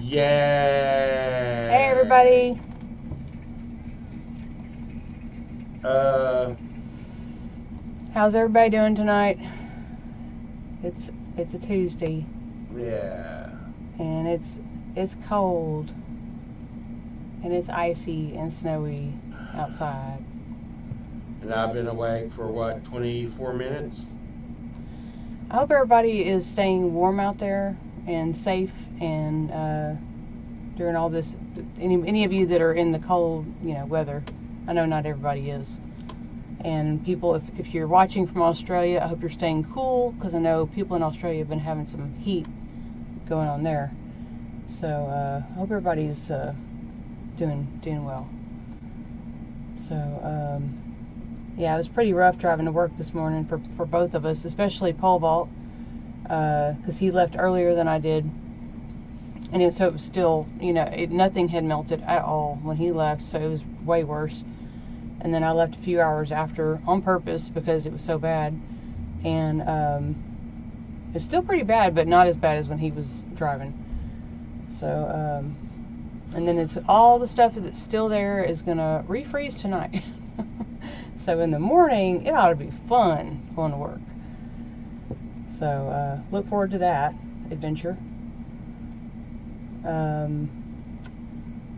Yeah. Hey everybody, Uh, how's everybody doing tonight? It's a Tuesday yeah. and it's cold and it's icy and snowy outside. And I've been awake for what, 24 minutes? I hope everybody is staying warm out there and safe and during all this. Any of you that are in the cold, weather. I know not everybody is. And people, if you're watching from Australia, I hope you're staying cool because I know people in Australia have been having some heat going on there. So I hope everybody's doing well. So yeah, it was pretty rough driving to work this morning for both of us, especially Pole Vault, because he left earlier than I did, and so it was still, nothing had melted at all when he left, so it was way worse. And then I left a few hours after on purpose because it was so bad, and it's still pretty bad, but not as bad as when he was driving. So and then it's all the stuff that's still there is gonna refreeze tonight. So in the morning it ought to be fun going to work. So look forward to that adventure.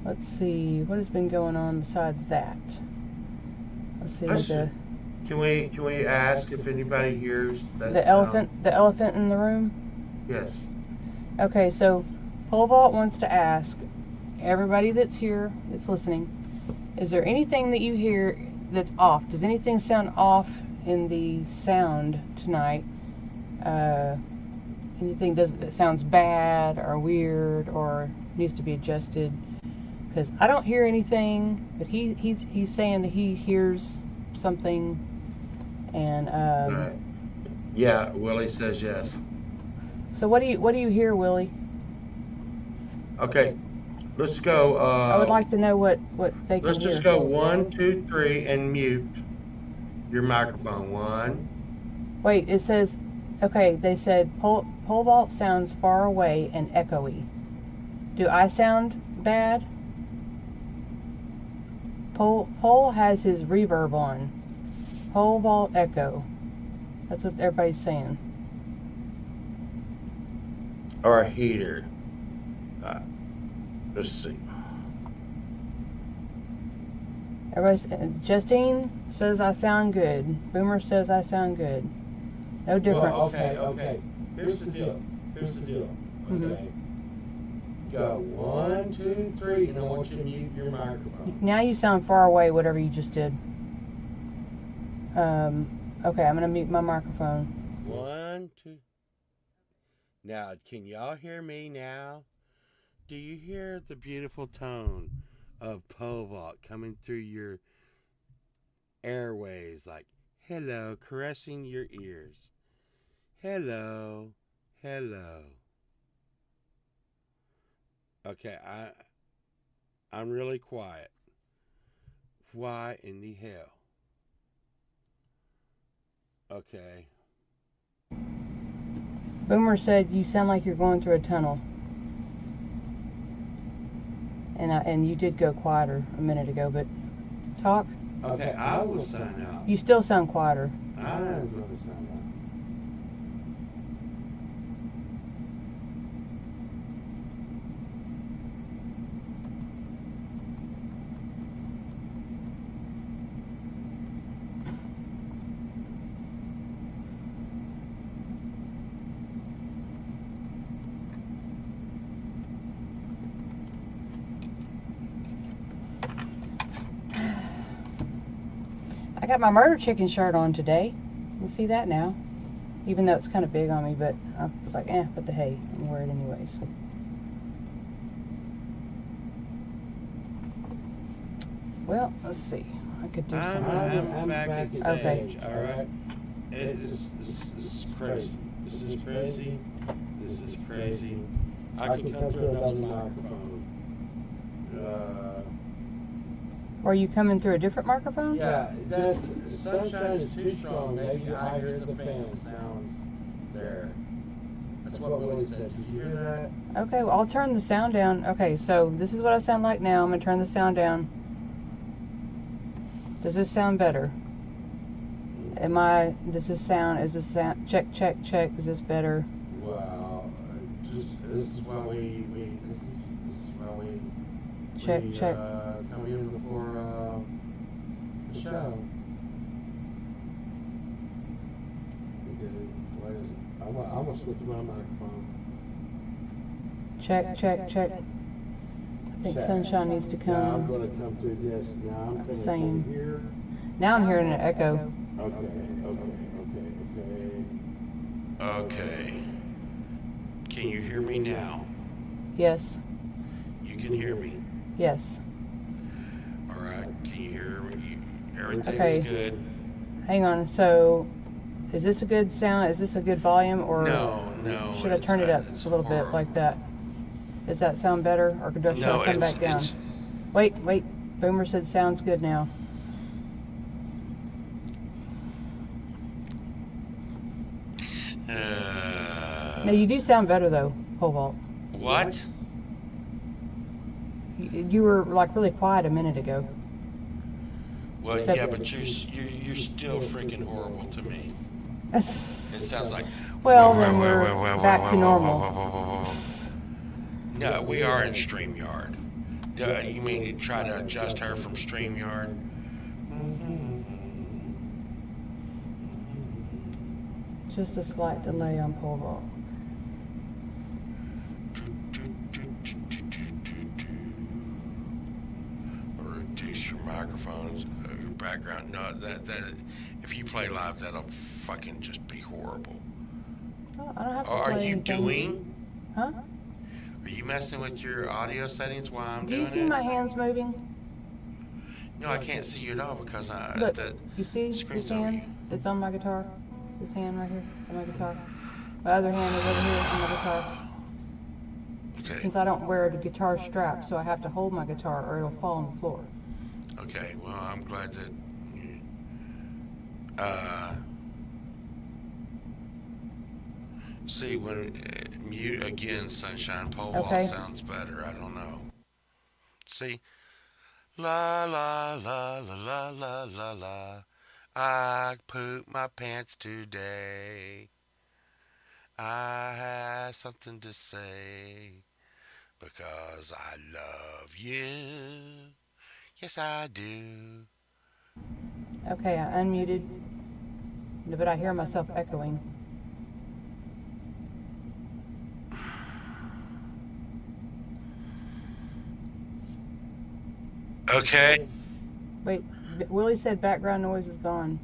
Let's see what has been going on besides that. Let's see Can we ask if anybody hears that the sound? elephant in the room. Yes. Okay, so Pole Vault wants to ask everybody that's here that's listening, is there anything that you hear that's off? Does anything sound off in the sound tonight? Anything that sounds bad or weird or needs to be adjusted? Because I don't hear anything, but he's saying that he hears something, and Right. Yeah, Willie says yes. so what do you hear, Willie? Okay, let's go. I would like to know what they can Let's hear. just go one, two, three, and mute your microphone. One. Wait, it says, okay, they said pole vault sounds far away and echoey. Do I sound bad? Pole has his reverb on. Pole vault echo. That's what everybody's saying. Or a heater. Uh, let's see. Justine says I sound good. Boomer says I sound good. No difference. Well, okay. Here's the deal. Mhm. Okay. Go one, two, three, and I want you to mute your microphone. Now you sound far away, whatever you just did. Okay, I'm going to mute my microphone. One, two. Now, can y'all hear me now? Do you hear the beautiful tone of Pole Vault coming through your airwaves like, hello, caressing your ears? Hello, hello. Okay, I'm really quiet. Why in the hell? Okay. Boomer said you sound like you're going through a tunnel. And you did go quieter a minute ago, but talk. Okay, I will sign out. You still sound quieter. I'm going to sign out. I got my murder chicken shirt on today. You see that now. Even though it's kind of big on me, but I was like, what the hey, I'm gonna wear it anyways. Well, let's see. I could do something. I'm back in stage. Okay. All right. This is crazy. This is crazy. This is crazy. I can come to another microphone. Are you coming through a different microphone? Yeah, that's sunshine is too strong. Maybe I hear the fan sounds there. That's what Willie said. Did you hear that? Okay, well, I'll turn the sound down. Okay, so this is what I sound like now. I'm gonna turn the sound down. Does this sound better? Does this sound, is this sound, check, is this better? Well, this is why we Check. come in before the show. I'm gonna switch my microphone. Check. I think Sunshine needs to come. Now I'm gonna come through this. Now I'm coming Same. through here. Now I'm hearing an echo. Okay. Can you hear me now? Yes. You can hear me. Yes. All right. Can you hear me? Everything's Okay. good. Hang on. So, is this a good sound? Is this a good volume, or No. should I turn it up a little bit like that? Does that sound better, or should I come back down? Wait. Boomer said sounds good now. No, you do sound better though, Pole Vault. What? You were like really quiet a minute ago. Well, yeah, but you're still freaking horrible to me. It sounds like. Well, then we're back to normal. No, we are in StreamYard. You mean you try to adjust her from StreamYard? Just a slight delay on Pole Vault. Rotate your microphones, your background. No, that if you play live, that'll fucking just be horrible. Oh, I don't have to Are play you anything. doing? Huh? Are you messing with your audio settings while I'm Do doing you see it? my hands moving? No, I can't see you at all because Look, the you see screen's this over hand? you. It's on my guitar. This hand right here. It's on my guitar. My other hand is over here on my guitar. Okay. Since I don't wear the guitar strap, so I have to hold my guitar or it'll fall on the floor. Okay. Well, I'm glad that. See when mute again, Sunshine. Pole Vault Okay. sounds better. I don't know. See. La la la la la la la la. I pooped my pants today. I have something to say because I love you. Yes, I do. Okay, I unmuted, but I hear myself echoing. Okay. Wait, Willie said background noise is gone.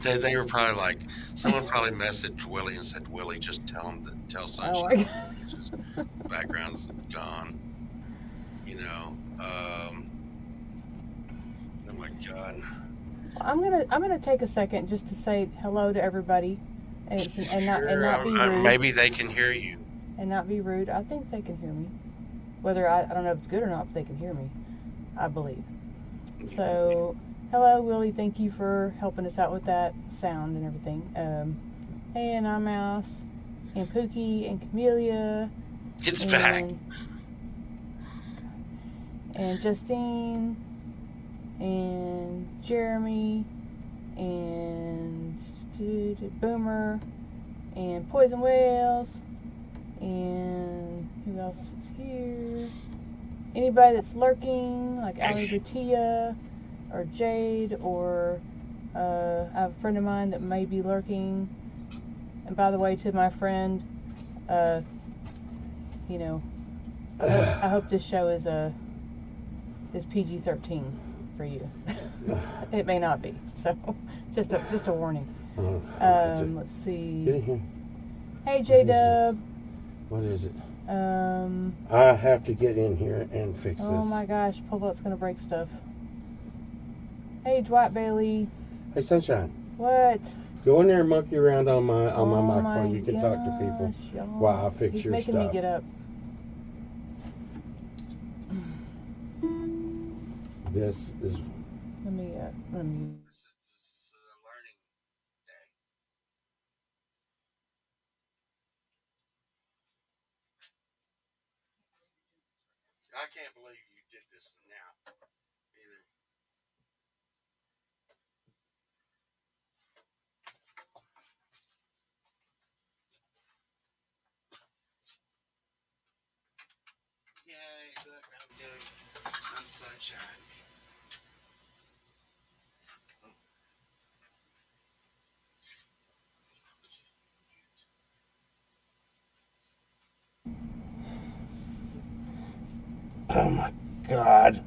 They were probably like, someone probably messaged Willie and said, Willie, just tell Oh Sunshine. my Background's gone. You know. Oh my God. I'm gonna take a second just to say hello to everybody, and not be rude. Maybe they can hear you. And not be rude. I think they can hear me. Whether I don't know if it's good or not, but they can hear me. I believe. So, hello, Willie. Thank you for helping us out with that sound and everything. Hey, and I'm Mouse, and Pookie, and Camellia. It's back. And Justine, and Jeremy, and Boomer, and Poison Whales, and who else is here? Anybody that's lurking, like Ali Batia, or Jade, or I have a friend of mine that may be lurking. And by the way, to my friend, you know, I hope this show is PG-13 for you. It may not be, so just a warning. Let's see. Hey, J-Dub. What is it? I have to get in here and fix Oh my gosh, Pole Vault's gonna break stuff. Hey, Dwight Bailey. Hey, Sunshine. What? Go in there and monkey around on my Oh microphone. my You can talk to people gosh, y'all. while I fix He's your making stuff. me get up. This is. Let me. This is a learning day. I can't believe you did this now either. Yay, look, I'm doing some sunshine. Oh my God.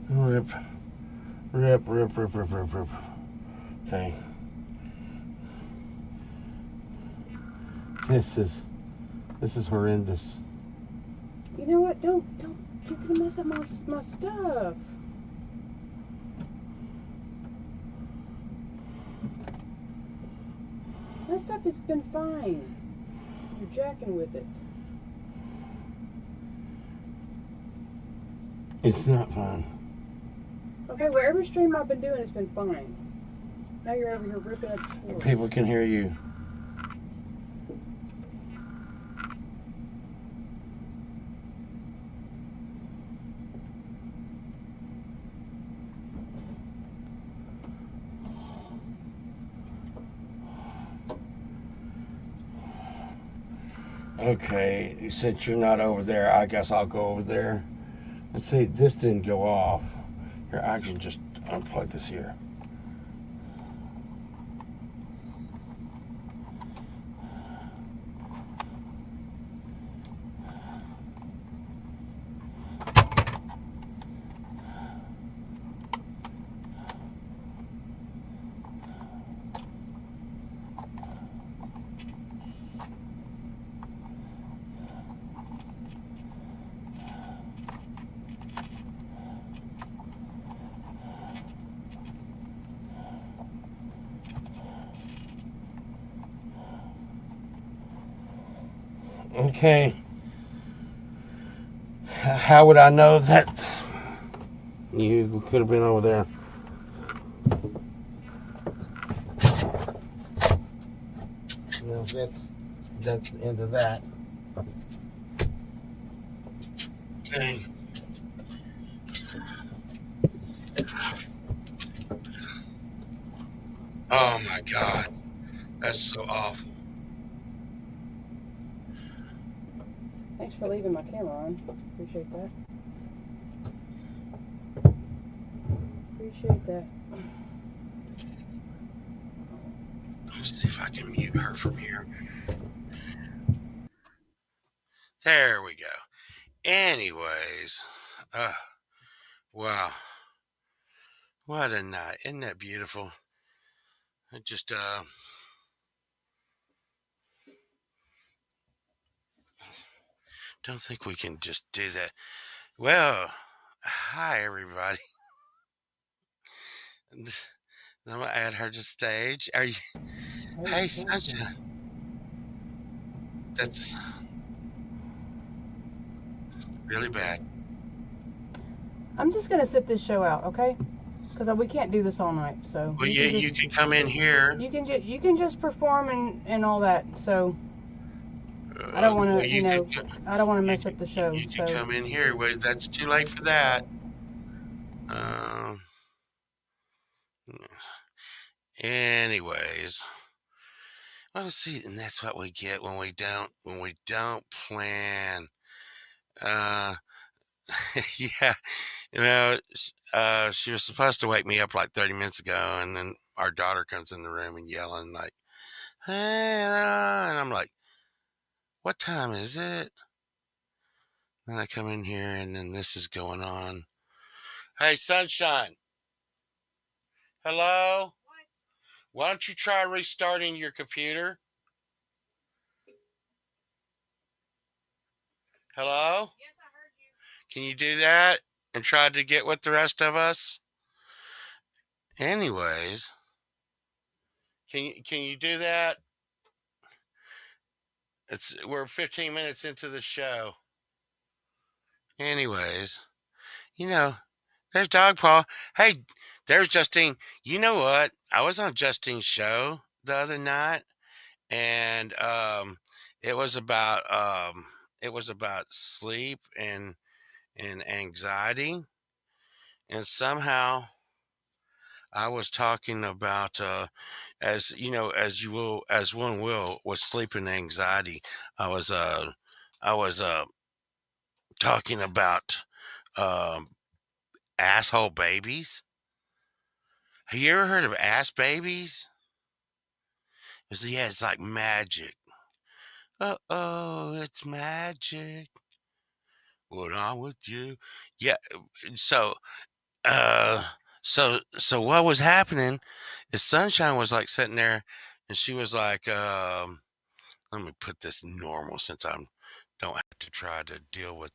Rip. Rip, rip, rip, rip, rip, rip. Okay. This is horrendous. You know what? Don't. You're gonna mess up my stuff. My stuff has been fine. You're jacking with it. It's not fun. Okay, well, every stream I've been doing has been fine. Now you're over here ripping up the floor. People can hear you. Okay, since you're not over there, I guess I'll go over there. Let's see, this didn't go off. Here, I can just unplug this here. Okay. How would I know that you could have been over there? No, that's the end of that. Okay. Oh my God, that's so awful. Thanks for leaving my camera on. Appreciate that. Appreciate that. Let's see if I can mute her from here. There we go. Anyways, wow, what a night! Isn't that beautiful? I just don't think we can just do that. Well, hi everybody. I'm gonna add her to stage. Are you? Hey, Sunshine. That's really bad. I'm just gonna sit this show out, okay? Because we can't do this all night. So Well, you can come in here. you can just perform and all that. So I don't want to, well, you know, I don't want to mess up the show. You can So come in here. Well, that's too late for that. Um. Anyways, well, see, and that's what we get when we don't plan. Uh, yeah, you know, she was supposed to wake me up like 30 minutes ago, and then our daughter comes in the room and yelling like, "Hey!" And I'm like, "What time is it?" And I come in here, and then this is going on. Hey, Sunshine. Hello. Why don't you try restarting your computer? Hello? Can you do that and try to get with the rest of us? Anyways, can you do that? We're 15 minutes into the show. Anyways, you know, there's Dog Paw. Hey, there's Justine. You know what? I was on Justine's show the other night, and it was about sleep, and and anxiety. And somehow I was talking about, as you know, as you will, as one will, with sleep and anxiety. I was, uh, I was talking about um, asshole babies. Have you ever heard of ass babies? Yeah, it's like magic. It's magic. What on with you? Yeah. So, uh, so what was happening is Sunshine was like sitting there, and she was like, let me put this normal since I don't have to try to deal with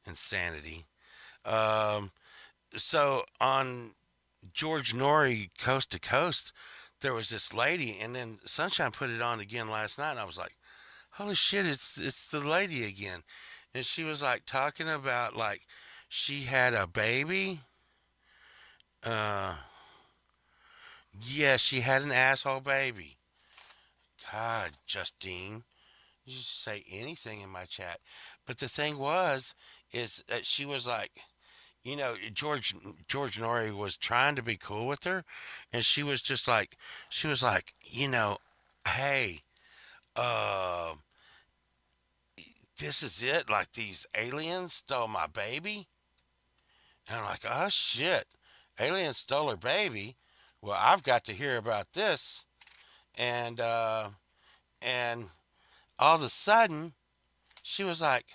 insanity. Um, so on George Norrie Coast to Coast, there was this lady, and then Sunshine put it on again last night, and I was like, holy shit, it's the lady again. And she was like talking about like she had a baby. Uh, yeah, she had an asshole baby. God, Justine, you just say anything in my chat. But the thing was, is that she was like, George Norrie was trying to be cool with her, and she was just like, she was like, hey, uh, this is it. Like these aliens stole my baby, and I'm like, oh shit, aliens stole her baby. Well, I've got to hear about this, and and all of a sudden she was like,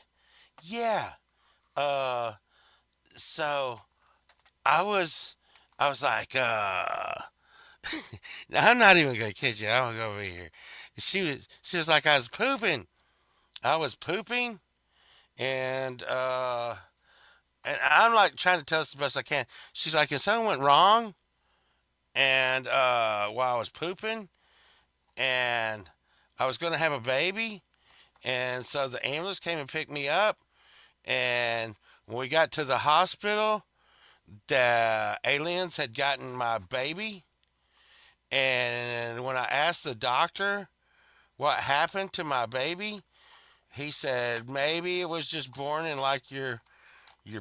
yeah, uh, so I was, I was like, I'm not even gonna kid you. I'm gonna go over here. She was like, I was pooping. I was pooping, and and I'm like trying to tell us the best I can. She's like, if something went wrong, and while I was pooping, and I was gonna have a baby, and so the ambulance came and picked me up, and when we got to the hospital, the aliens had gotten my baby, and when I asked the doctor what happened to my baby, he said maybe it was just born in like your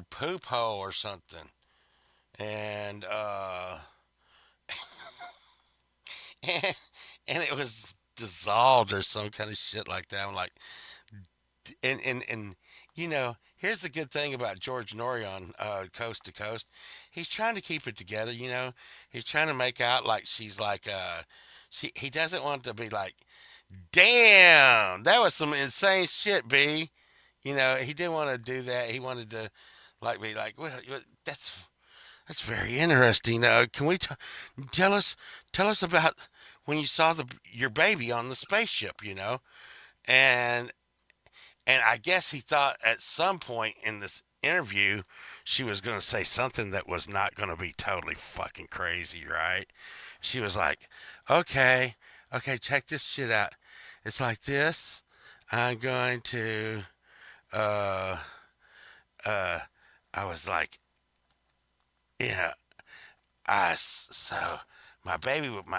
poop hole or something, and and, and it was dissolved or some kind of shit like that. I'm like, and here's the good thing about George Norrie on Coast to Coast. He's trying to keep it together. He's trying to make out like she's like he doesn't want to be like, damn, that was some insane shit, B. He didn't want to do that. He wanted to like be like, well, that's very interesting. Can we tell us about when you saw your baby on the spaceship? And I guess he thought at some point in this interview she was going to say something that was not going to be totally fucking crazy, right? She was like, okay, okay, check this shit out. It's like this. I'm going to, uh, uh, I was like, yeah, so my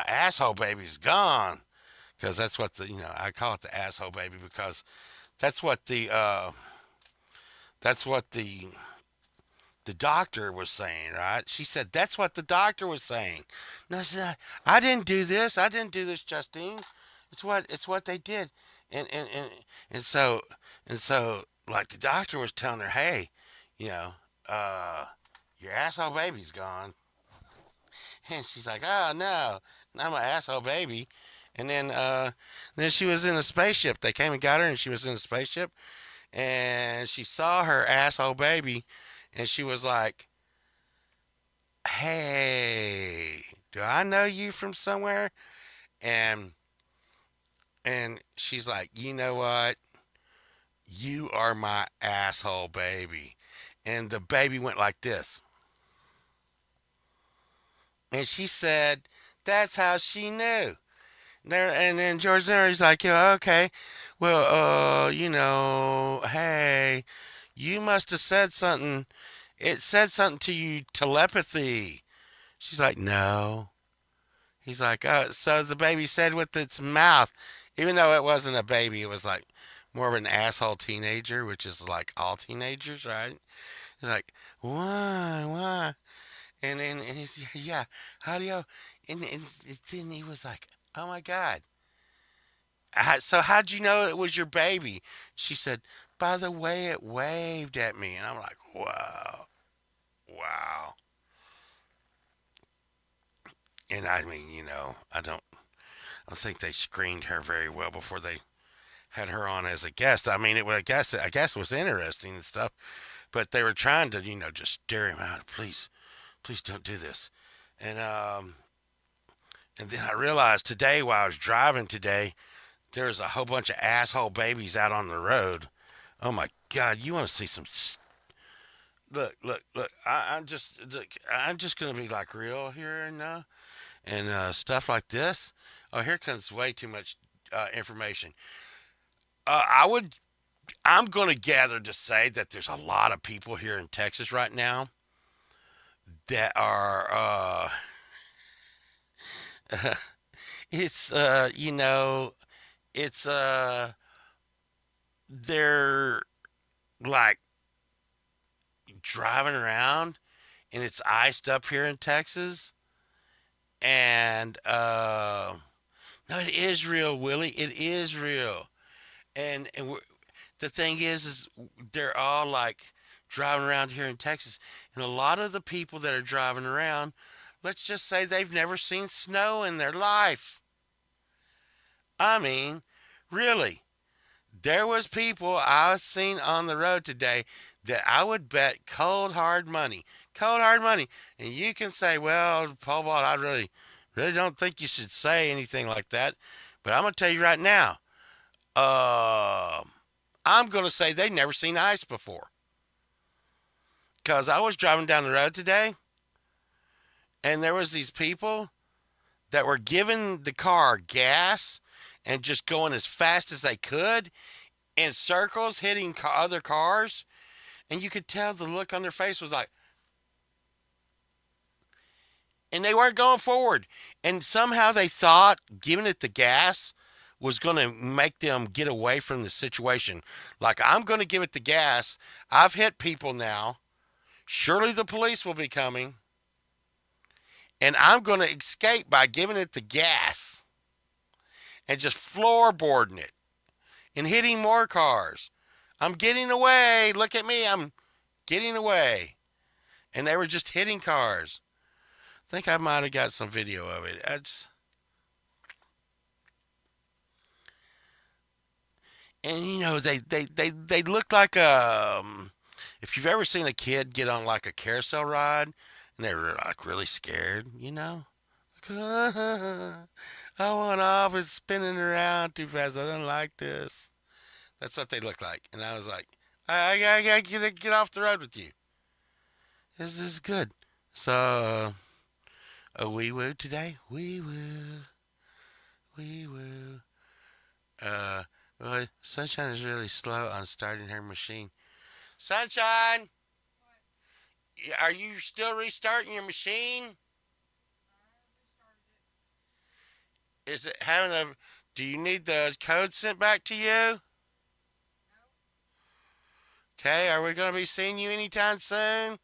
asshole baby's gone. Because that's what I call it the asshole baby because that's what the doctor was saying, right? She said that's what the doctor was saying. No, I said I didn't do this. I didn't do this, Justine. It's what they did, and and and and so like the doctor was telling her, hey, you know, uh, your asshole baby's gone, and she's like, oh no, not my asshole baby. And then she was in a spaceship. They came and got her, and she was in a spaceship, and she saw her asshole baby, and she was like, "Hey, do I know you from somewhere?" And she's like, "You know what? You are my asshole baby." And the baby went like this. And she said, "That's how she knew." There, and then George Norrie's like, "Yeah, okay, well, hey, you must have said something. It said something to you telepathy." She's like, "No." He's like, "Oh, so the baby said with its mouth, even though it wasn't a baby, it was like more of an asshole teenager, which is like all teenagers, right? He's like, why? And he's, yeah, how do you, and then he was like, oh my God. So how'd you know it was your baby? She said, by the way it waved at me. And I'm like, wow, wow. And I mean, I think they screened her very well before they had her on as a guest. I mean, I guess it was interesting and stuff, but they were trying to, just steer him out. Please don't do this. And and then I realized today while I was driving today, there's a whole bunch of asshole babies out on the road. Oh my God, you want to see some? Look. I'm just gonna be like real here and stuff like this. Oh, here comes way too much information. I would. I'm gonna gather to say that there's a lot of people here in Texas right now that are. It's it's they're like driving around and it's iced up here in Texas. And no, it is real, Willie. It is real. And the thing is they're all like driving around here in Texas, and a lot of the people that are driving around, let's just say they've never seen snow in their life. I mean, really. There was people I've seen on the road today that I would bet cold hard money. And you can say, well, Paul Ball, I really don't think you should say anything like that. But I'm gonna tell you right now, uh, I'm gonna say they've never seen ice before. Cause I was driving down the road today, and there was these people that were giving the car gas and just going as fast as they could in circles, hitting other cars, and you could tell the look on their face was like, and they weren't going forward. And somehow they thought giving it the gas was going to make them get away from the situation. Like, I'm going to give it the gas. I've hit people now. Surely the police will be coming. And I'm going to escape by giving it the gas and just floorboarding it and hitting more cars. I'm getting away. Look at me. I'm getting away. And they were just hitting cars. I think I might have got some video of it. And they look like if you've ever seen a kid get on like a carousel ride and they're like really scared, like, I want off, it's spinning around too fast, I don't like this. That's what they look like. And I was like, I gotta get off the road with you. This is good. So a wee woo today, wee woo. uh well, Sunshine is really slow on starting her machine. Sunshine, are you still restarting your machine? Is it having a? Do you need the code sent back to you? Okay, are we going to be seeing you anytime soon?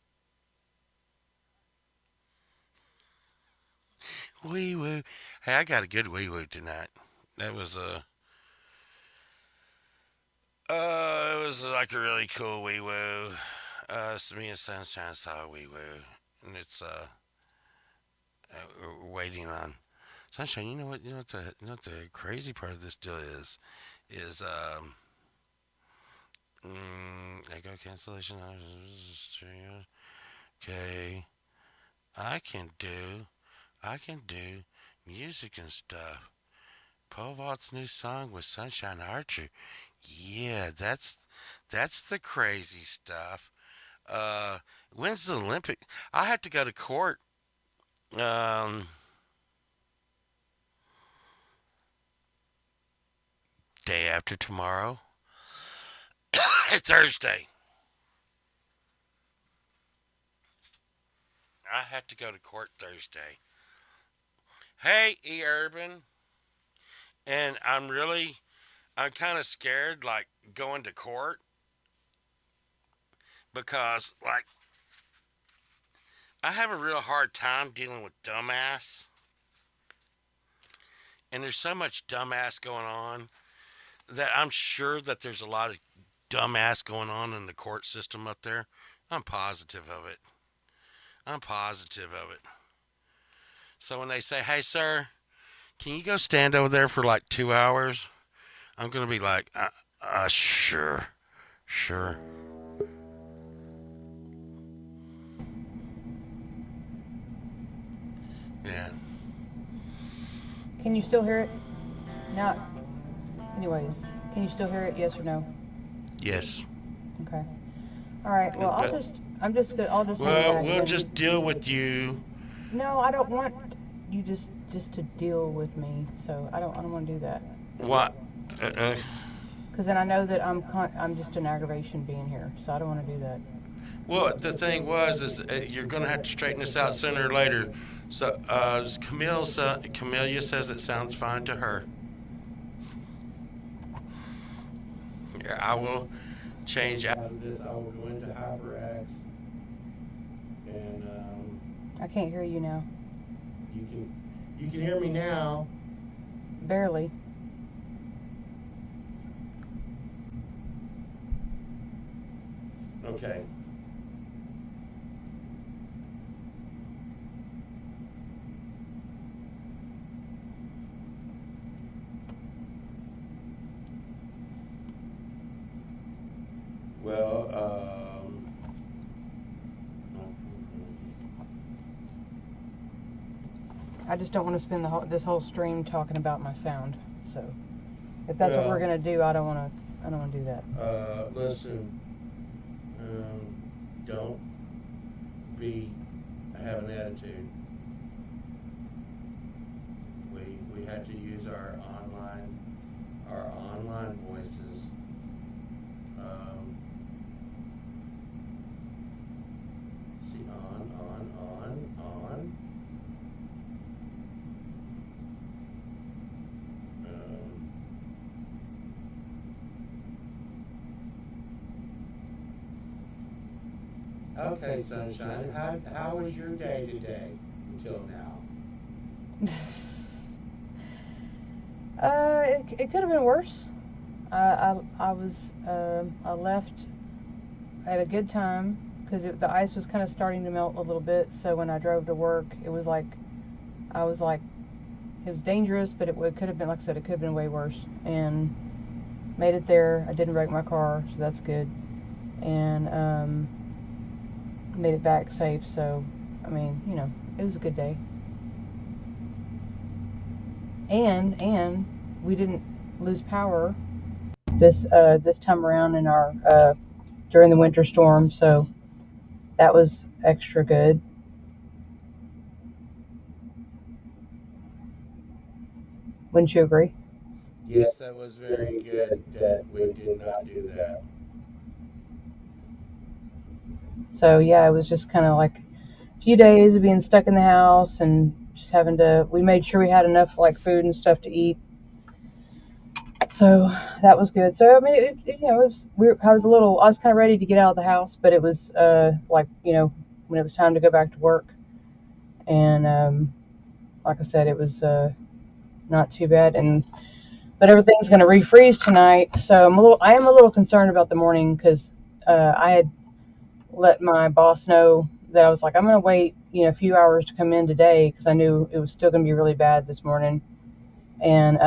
Wee woo. Hey, I got a good wee woo tonight. That was it was like a really cool wee woo. So me and Sunshine saw a wee woo, and it's we're waiting on Sunshine. You know what the crazy part of this deal is echo cancellation. Okay, I can do I can do music and stuff. Paul Vaught's new song with Sunshine Archer. Yeah, that's the crazy stuff. Uh, when's the Olympic? I have to go to court. Um, day after tomorrow. It's Thursday. I have to go to court Thursday. Hey, E Urban, and I'm really I'm kind of scared, like going to court because, like, I have a real hard time dealing with dumbass, and there's so much dumbass going on that I'm sure that there's a lot of dumbass going on in the court system up there. I'm positive of it. I'm positive of it. So when they say, "Hey, sir, can you go stand over there for like 2 hours?" I'm gonna be like, sure, sure. Yeah. Can you still hear it? Not. Anyways, can you still hear it? Yes or no? Yes. Okay. All right. Well, But I'm just good. I'll just hang well, back we'll then. just deal with you. No, I don't want you just to deal with me. So I don't want to do that. What? Uh, uh, Because then I know that I'm just an aggravation being here. So I don't want to do that. well, the thing was, is you're gonna have to straighten this out sooner or later. So, Camellia says it sounds fine to her. Yeah, I will change out of this. I will go into HyperX, and I can't hear you now. you can hear me now. Barely. Okay. Well, I just don't want to spend this whole stream talking about my sound. So if that's what well, we're gonna do, I don't want to. I don't want to do that. listen. Don't be have an attitude. We had to use our online voices. Um, see on. Um, okay, sunshine. How was your day today until now? It could have been worse. I left at a good time because the ice was kind of starting to melt a little bit. So when I drove to work, it was like I was like it was dangerous, but it could have been, like I said, it could have been way worse. And made it there. I didn't wreck my car, so that's good. And made it back safe. So I mean, it was a good day. And we didn't lose power this time around in our during the winter storm, so that was extra good. Wouldn't you agree? Yes, that was very good that we did not do that. So yeah, it was just kind of like a few days of being stuck in the house and just having to. We made sure we had enough like food and stuff to eat, so that was good. So I mean, it was weird. I was kind of ready to get out of the house, but it was like when it was time to go back to work, and like I said, it was not too bad. And but everything's going to refreeze tonight, so I am a little concerned about the morning because I had let my boss know that I was like, I'm going to wait a few hours to come in today because I knew it was still going to be really bad this morning. And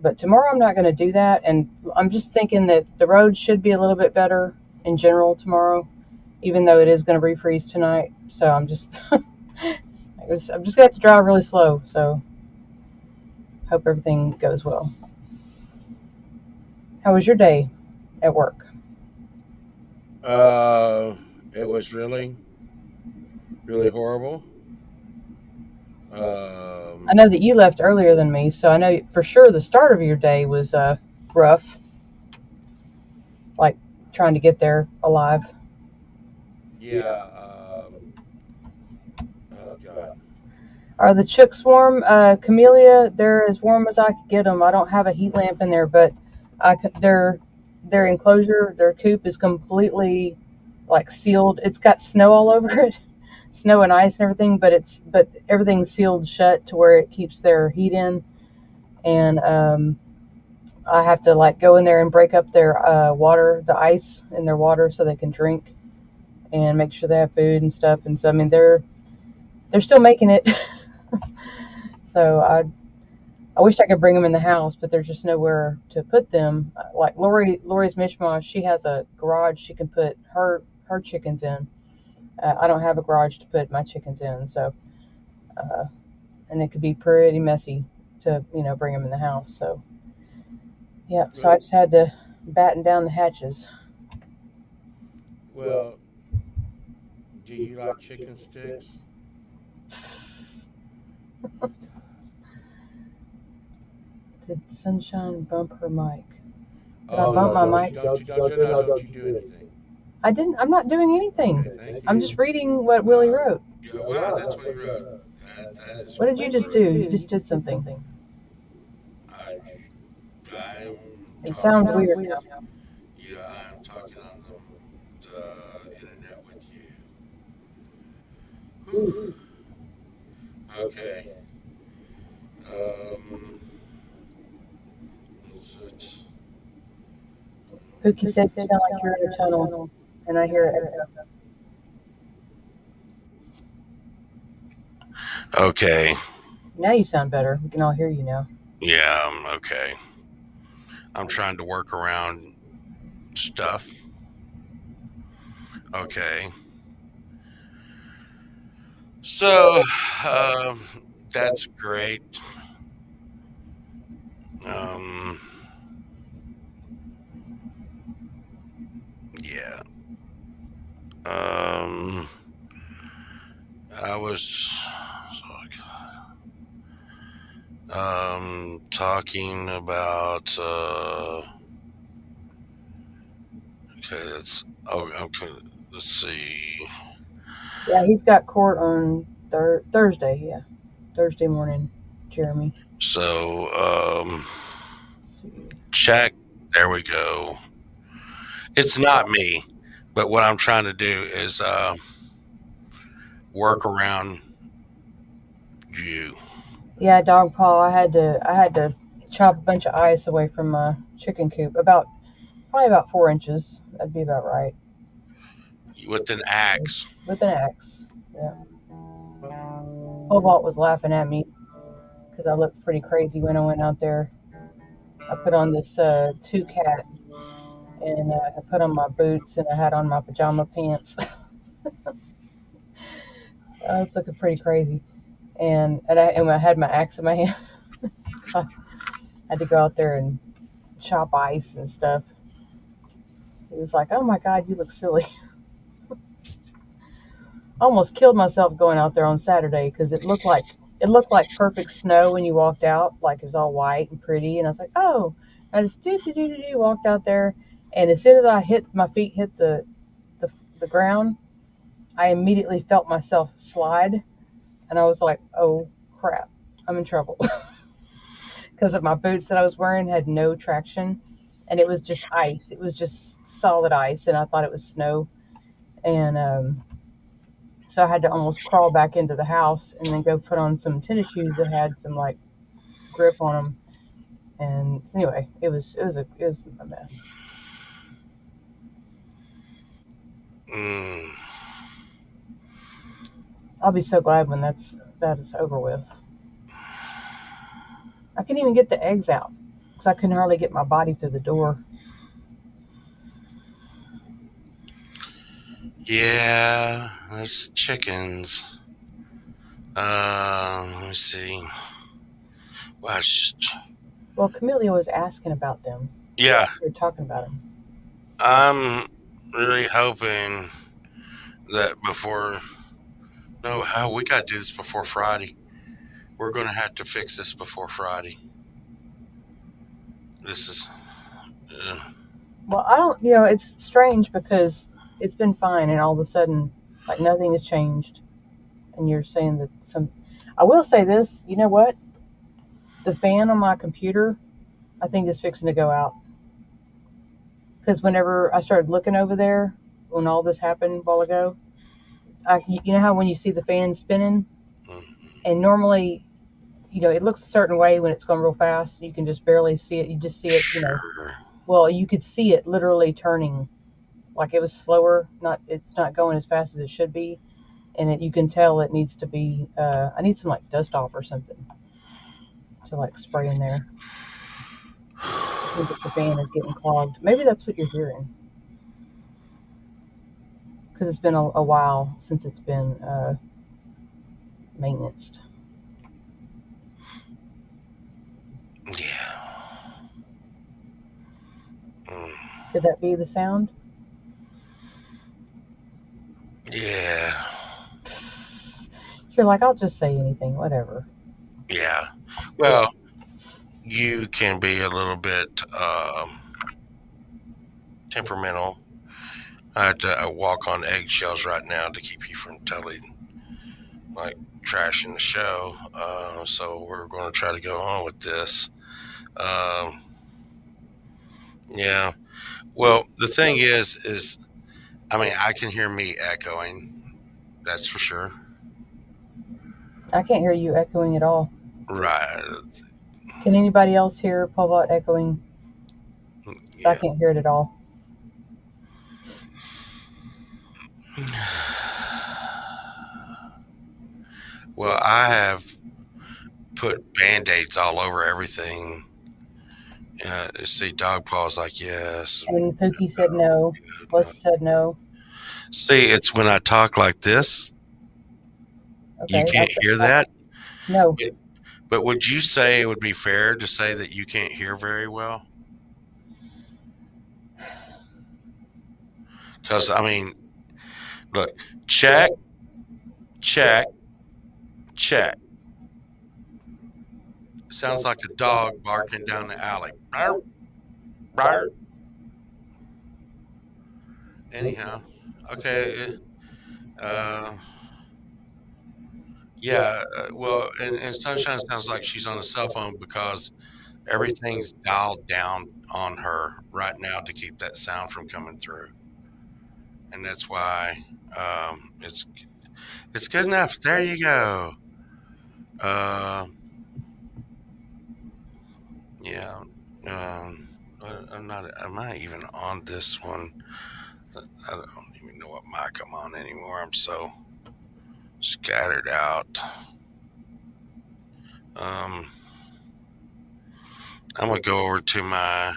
but tomorrow I'm not going to do that, and I'm just thinking that the road should be a little bit better in general tomorrow, even though it is going to refreeze tonight. So I'm just I'm just going to have to drive really slow. So hope everything goes well. How was your day at work? It was really, really horrible. I Um, know that you left earlier than me, so I know for sure the start of your day was rough, like trying to get there alive. yeah. Oh God. Are the chicks warm? Camellia, they're as warm as I could get them. I don't have a heat lamp in there, but their enclosure, their coop is completely like sealed. It's got snow all over it, snow and ice and everything, but everything's sealed shut to where it keeps their heat in. And I have to like go in there and break up their water, the ice in their water, so they can drink and make sure they have food and stuff. And so I mean they're still making it. So I wish I could bring them in the house, but there's just nowhere to put them. Like Lori's Mishmash, she has a garage she can put her chickens in. I don't have a garage to put my chickens in, so and it could be pretty messy to bring them in the house. So yeah, so I just had to batten down the hatches. Well, do you like chicken sticks? Did Sunshine bump her mic? Did I Oh bump no! my mic? Don't you do anything? I didn't. I'm not doing anything. Okay, thank I'm you. just reading what Willie wrote. Yeah, wow, that's what you wrote. That is. What did you just do? You just did something. I, I'm It talking. sounds weird now. Yeah, I'm talking on the internet with you. Whew. Okay. Um. Is it? Pookie said you sound like you're in a tunnel, and I hear it. Okay. Now you sound better. We can all hear you now. Yeah. Okay. I'm trying to work around stuff. Okay. So, um, that's great. Um, yeah. Um, I was talking about. Okay, that's. Oh, okay. Let's see. Yeah, he's got court on Thursday. Yeah, Thursday morning, Jeremy. So, Let's see. check. There we go. It's not me, but what I'm trying to do is work around you. Yeah, dog paw. I had to chop a bunch of ice away from my chicken coop. Probably about 4 inches. That'd be about right. With an axe. With an axe. Yeah. Cobalt was laughing at me because I looked pretty crazy when I went out there. I put on this two cat, and I put on my boots, and I had on my pajama pants. I was looking pretty crazy, and I had my axe in my hand. I had to go out there and chop ice and stuff. He was like, "Oh my God, you look silly." I almost killed myself going out there on Saturday because it looked like perfect snow when you walked out, like it was all white and pretty. And I was like, "Oh," I just walked out there, and as soon as my feet hit the the ground, I immediately felt myself slide, and I was like, "Oh crap, I'm in trouble," because of my boots that I was wearing had no traction, and it was just ice. It was just solid ice, and I thought it was snow, and so I had to almost crawl back into the house and then go put on some tennis shoes that had some like grip on them. And anyway, it was a mess. Mm, I'll be so glad when that is over with. I couldn't even get the eggs out because I couldn't hardly get my body through the door. yeah, that's chickens. Let me see. Wow, it's just. Well, Camellia was asking about them. Yeah, We were talking about them. I'm really hoping that before. No, how we got to do this before Friday. We're going to have to fix this before Friday. This is. Uh, Well, I don't. It's strange because it's been fine, and all of a sudden, like nothing has changed. And you're saying that some. I will say this. You know what? The fan on my computer, I think, is fixing to go out. Because whenever I started looking over there, when all this happened a while ago, you know how when you see the fan spinning, and normally, it looks a certain way when it's going real fast. You can just barely see it. You just see it. Sure. Well, you could see it literally turning, like it was slower. It's not going as fast as it should be, and you can tell it needs to be. I need some like dust off or something to like spray in there. I think if the fan is getting clogged, maybe that's what you're hearing, because it's been a while since it's been maintenance. Yeah. Mm. Could that be the sound? Yeah. You're like, I'll just say anything, whatever. Yeah. Well, you can be a little bit temperamental. I had to walk on eggshells right now to keep you from totally like trashing the show. So we're going to try to go on with this. Um, yeah. Well, the thing is, I mean, I can hear me echoing. That's for sure. I can't hear you echoing at all. Right. Can anybody else hear Paulbot echoing? I Yeah. can't hear it at all. Well, I have put band-aids all over everything. See, Dog Paw's like, yes. And Pookie said no. No. Was said no. See, it's when I talk like this, you Okay. can't hear that. No. But would you say it would be fair to say that you can't hear very well? Because, I mean, look, check, check, check. Sounds like a dog barking down the alley. Bark, bark. Anyhow, okay. Uh, yeah, well, and Sunshine sounds like she's on a cell phone because everything's dialed down on her right now to keep that sound from coming through, and that's why it's good enough. There you go. Uh, yeah. I'm not. Am I even on this one? I don't even know what mic I'm on anymore. I'm so scattered out. Um, I'm gonna go over to my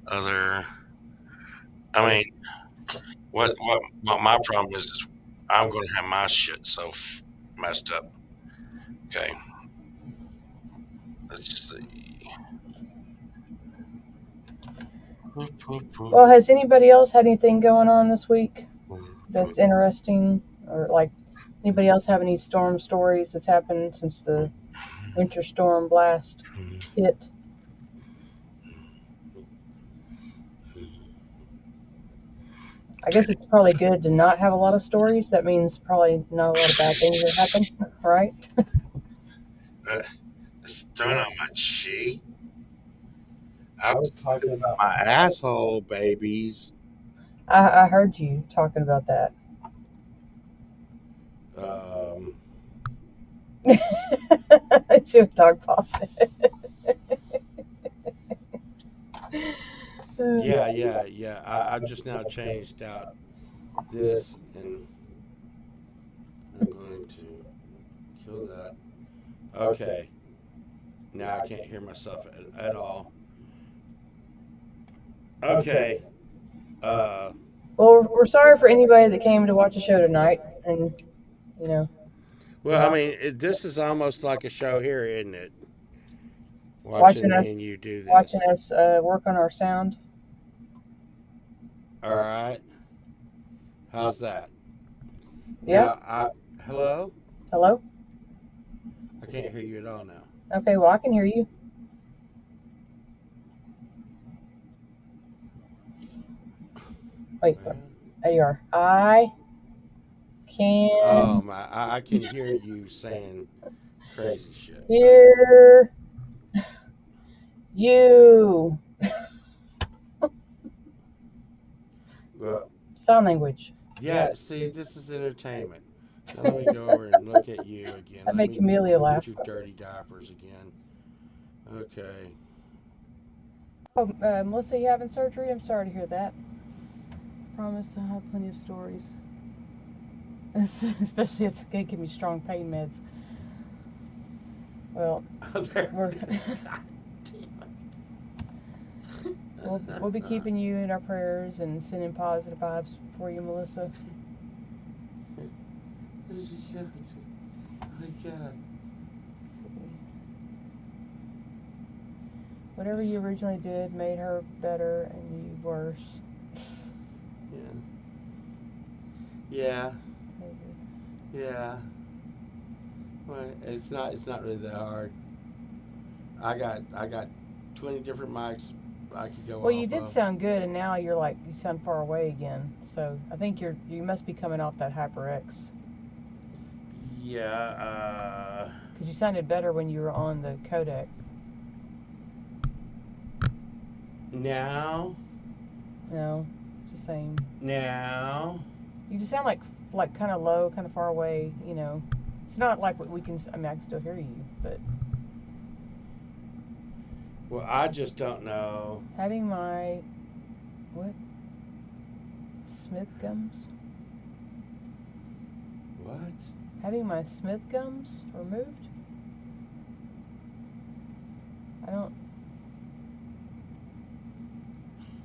other. I mean, what my problem is I'm gonna have my shit so messed up. Okay, let's see. Well, has anybody else had anything going on this week that's interesting, or like anybody else have any storm stories that's happened since the winter storm blast hit? I guess it's probably good to not have a lot of stories. That means probably not a lot of bad things that happen, right? It's throwing on my cheek. I was talking about my asshole, babies. I heard you talking about that. Um, It's your dog paw said. yeah. I just now changed out this, and I'm going to kill that. Okay. Now I can't hear myself at all. Okay. Uh, Well, we're sorry for anybody that came to watch the show tonight, and you know, well, I mean, this is almost like a show here, isn't it? Watching watching me us and you do watching this. us work on our sound. All right. How's that? Yeah. Now, hello? Hello. I can't hear you at all now. Okay. Well, I can hear you. Wait. Well, There you are. I oh can. my! I can hear you saying Crazy shit. Here, you. Well, Sign language. yeah, see, this is entertainment. Now let me go over and look at you again. I Let make me Camellia look laugh. at your dirty diapers again. Okay. Oh, Melissa, you having surgery? I'm sorry to hear that. Promise to have plenty of stories. Especially if they give me strong pain meds. Well, There we're it is. God damn we'll be keeping you in our prayers and sending positive vibes for you, Melissa. Where's he going to? Oh my God. Let's see. Whatever you originally did made her better and you worse. Yeah. Maybe. Yeah. Well, it's not really that hard. I got 20 different mics I could go Well, you off did of. sound good, and now you're like you sound far away again. So I think you must be coming off that HyperX Yeah. because you sounded better when you were on the codec. Now. No, it's the same. Now. You just sound like kind of low, kind of far away. You know, it's not like we can. I mean, I can still hear you, but Well, I just don't know. having my what Smith gums? What? Having my Smith gums removed? I don't.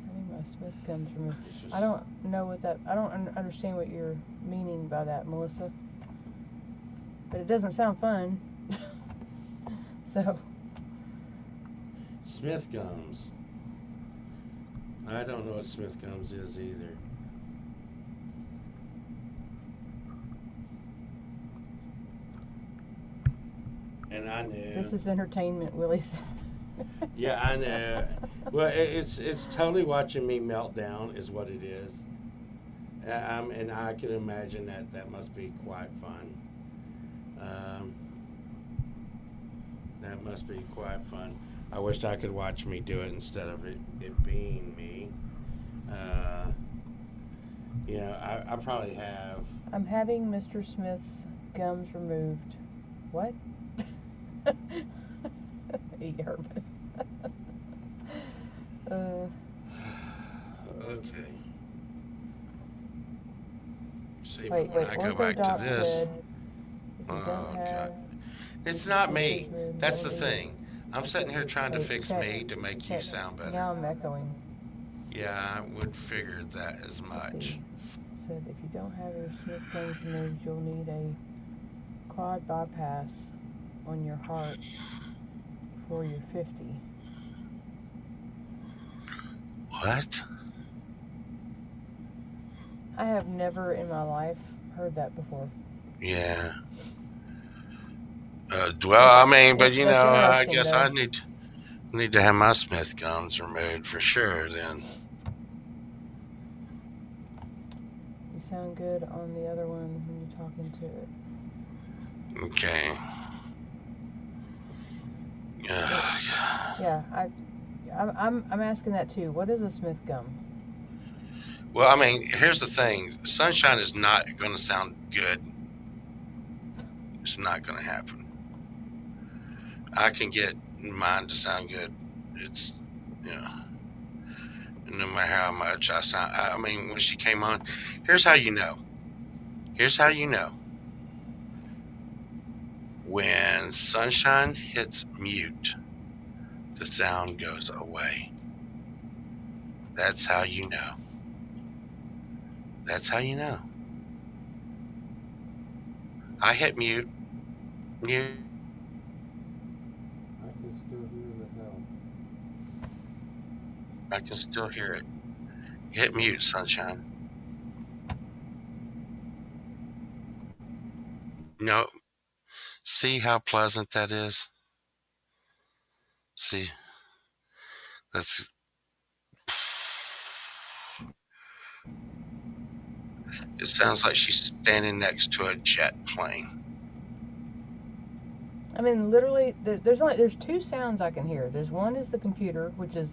Having my Smith gums removed. I don't know what that. I don't understand what you're meaning by that, Melissa. But it doesn't sound fun. So. Smith gums. I don't know what Smith gums is either. And I knew. This is entertainment, Willie said. Yeah, I know. Well, it's totally watching me melt down is what it is. And I can imagine that must be quite fun. Um, that must be quite fun. I wished I could watch me do it instead of it being me. Uh, I probably have. I'm having Mr. Smith's gums removed. What? Eat Herman. Okay. See, Wait, but when I go back to Orthodoc this, said if you don't oh have God, it's not me. Room, That's the building- thing. I'm sitting here trying to Wait, fix check, me to make you check. sound better. Now I'm echoing. Yeah, I would figure that as Let's much. see. Said if you don't have your Smith gums removed, you'll need a quad bypass on your heart before you're 50. What? I have never in my life heard that before. Yeah. Well, I mean, but That's I interesting, guess though. I need to have my Smith gums removed for sure. Then. You sound good on the other one when you're talking to it. Okay. Yeah, I'm asking that too. What is a Smith gum? Well, I mean, here's the thing. Sunshine is not going to sound good. It's not going to happen. I can get mine to sound good. It's, no matter how much I sound. I mean, when she came on, here's how you know. Here's how you know. When Sunshine hits mute, the sound goes away. That's how you know. That's how you know. I hit mute. Mute. I can still hear the hell. I can still hear it. Hit mute, Sunshine. No. See how pleasant that is? See? That's. It sounds like she's standing next to a jet plane. I mean, literally, there's two sounds I can hear. There's one is the computer, which is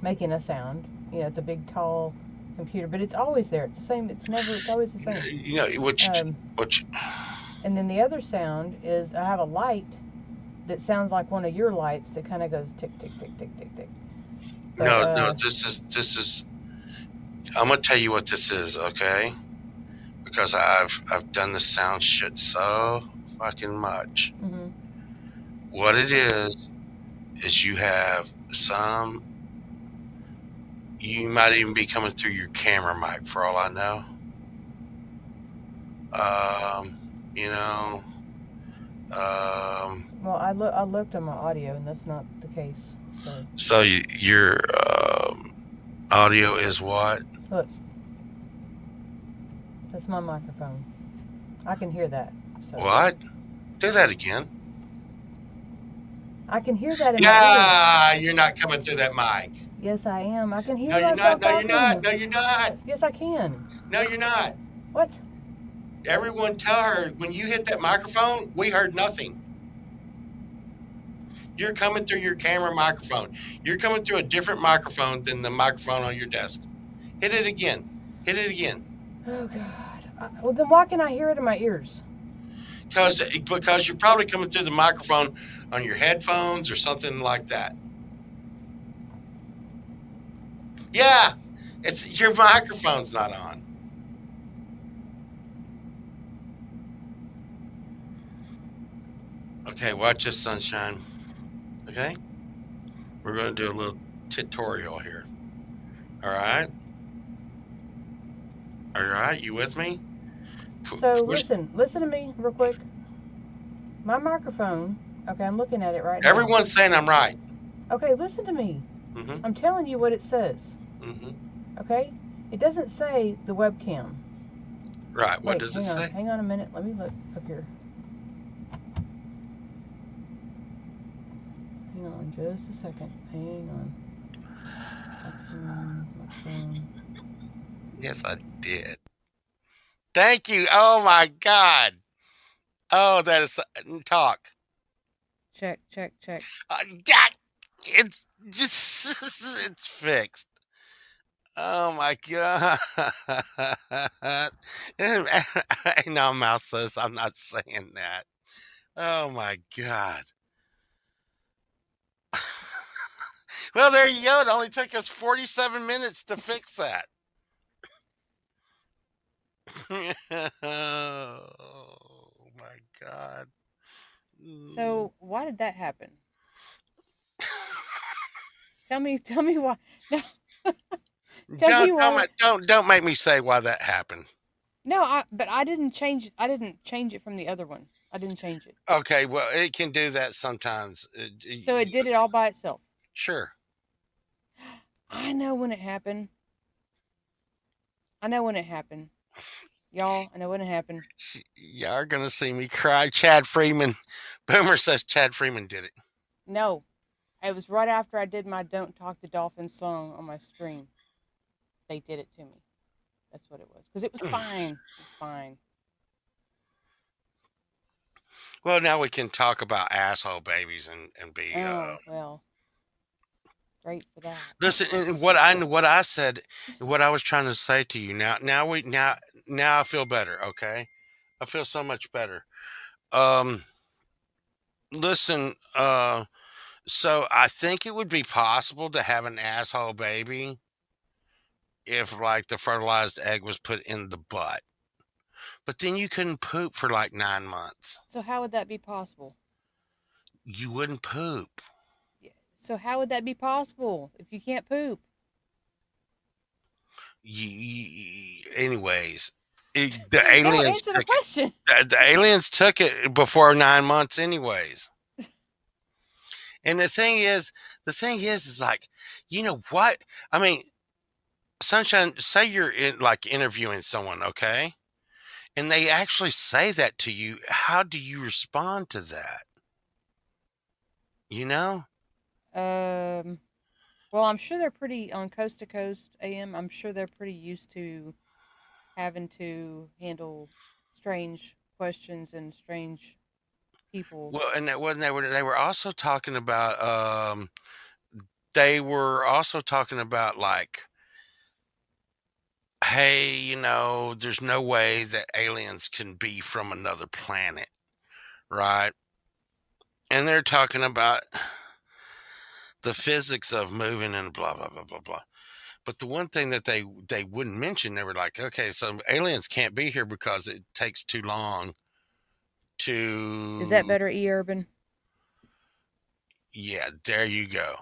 making a sound. You know, it's a big, tall computer, but it's always there. It's the same. It's always the same. You know, Um, which, and then the other sound is I have a light that sounds like one of your lights that kind of goes tick, tick, tick, tick, tick, tick. But, no, this is, I'm going to tell you what this is, okay? Because I've done the sound shit so fucking much. mm-hmm. What it is you have you might even be coming through your camera mic for all I know. You know, Well, I looked on my audio, and that's not the case. so your audio is what? Look, that's my microphone. I can hear that. So. What? Do that again. I can hear that in my Yeah, you're not coming through that mic. Yes, I am. I can hear No, you're myself not. No, you're not. talking. No, you're not. Yes, I can. No, you're not. What? Everyone tell her when you hit that microphone, we heard nothing. You're coming through your camera microphone. You're coming through a different microphone than the microphone on your desk. Hit it again. Hit it again. Oh, God. Well, then why can I hear it in my ears? Because you're probably coming through the microphone on your headphones or something like that. Yeah, it's your microphone's not on. Okay, watch this, sunshine. Okay? We're going to do a little tutorial here. All right? All right, you with me? So listen to me real quick. My microphone, okay, I'm looking at it right now. Everyone's saying I'm right. Okay, listen to me. Mm-hmm. I'm telling you what it says. Mm-hmm. Okay? It doesn't say the webcam. Right, what does it say? Hang on a minute. Let me look up here. Hang on just a second. Hang on. My phone. Yes, I did. Thank you. Oh, my God. Oh, that is talk. Check. It's just, it's fixed. Oh, my God. No, Mouse says I'm not saying that. Oh, my God. Well, there you go. It only took us 47 minutes to fix that. Oh, my God. So why did that happen? Tell me why. No. Tell me why. Don't make me say why that happened. No, but I didn't change it. I didn't change it from the other one. I didn't change it. Okay, well, it can do that sometimes. So it did it all by itself. Sure. I know when it happened. Y'all, I know when it happened. Y'all are going to see me cry. Chad Freeman. Boomer says Chad Freeman did it. No. It was right after I did my Don't Talk to Dolphins song on my stream. They did it to me. That's what it was. Because it was fine. It was fine. Well, now we can talk about asshole babies and be. Well. Great for that. Listen, what I said, what I was trying to say to you. Now I feel better. Okay, I feel so much better. Listen. So I think it would be possible to have an asshole baby if, like, the fertilized egg was put in the butt, but then you couldn't poop for like 9 months. So how would that be possible? You wouldn't poop. So how would that be possible if you can't poop? Anyways, the aliens answer the question. The aliens took it before 9 months, anyways. And the thing is like, you know what? I mean, Sunshine, say you're interviewing someone, okay? And they actually say that to you. How do you respond to that? You know? Well, I'm sure they're pretty on Coast to Coast AM. I'm sure they're pretty used to having to handle strange questions and strange people. Well, and that wasn't they were also talking about they were also talking about like, hey, there's no way that aliens can be from another planet, right? And they're talking about the physics of moving and blah blah blah blah blah. But the one thing that they wouldn't mention, they were like, okay, so aliens can't be here because it takes too long Is that to. better, E. Urban? Yeah, there you go.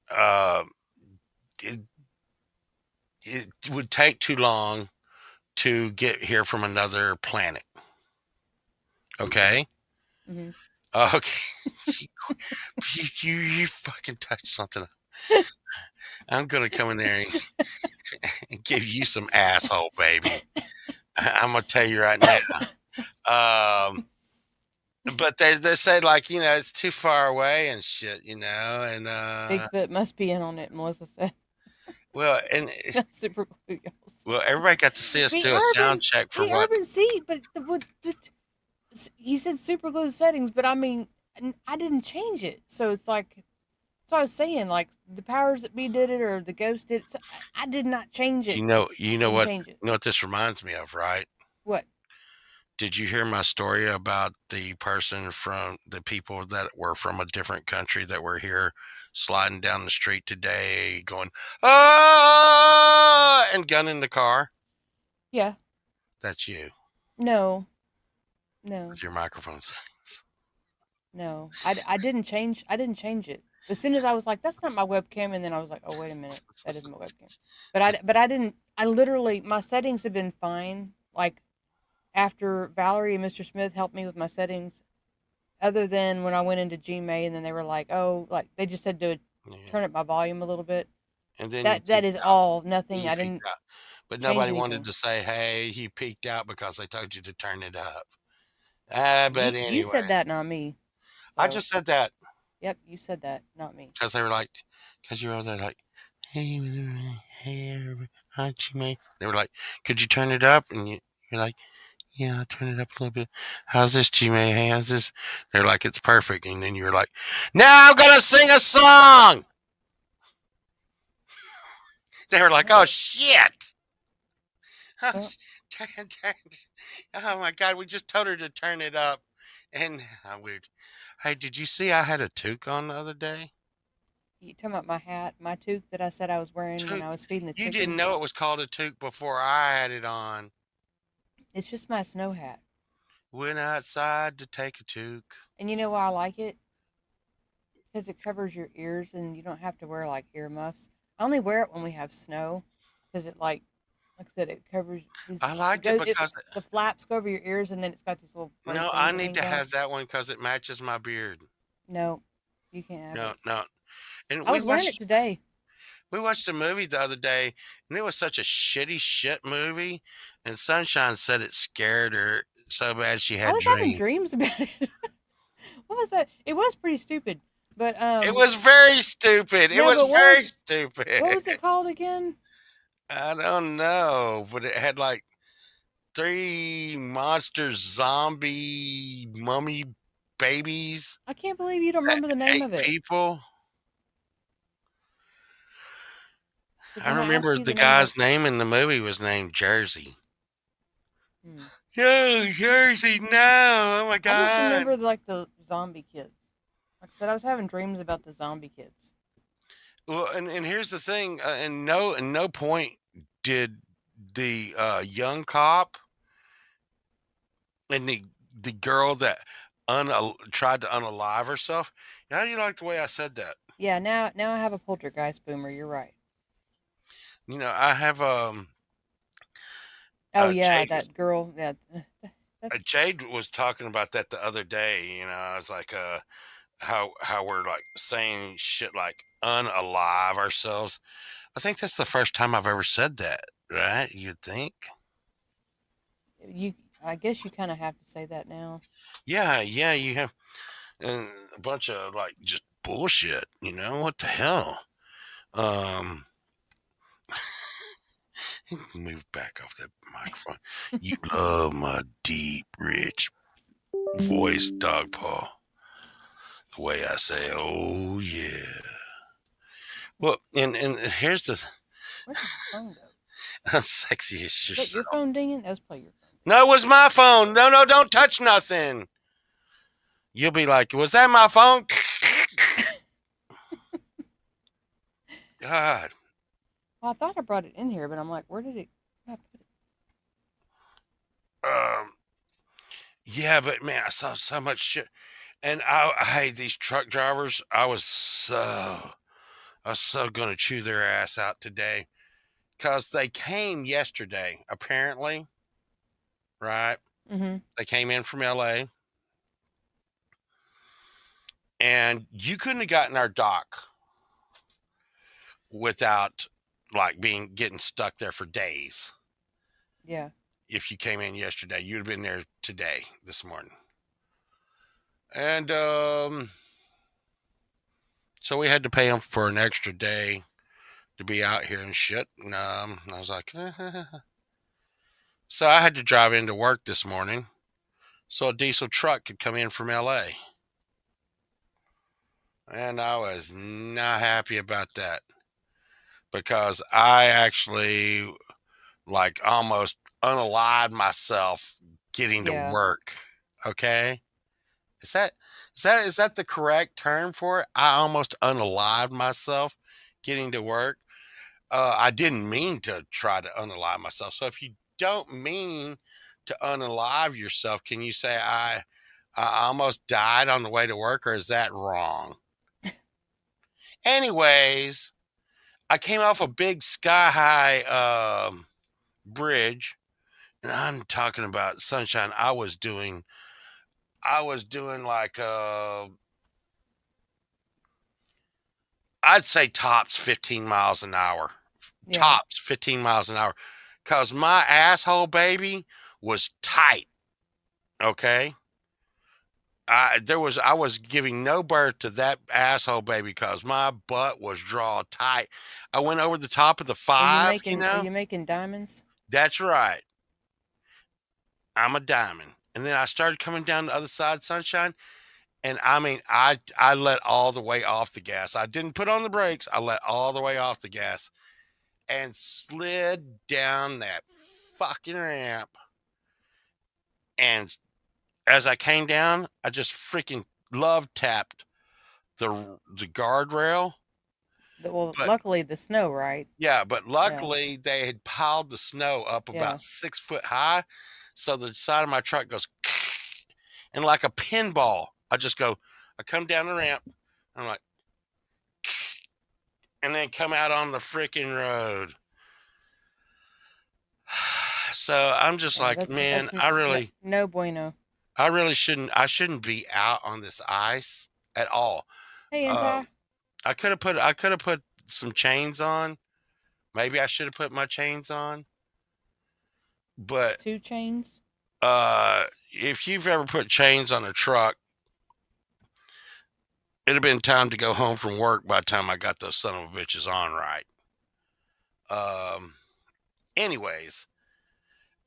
Uh, it, it would take too long to get here from another planet. Okay. Hmm. Okay. You fucking touched something. I'm gonna come in there and give you some asshole, baby. I'm gonna tell you right now. Um, but they said like it's too far away and shit, and Bigfoot must be in on it, Melissa said. well and Super glue, y'all. well everybody got to see us E. do a sound Urban, check for E. what. Urban, see, but he said super glue settings, but I mean, I didn't change it, so it's like. That's what I was saying. Like the powers that be did it, or the ghost did it. So I did not change it. You know Didn't what change it. you know what this reminds me of, right? What? Did you hear my story about the people that were from a different country that were here sliding down the street today going, ah, and gunning the car? Yeah. That's you No. No. with your microphone settings. No. I didn't change. I didn't change it. As soon as I was like, "That's not my webcam," and then I was like, "Oh, wait a minute, that is my webcam." But I didn't. I literally my settings have been fine. Like after Valerie and Mr. Smith helped me with my settings, other than when I went into Gmail and then they were like, "Oh," like they just said to Yeah. turn up my volume a little bit. And then That is all. Nothing. you I peeked didn't out. But change nobody wanted anything. to say, hey, he peeked out because they told you to turn it up. But You anyway, said that, not me. I So, just said that yep, you said that, not me. because they were like, because you were over there like, hey, hey, everybody, hi, G-May. They were like, could you turn it up? And you're like, yeah, I'll turn it up a little bit. How's this, G-May? Hey, how's this? They're like, it's perfect. And then you're like, now I'm going to sing a song. They were like, Well, oh, shit. Oh, well, oh my God, we just told her to turn it up. And weird. Hey, did you see I had a toque on the other day? you talking about my hat, my toque that I said I was wearing when Toque. I was feeding the You didn't chickens? know it was called a toque before I had it on. It's just my snow hat. Went outside to take a toque. And you know why I like it? Because it covers your ears and you don't have to wear like earmuffs. I only wear it when we have snow because it like I said, it covers. I It liked it goes. because The flaps go over your ears and then it's got this little funny no, thing I that need to hangs out. have that one because it matches my beard. No, you can't have No, it. no. And I was wearing it today. we watched a movie the other day, and it was such a shitty shit movie. And Sunshine said it scared her so bad she I had was having dreams. dreams about it. What was that? It was pretty stupid. But It was very stupid. It no, was but very stupid. what was it called again? I don't know, but it had like three monster zombie mummy babies I can't believe you don't that remember the name ate of it. people. Because I when I asked remember you the the name of, guy's name in the movie was named Jersey. hmm, Yo, Jersey, no! Oh my I just God! remember like the zombie kids. Like I said, I was having dreams about the zombie kids. Well, and here's the thing, and no point did the young cop and the girl that tried to unalive herself. How do you like the way I said that? Yeah, now I have a poltergeist boomer. You're right. I have Oh yeah, Jade was that girl. Yeah, that's Jade was talking about that the other day. I was like, how we're like saying shit like unalive ourselves. I think that's the first time I've ever said that. Right? You'd think. you. I guess you kind of have to say that now. Yeah, yeah. You have and a bunch of like just bullshit. What the hell? Um, move back off that microphone. You love my deep, rich voice, dog paw. The way I say, oh yeah. Well, and here's the Where did the phone go? sexy as Is that your yourself. phone dinging? Let's play your phone. No, it was my phone. No, no, don't touch nothing. You'll be like, was that my phone? God. Well, I thought I brought it in here, but I'm like, where did it? I put it? Um, yeah, but man, I saw so much shit. And I hate these truck drivers. I was so gonna chew their ass out today. Because they came yesterday, apparently, right? Mm-hmm. They came in from LA. And you couldn't have gotten our dock without like getting stuck there for days. Yeah. If you came in yesterday, you'd have been there today, this morning. And so we had to pay them for an extra day to be out here and shit. And I was like, so I had to drive into work this morning so a diesel truck could come in from LA. And I was not happy about that because I actually like almost unalived myself getting to Yeah. work. Okay. Is that is that the correct term for it? I almost unalived myself getting to work. I didn't mean to try to unalive myself. So if you don't mean to unalive yourself, can you say I almost died on the way to work, or is that wrong? Anyways, I came off a big sky high bridge, and I'm talking about sunshine. I was doing like I'd say tops 15 miles an hour. Yeah. Tops 15 miles an hour. Cause my asshole baby was tight. Okay. I was giving no birth to that asshole baby because my butt was drawn tight. I went over the top of the Are you five, making? Are you making diamonds? That's right. I'm a diamond. And then I started coming down the other side, sunshine. And I mean, I let all the way off the gas. I didn't put on the brakes. I let all the way off the gas and slid down that fucking ramp. And as I came down, I just freaking love tapped the guardrail. Well, But luckily the snow, right? yeah, but Yeah. luckily they had piled the snow up Yeah. about 6 foot high. So the side of my truck goes and like a pinball. I come down the ramp. I'm like, and then come out on the freaking road. So I'm just Yeah. like, man, I No, really, no bueno. I really shouldn't be out on this ice at all. Hey, Um, Anti. I could have put some chains on. Maybe I should have put my chains on. But 2 chains. if you've ever put chains on a truck, it'd have been time to go home from work by the time I got those son of a bitches on right. Um, anyways,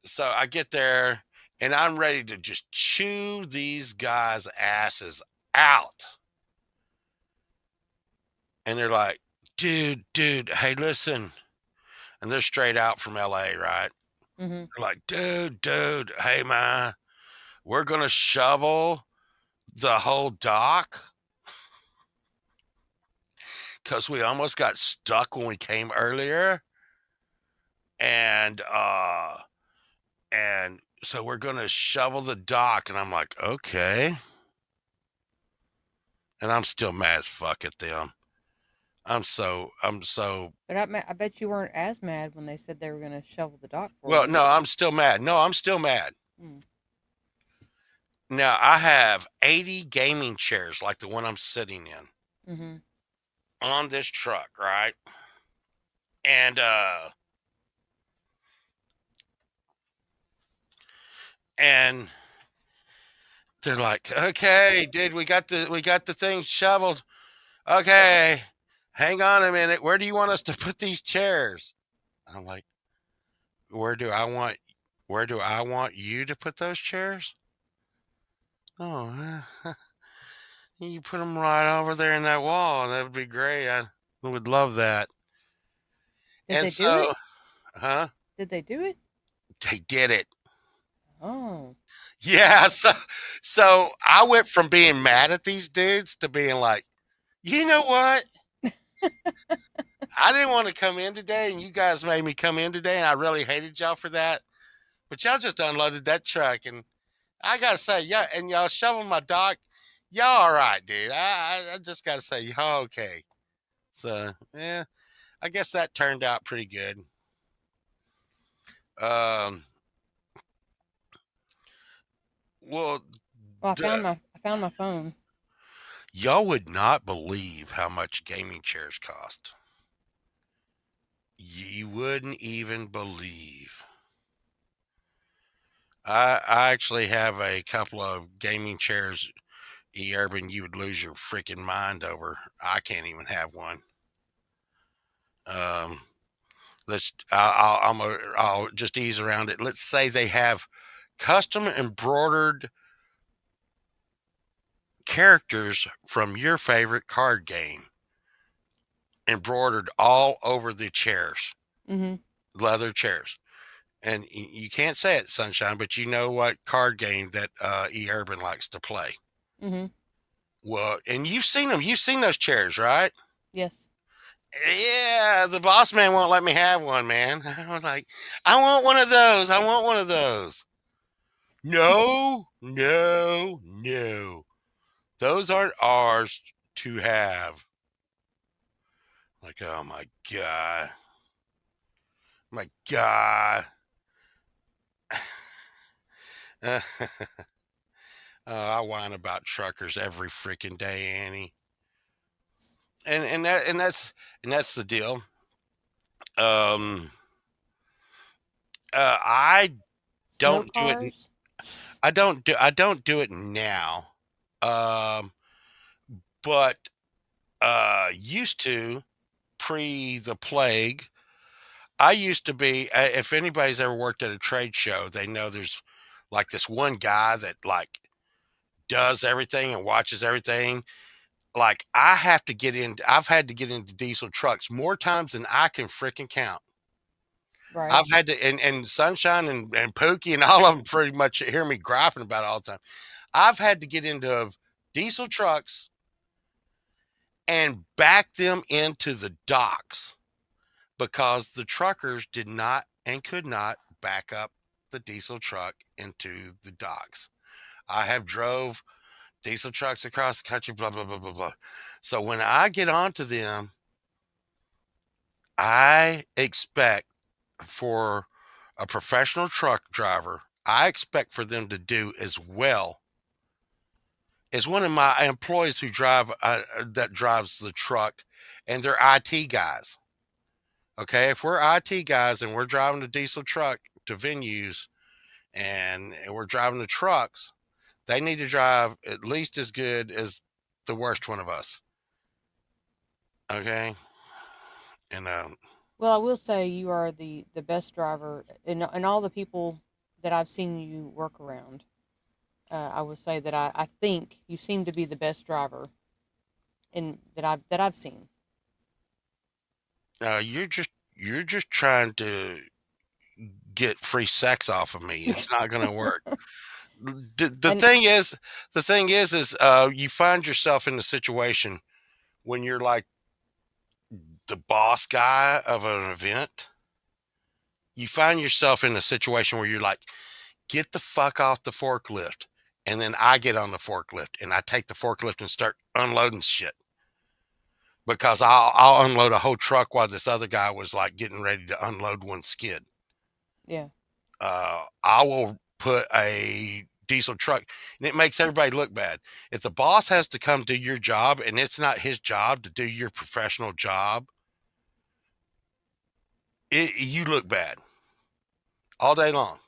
so I get there and I'm ready to just chew these guys' asses out. And they're like, dude, hey, listen. And they're straight out from LA, right? Mm-hmm. They're like, dude, hey, man, we're going to shovel the whole dock because we almost got stuck when we came earlier. And, and so we're going to shovel the dock. And I'm like, okay. And I'm still mad as fuck at them. I'm so But I bet you weren't as mad when they said they were going to shovel the dock for well, you. no, I'm still mad. No, I'm still mad. Mm. Now I have 80 gaming chairs like the one I'm sitting in Mm-hmm. on this truck, right? And and they're like, "Okay, dude, we got the thing shoveled. Okay, hang on a minute. Where do you want us to put these chairs?" I'm like, "Where do I want you to put those chairs?" Oh, you put them right over there in that wall. That would be great. I would love that. Did And they do it? so, huh? Did they do it? They did it. Oh. Yeah. So I went from being mad at these dudes to being like, you know what? I didn't want to come in today, and you guys made me come in today, and I really hated y'all for that. But y'all just unloaded that truck, and I gotta say, yeah, and y'all shoveling my dock. Y'all all right, dude. I just gotta say, y'all okay. So yeah, I guess that turned out pretty good. Um, well, Well, the, I found my phone. y'all would not believe how much gaming chairs cost. You wouldn't even believe. I actually have a couple of gaming chairs, Urban, you would lose your freaking mind over. I can't even have one. Um, I'll just ease around it. Let's say they have custom embroidered characters from your favorite card game embroidered all over the chairs, Mm-hmm. leather chairs. And you can't say it, Sunshine, but you know what card game that Urban likes to play. Mm-hmm. Well, and you've seen them. You've seen those chairs, right? Yes. Yeah, the boss man won't let me have one, man. I was like, I want one of those. I want one of those. No, no, no. Those aren't ours to have. Like, oh my God. My God. I whine about truckers every freaking day, Annie. And that's the deal. Um I Snow don't do it cars. I don't do it now. Um but used to pre the plague. I used to be. If anybody's ever worked at a trade show, they know there's like this one guy that like does everything and watches everything. Like I have to get in. I've had to get into diesel trucks more times than I can freaking count. Right. I've had to, and Sunshine and Pookie and all of them pretty much hear me griping about it all the time. I've had to get into diesel trucks and back them into the docks because the truckers did not and could not back up the diesel truck into the docks. I have drove diesel trucks across the country, blah, blah, blah, blah, blah. So when I get onto them, I expect for a professional truck driver, I expect for them to do as well as one of my employees who that drives the truck, and they're IT guys. Okay, if we're IT guys and we're driving a diesel truck to venues and we're driving the trucks, they need to drive at least as good as the worst one of us. Okay, and Well, I will say you are the best driver, and all the people that I've seen you work around. I would say that I think you seem to be the best driver in that I've seen. you're just trying to get free sex off of me. It's not going to work. The, the And thing is, the thing is, you find yourself in a situation when you're like the boss guy of an event. You find yourself in a situation where you're like, get the fuck off the forklift. And then I get on the forklift and I take the forklift and start unloading shit because I'll unload a whole truck while this other guy was like getting ready to unload one skid. yeah, I will put a diesel truck and it makes everybody look bad. If the boss has to come do your job and it's not his job to do your professional job, you look bad all day long.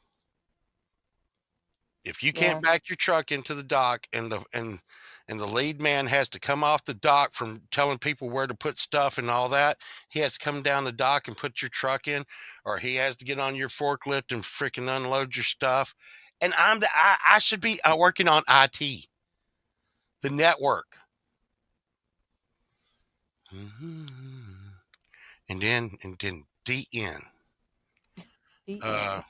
If you yeah, can't back your truck into the dock and the lead man has to come off the dock from telling people where to put stuff and all that, he has to come down the dock and put your truck in, or he has to get on your forklift and freaking unload your stuff. and I should be working on IT, the network. And then the end. The Uh, end.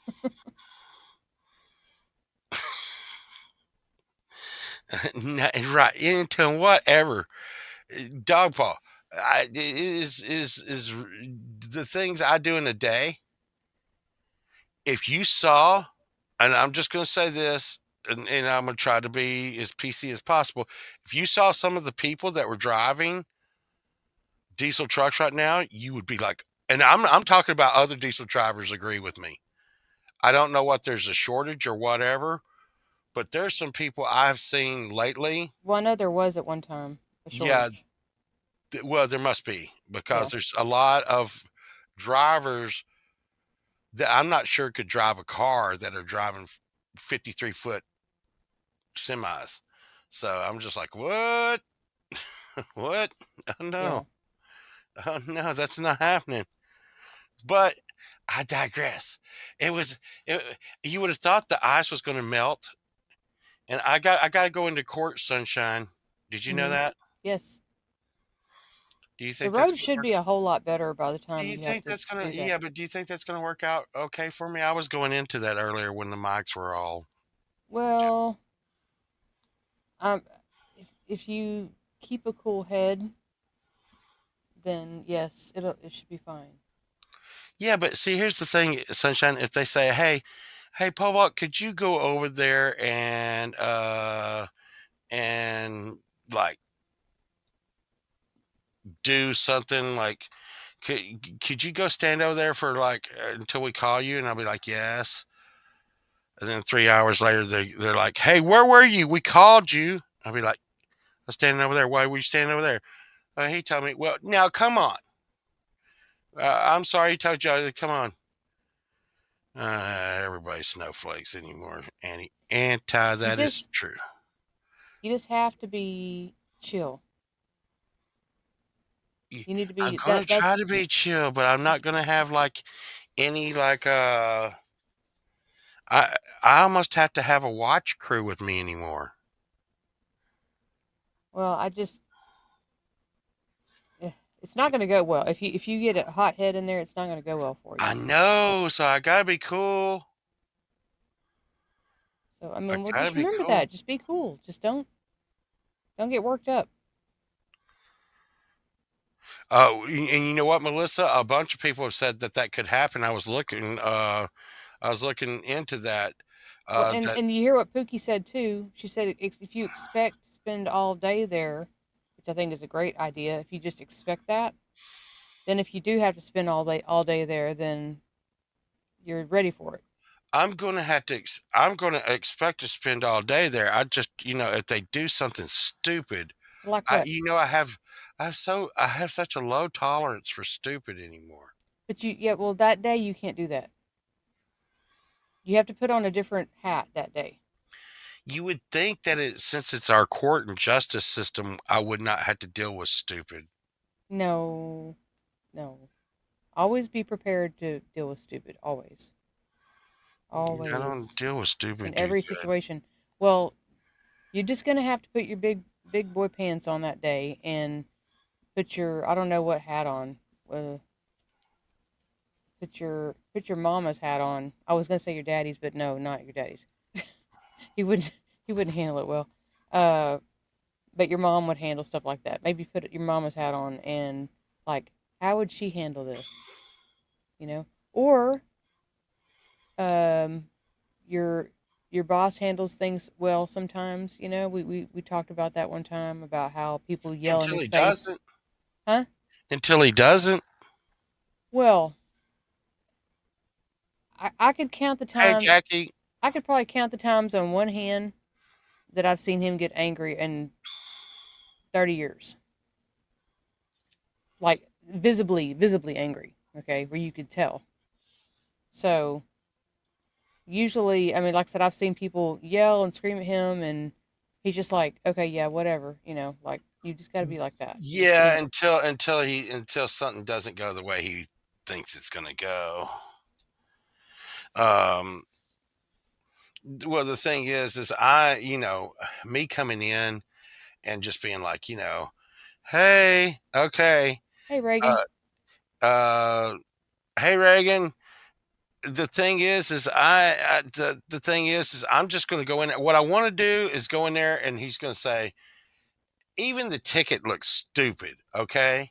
right into whatever dog paw. Is the things I do in a day. If you saw, and I'm just going to say this, and I'm going to try to be as PC as possible. If you saw some of the people that were driving diesel trucks right now, you would be like, and I'm talking about other diesel drivers agree with me. I don't know what there's a shortage or whatever, but there's some people I've seen lately. Well, I know there was at one time a Yeah, shortage. well, there must be because Yeah. there's a lot of drivers that I'm not sure could drive a car that are driving 53-foot semis. So I'm just like, what? What? Oh Yeah. no. Oh no, that's not happening. But I digress. It was it, you would have thought the ice was going to melt, and I got to go into court, sunshine. Did you know Mhm. that? Yes. Do you The think that's road going to should work? be a whole lot better by the Do time you you have think to that's going do to that. Yeah, but do you think that's going to work out okay for me? I was going into that earlier when the mics were all Well, um, if you keep a cool head, then yes, it should be fine. Yeah, but see, here's the thing, sunshine. If they say, hey, Povok, could you go over there and like do something like could you go stand over there for like until we call you? And I'll be like, yes. And then 3 hours later, they're like, hey, where were you? We called you. I'll be like, I was standing over there. Why were you standing over there? He told me. Well, now come on. I'm sorry. He told you. Come on. Everybody's snowflakes anymore. Anti. You That is just true. you just have to be chill. Y- You need to I'm be gonna try that's to be chill, but I'm not gonna have like any like I almost have to have a watch crew with me anymore. well, it's not going to go well. If you get a hot head in there, it's not going to go well for I you. know, so I gotta be cool. So I I mean, well, gotta just be remember cool. that. Just be cool. Just don't get worked up. And you know what, Melissa? A bunch of people have said that that could happen. I was looking into that. Well, Uh, that and you hear what Pookie said too. She said if you expect to spend all day there, which I think is a great idea, if you just expect that, then if you do have to spend all day there, then you're ready for it. I'm gonna have to. I'm gonna expect to spend all day there. I just, if they do something stupid, Like what? I have such a low tolerance for stupid anymore. But yeah, well, that day you can't do that. You have to put on a different hat that day. You would think that since it's our court and justice system, I would not have to deal with stupid. No, no. Always be prepared to deal with stupid. Always. I don't Always. deal with In stupid too every good. situation. Well, you're just gonna have to put your big boy pants on that day and put your I don't know what hat on. Put your mama's hat on. I was gonna say your daddy's, but no, not your daddy's. he wouldn't he wouldn't handle it well. Uh, but your mom would handle stuff like that. Maybe put your mama's hat on and like, how would she handle this? You know, or um, your your boss handles things well sometimes. We talked about that one time about how people yell in Until his he face. doesn't. Huh? Until he doesn't. Well, I could count the Hey, time. Jackie. I could probably count the times on one hand that I've seen him get angry in 30 years. Like visibly angry, okay, where you could tell. So, usually, I mean, like I said, I've seen people yell and scream at him and he's just like, "Okay, yeah, whatever." Like you just got to be like that. You just Yeah, can't. until something doesn't go the way he thinks it's gonna go. Um, Well, the thing is me coming in and just being like, hey, okay, Hey, Reagan. uh, uh, hey, Reagan. The thing is the thing is I'm just going to go in. What I want to do is go in there, and he's going to say, even the ticket looks stupid. Okay,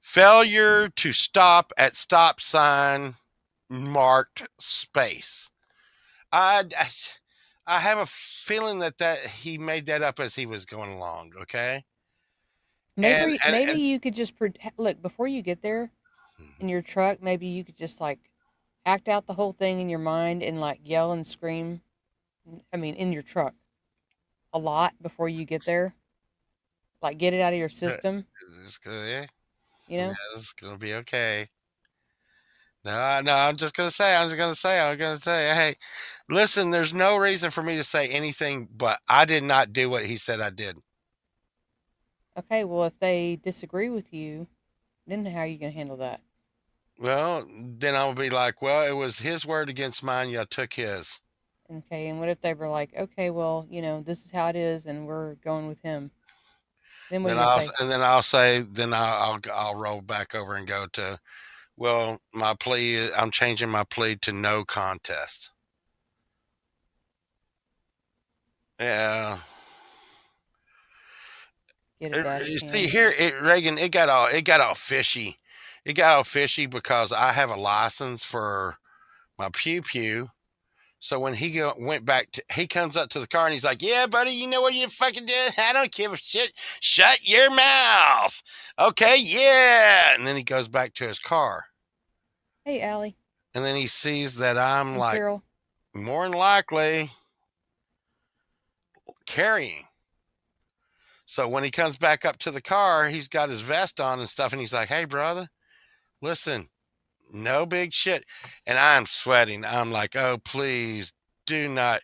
failure to stop at stop sign marked space. I, I have a feeling that he made that up as he was going along. Okay, Maybe and you could just look before you get there in your truck. Maybe you could just like act out the whole thing in your mind and like yell and scream. I mean, in your truck a lot before you get there. Like get it out of your system. it's gonna, You yeah, know. it's gonna be okay. No, I'm gonna say, hey, listen, there's no reason for me to say anything, but I did not do what he said I did. Okay. Well, if they disagree with you, then how are you gonna handle that? Well, then I'll be like, well, it was his word against mine. Y'all took his. Okay. And what if they were like, okay, well, this is how it is, and we're going with him. Then what are you gonna say? Then I'll say, then I'll roll back over and go to, well, my plea, I'm changing my plea to no contest. Yeah. Get a dash You see cam. here, Reagan, it got all fishy. It got all fishy because I have a license for my pew pew. So when went back to, he comes up to the car and he's like, "Yeah, buddy, you know what you fucking did? I don't give a shit. Shut your mouth." Okay, yeah. And then he goes back to his car, Hey, Allie and then he sees that I'm and like Carol. more than likely carrying. So when he comes back up to the car, he's got his vest on and stuff, and he's like, "Hey, brother, listen, no big shit." And I'm sweating. I'm like, "Oh, please do not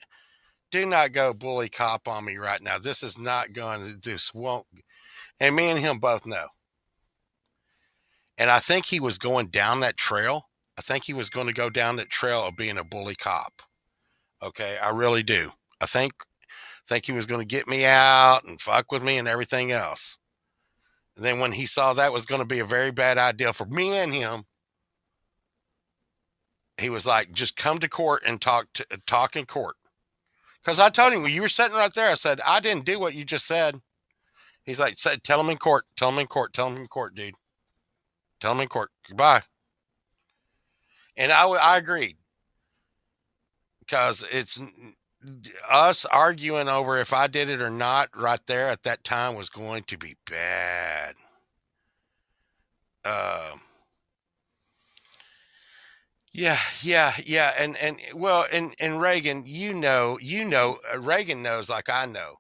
go bully cop on me right now. This is not going to, this won't." And me and him both know. And I think he was going down that trail. I think he was going to go down that trail of being a bully cop. Okay, I really do. I think he was going to get me out and fuck with me and everything else. And then when he saw that was going to be a very bad idea for me and him, he was like, "Just come to court and talk in court." Because I told him, "Well, you were sitting right there." I said, "I didn't do what you just said." He's like, "Tell him in court. Tell him in court. Tell him in court, dude. Tell him in court. Goodbye." And I agreed because it's us arguing over if I did it or not right there at that time was going to be bad. Um, yeah, and well, and Reagan, Reagan knows like I know.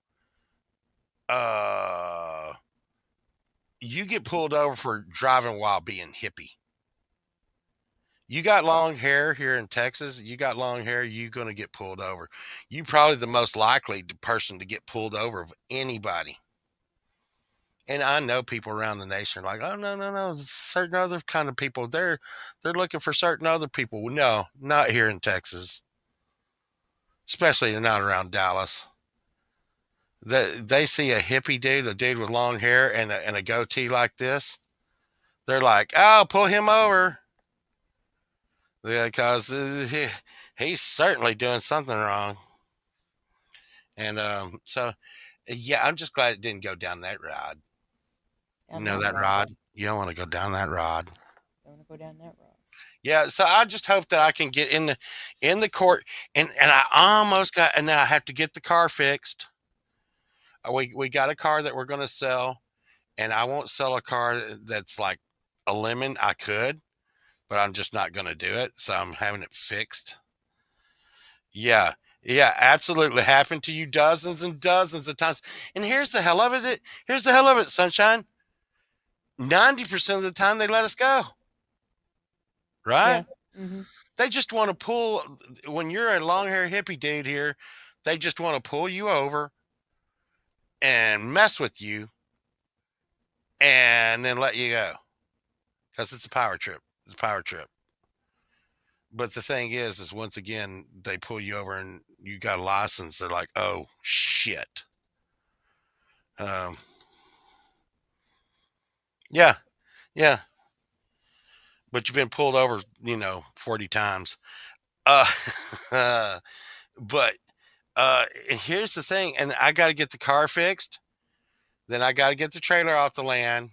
Uh, you get pulled over for driving while being hippie. You got long hair here in Texas. You got long hair. You're going to get pulled over. You probably the most likely person to get pulled over of anybody. And I know people around the nation are like, "Oh, no, no, no, certain other kind of people. They're looking for certain other people." Well, no, not here in Texas, especially not around Dallas. They see a dude with long hair and a goatee like this. They're like, "Oh, pull him over." Yeah, because he's certainly doing something wrong. And so, yeah, I'm just glad it didn't go down that rod. You Down know that that road. rod? You don't want to go down that rod. Don't want to go down that road. Yeah, so I just hope that I can get in the court, and I almost got, and then I have to get the car fixed. We got a car that we're going to sell, and I won't sell a car that's like a lemon. I could, but I'm just not going to do it. So I'm having it fixed. Yeah. Yeah, absolutely. Happened to you dozens and dozens of times. And here's the hell of it. Here's the hell of it, sunshine. 90% of the time they let us go. Yeah. Right? Mhm. They just want to pull, when you're a long hair hippie dude here, they just want to pull you over and mess with you and then let you go. Because it's a power trip. It's a power trip. But the thing is once again they pull you over and you got a license. They're like, oh shit. Um, yeah, yeah. But you've been pulled over, 40 times. Uh, but here's the thing, and I got to get the car fixed. Then I got to get the trailer off the land,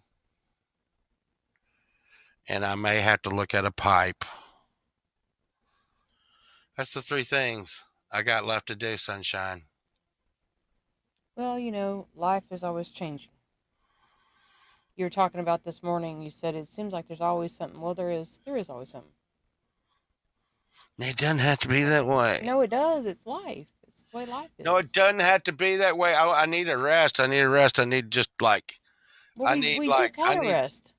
and I may have to look at a pipe. That's the three things I got left to do, sunshine. Well, life is always changing. You were talking about this morning. You said it seems like there's always something. Well, there is. There is always something. It doesn't have to be that way. No, it does. It's life. It's the way life No, is. it doesn't have to be that way. I need a rest. I need a rest. I need just like Well, I we need we like just had I a need rest.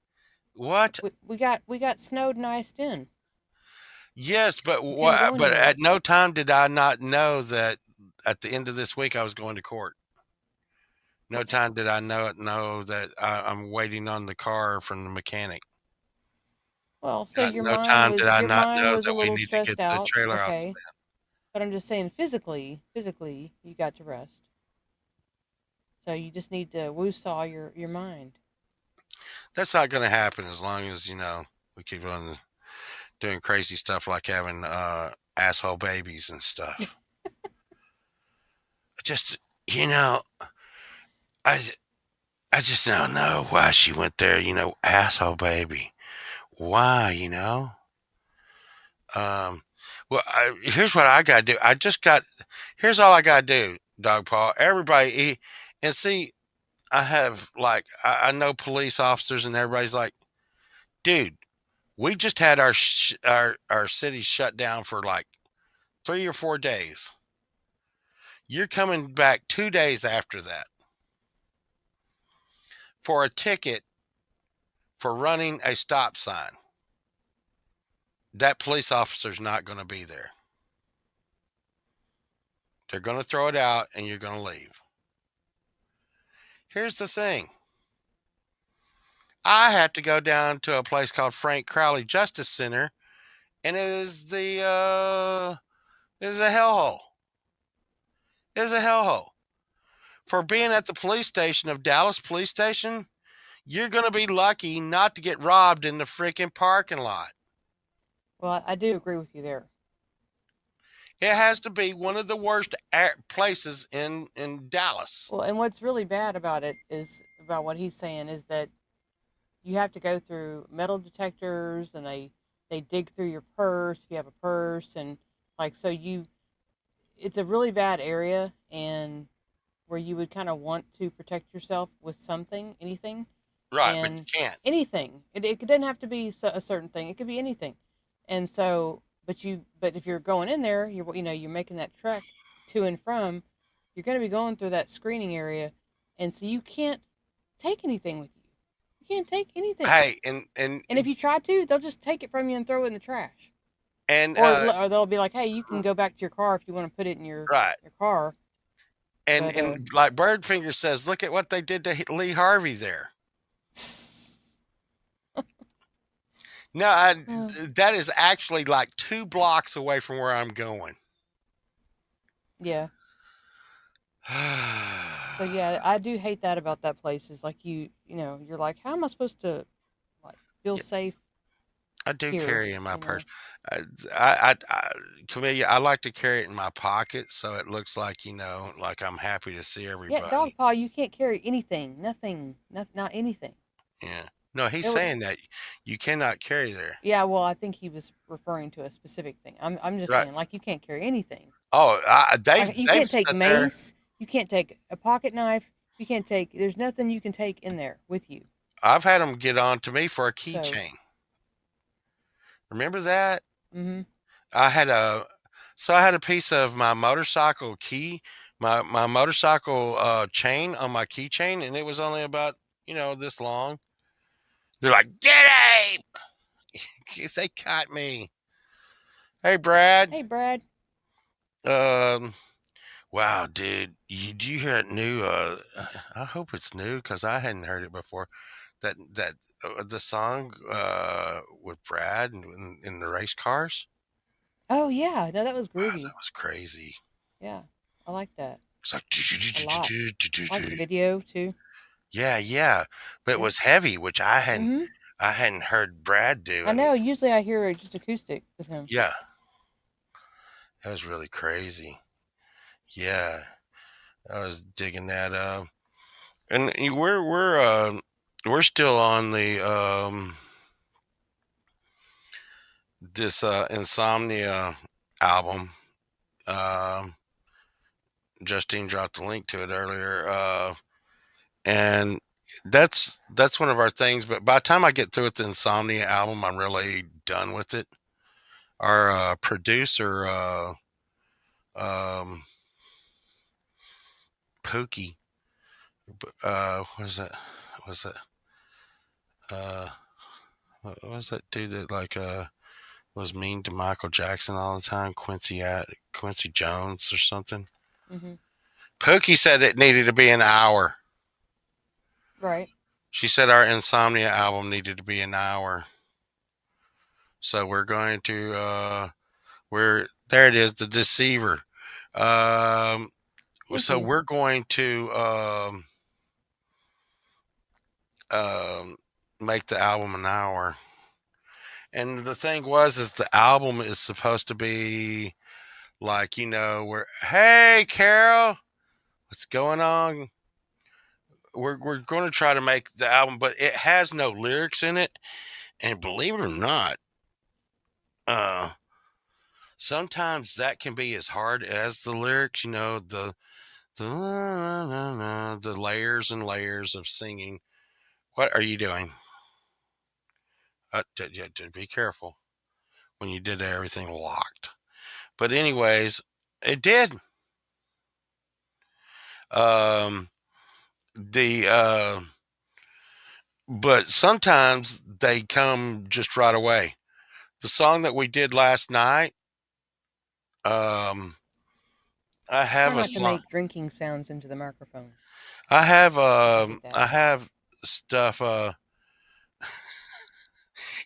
what? We got snowed and iced in. Yes, but We couldn't go but anywhere. at no time did I not know that at the end of this week I was going to court. No time did I know that I'm waiting on the car from the mechanic. Well, so your No mind time did was I your not mind know was a that we little need to stressed get the out. trailer out. Okay. But I'm just saying physically, you got to rest. So you just need to woo-saw your mind. That's not going to happen as long as we keep on doing crazy stuff like having asshole babies and stuff. Just I I just don't know why she went there. Asshole baby. Why? Um. Well, here's what I gotta do. Here's all I gotta do, Dog Paw. And see, I have like I know police officers and everybody's like, dude, we just had our city shut down for like 3 or 4 days. You're coming back 2 days after that for a ticket for running a stop sign. That police officer's not going to be there. They're going to throw it out and you're going to leave. Here's the thing. I have to go down to a place called Frank Crowley Justice Center, and it is a hellhole. It is a hellhole. For being at the police station of Dallas Police Station, you're going to be lucky not to get robbed in the freaking parking lot. Well, I do agree with you there. It has to be one of the worst places in Dallas. Well, and what's really bad about it is about what he's saying is that you have to go through metal detectors and they dig through your purse if you have a purse and like so you it's a really bad area and where you would kind of want to protect yourself with something, anything, Right, but you and can't. anything. It doesn't have to be a certain thing. It could be anything. And so, but if you're going in there, you're making that trek to and from, you're going to be going through that screening area, and so you can't take anything with you. You can't take anything. Hey, And if you try to, they'll just take it from you and throw it in the trash. and Or they'll be like, "Hey, you can go back to your car if you want to put it in your right, car." and But and like Birdfinger says, look at what they did to Lee Harvey there. No, that is actually like 2 blocks away from where I'm going. yeah. So yeah, I do hate that about that place. Is like you're like, how am I supposed to like feel Yeah, safe I do here? carry in my purse. Camellia, I like to carry it in my pocket so it looks like like I'm happy to see Yeah, everybody. dog paw, you can't carry anything, nothing, not anything. Yeah. No, he's It would, saying that you cannot carry there. yeah, well, I think he was referring to a specific thing. I'm just Right. saying, like, you can't carry anything. Oh, Like, you they've can't take sat there. mace, you can't take a pocket knife, you can't take. There's nothing you can take in there with you. I've had them get on to me for a So, keychain. Remember that? mm-hmm. I had a I had a piece of my motorcycle key, my motorcycle chain on my keychain, and it was only about this long. They're like, get him! 'Cause they caught me. Hey, Brad. Hey, Brad. Um, wow, dude, did you hear it new? I hope it's new because I hadn't heard it before. That the song with Brad in the race cars. Oh yeah, no, that was Wow, groovy. that was crazy. Yeah, I like that It's like a lot. I like the video too. yeah, yeah, but it Yeah. was heavy, which Mhm. I hadn't heard Brad do, I and know. Usually I hear it just acoustic with him. yeah, that was really crazy. Yeah, I was digging that up, and we're still on the this Insomnia album. Um, Justine dropped the link to it earlier, and that's one of our things. But by the time I get through with the Insomnia album, I'm really done with it. Our producer, um, Pookie, was that? Was that? Uh, what was that dude that was mean to Michael Jackson all the time? Quincy Jones or something. Mhm. Pookie said it needed to be an hour. Right. She said our Insomnia album needed to be an hour. So we're going to we're there it is, the Deceiver. Um, Thank so you. we're going to um, make the album an hour. And the thing is the album is supposed to be like, where, hey, Carol, what's going on? We're going to try to make the album, but it has no lyrics in it. And believe it or not, uh, sometimes that can be as hard as the lyrics, the layers and layers of singing. What are you doing? Be careful when you did everything locked. But anyways, it did. Um, the but sometimes they come just right away. The song that we did last night, um, I Try have a not to song. make drinking sounds into the microphone. I Did that. I have stuff.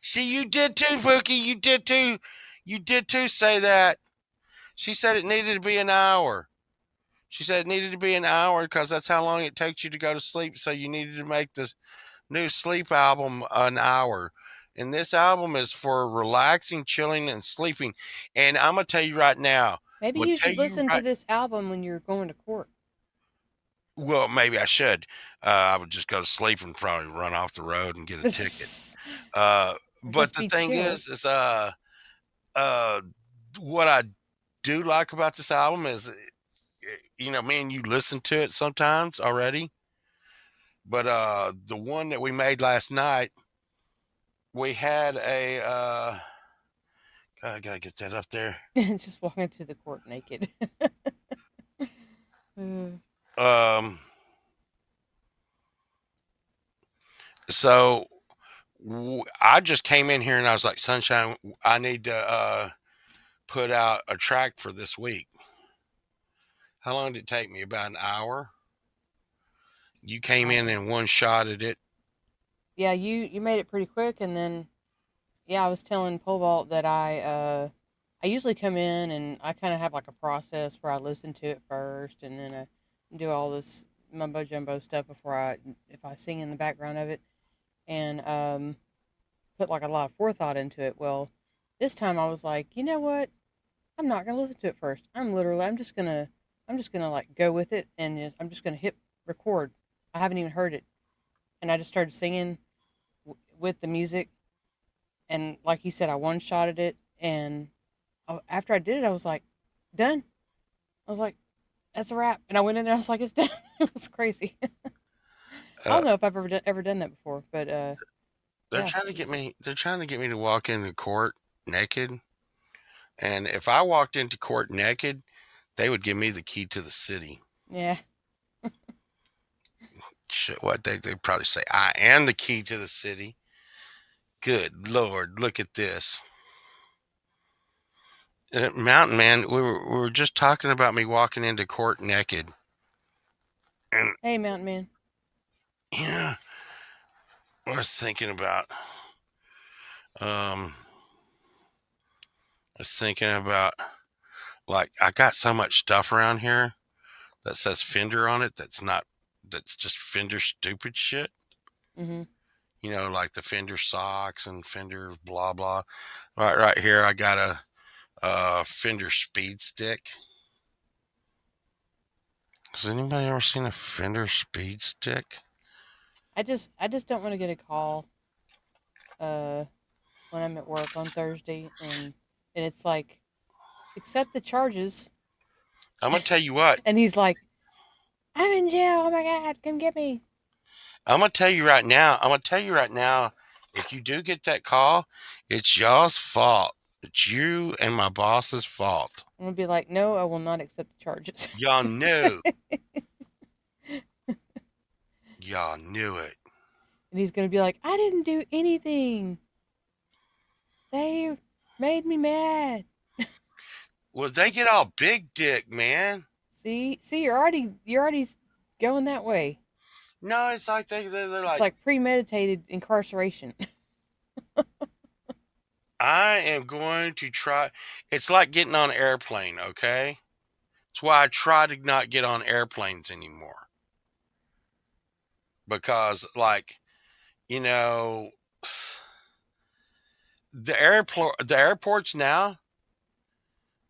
See, you did too, Pookie. You did too. You did too. Say that. She said it needed to be an hour. She said it needed to be an hour because that's how long it takes you to go to sleep. So you needed to make this new sleep album an hour. And this album is for relaxing, chilling, and sleeping. And I'm gonna tell you right now. Maybe I'm gonna you tell should you listen to right. this album when you're going to court. Well, maybe I should. I would just go to sleep and probably run off the road and get a ticket. Uh, Or but just the be thing chill. is uh, what I do like about this album is, me and you listen to it sometimes already. But the one that we made last night, we had a I gotta get that up there. Just walking to the court naked. Mm. Um, so I just came in here and I was like, Sunshine, I need to put out a track for this week. How long did it take me? About an hour. You came in and one shot at it. Yeah, you made it pretty quick, and then yeah, I was telling Pole Vault that I usually come in and I kind of have like a process where I listen to it first, and then I do all this mumbo jumbo stuff before if I sing in the background of it, and put like a lot of forethought into it. Well, this time I was like, you know what? I'm not gonna listen to it first. I'm just gonna like go with it, and I'm just gonna hit record. I haven't even heard it, and I just started singing with the music, and like you said, I one shotted it, and after I did it, I was like, done. I was like, that's a wrap, and I went in there. I was like, it's done. It was crazy. I Uh, don't know if I've ever done that before, but they're yeah, trying to it get was. me. They're trying to get me to walk into court naked. And if I walked into court naked, they would give me the key to the city. Yeah. Shit, what they'd probably say, I am the key to the city. Good Lord, look at this. Mountain Man, we were just talking about me walking into court naked. And Hey, Mountain Man. yeah, I was thinking about um was thinking about, like, I got so much stuff around here that says Fender on it that's not, that's just Fender stupid shit. Mm-hmm. You know, like the Fender socks and Fender blah blah. Right here, I got a Fender Speed Stick. Has anybody ever seen a Fender Speed Stick? I just don't want to get a call uh when I'm at work on Thursday and it's like accept the charges I'm gonna tell you what. and he's like, I'm in jail. Oh my god, come get me. I'm gonna tell you right now. I'm gonna tell you right now. If you do get that call, it's y'all's fault. It's you and my boss's fault. I'm gonna be like, no, I will not accept the charges. Y'all knew. Y'all knew it. And he's gonna be like, I didn't do anything. They made me mad. Well, they get all big dick, man. See, you're already going that way. No, it's like they're It's like, like premeditated incarceration. I am going to try. It's like getting on an airplane, okay? That's why I try to not get on airplanes anymore. Because, like, you know, the airports now,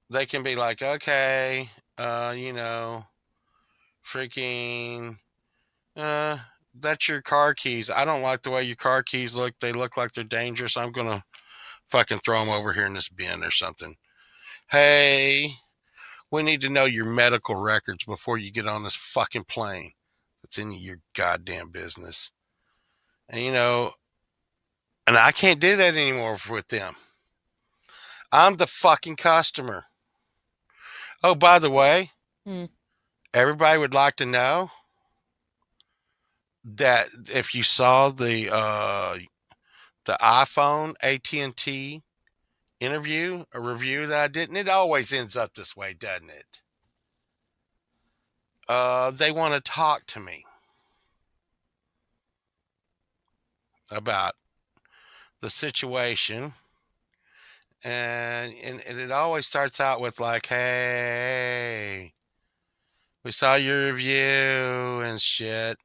they can be like, okay, you know, freaking, uh, that's your car keys. I don't like the way your car keys look. They look like they're dangerous. I'm gonna fucking throw them over here in this bin or something. Hey, we need to know your medical records before you get on this fucking plane. It's in your goddamn business. And you know, and I can't do that anymore with them. I'm the fucking customer. Oh, by the way, Hmm. everybody would like to know that if you saw the iPhone AT&T interview, a review that I did, and it always ends up this way, doesn't it? They want to talk to me about the situation, and it always starts out with like, "Hey, we saw your review and shit.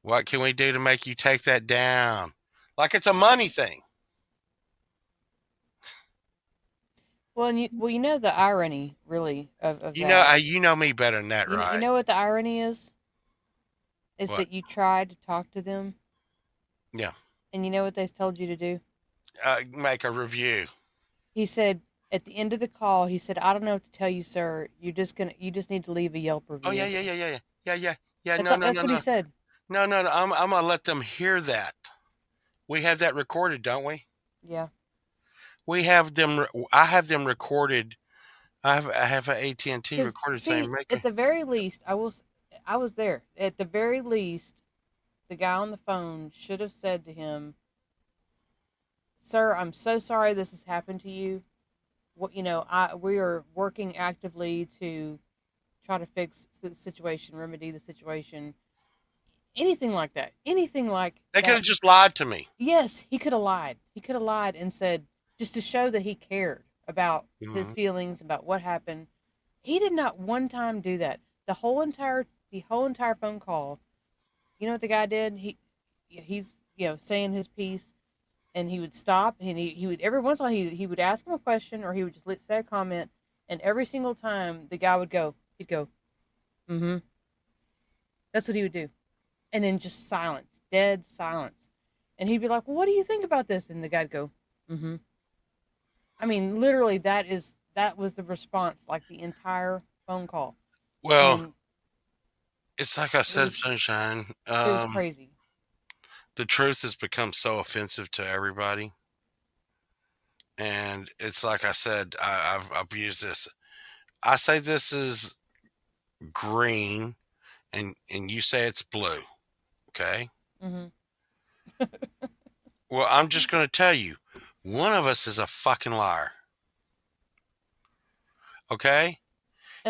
What can we do to make you take that down?" Like it's a money thing. Well, you know the irony really of You know, that. you know me better than that, You right? know what the irony is What? that you tried to talk to them, Yeah. and you know what they told you to do. Make a review. He said at the end of the call, he said, "I don't know what to tell you, sir. You just need to leave a Yelp Oh yeah, review." yeah, yeah, yeah, yeah, yeah, yeah, yeah. That's No, no, that's no, what he no, said. no, no, no. I'm gonna let them hear that. We have that recorded, don't we? Yeah, We have them. I have them recorded. I have an AT and T because recorded saying, see, "Make at a." the very least, I was there. At the very least, the guy on the phone should have said to him, "Sir, I'm so sorry this has happened to you. What we are working actively to try to fix the situation, remedy the situation." Anything like that. Anything like They could that. have just lied to me. Yes, he could have lied. He could have lied and said just to show that he cared about his Hmm. feelings, about what happened. He did not one time do that. The whole entire phone call. You know what the guy did? He's saying his piece, and he would stop, and he would every once in a while he would ask him a question, or he would just say a comment, and every single time the guy he'd go, mm-hmm. That's what he would do, and then just silence, dead silence, and he'd be like, well, "What do you think about this?" And the guy'd go, mm-hmm. I mean, literally, that was the response, like the entire phone call. I Well, mean, it's like I it said, was sunshine. it was crazy. The truth has become so offensive to everybody, and it's like I said. I've used this. I say this is green, and you say it's blue. Okay. Hmm. Well, I'm just going to tell you, one of us is a fucking liar. Okay.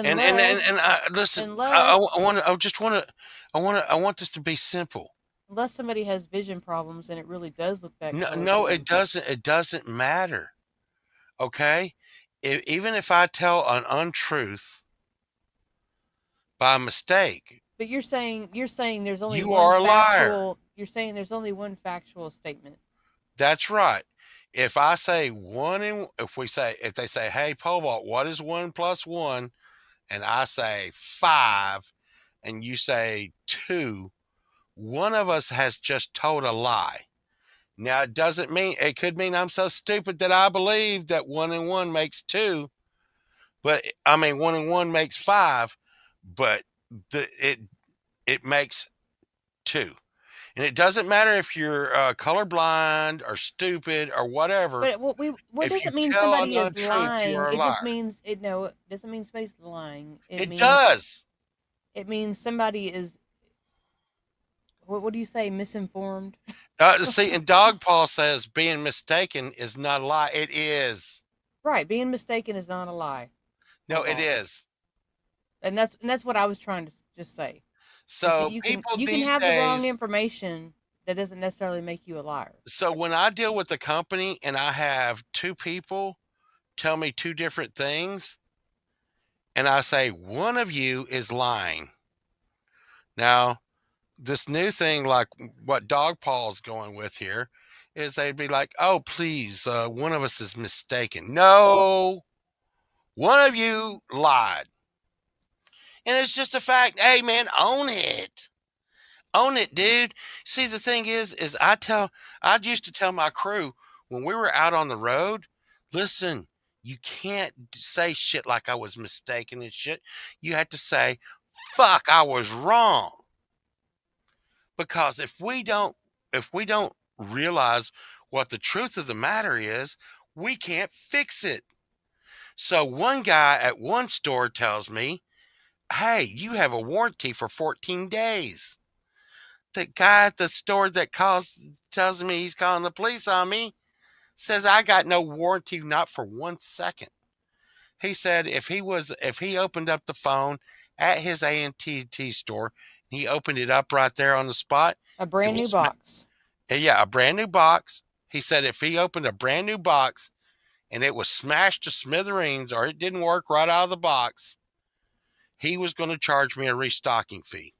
And Unless listen, unless I want to. I just want to. I want this to be simple. unless somebody has vision problems and it really does look that No, color to no, it them. doesn't. It doesn't matter. Okay. even if I tell an untruth by mistake, But you're saying there's only you one are a liar. factual. You're saying there's only one factual statement. That's right. If I say one and if they say, "Hey, pole vault, what is 1 plus 1?" and I say 5, and you say 2, one of us has just told a lie. Now, it doesn't mean, it could mean I'm so stupid that I believe that 1 and 1 makes 2, but I mean, 1 and 1 makes 5, but the, it makes 2. And it doesn't matter if you're colorblind or stupid or whatever. But what If you doesn't mean tell an somebody is untruth, you lying. are a It just liar. means it. No, it doesn't mean somebody's lying. It It means does. somebody is. What do you say? Misinformed. See, and Dog Paul says being mistaken is not a lie. It is. Right. Being mistaken is not a lie. No, Pole it vault. is. And that's what I was trying to just say. Is that So people you can these have the wrong days, information. That doesn't necessarily make you a liar. so when I deal with a company and I have two people tell me two different things, and I say one of you is lying. Now, this new thing, like what Dog Paul's going with here, is they'd be like, "Oh, please, one of us is mistaken." No, one of you lied, and it's just a fact. Hey, man, own it. Own it, dude. See, the thing is I used to tell my crew when we were out on the road, listen, you can't say shit like I was mistaken and shit. You have to say, fuck, I was wrong. Because if we don't realize what the truth of the matter is, we can't fix it. So one guy at one store tells me, "Hey, you have a warranty for 14 days." The guy at the store that calls tells me he's calling the police on me says I got no warranty, not for 1 second. He said if he opened up the phone at his AT&T store, he opened it up right there on the spot. A It brand new was box. yeah, a brand new box. He said if he opened a brand new box and it was smashed to smithereens or it didn't work right out of the box, he was going to charge me a restocking fee.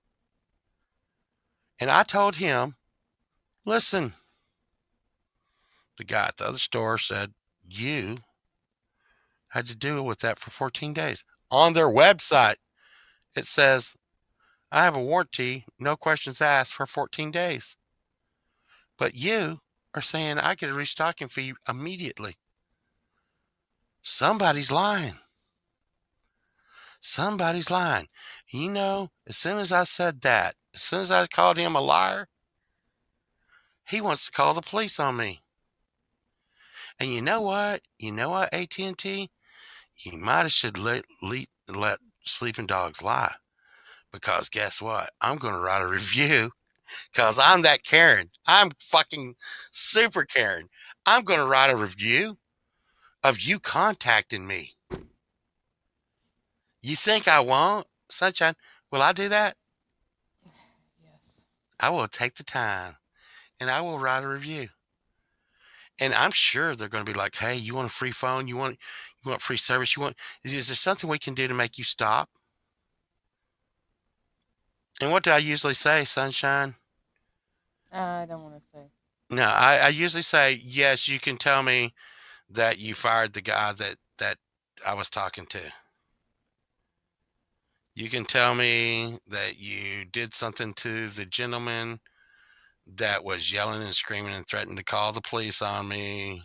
And I told him, listen, the guy at the other store said, you had to deal with that for 14 days. On their website, it says, I have a warranty, no questions asked for 14 days. But you are saying I get a restocking fee immediately. Somebody's lying. Somebody's lying. You know, as soon as I said that, as soon as I called him a liar, he wants to call the police on me. And you know what? You know what, AT&T? You might have should let sleeping dogs lie. Because guess what? I'm going to write a review because I'm that Karen. I'm fucking super Karen. I'm going to write a review of you contacting me. You think I won't? Sunshine, will I do that? Yes. I will take the time and I will write a review. And I'm sure they're going to be like, hey, you want a free phone? You want free service? Is there something we can do to make you stop? And what do I usually say, Sunshine? I don't want to say. No, I usually say, yes, you can tell me that you fired the guy that I was talking to. You can tell me that you did something to the gentleman that was yelling and screaming and threatened to call the police on me.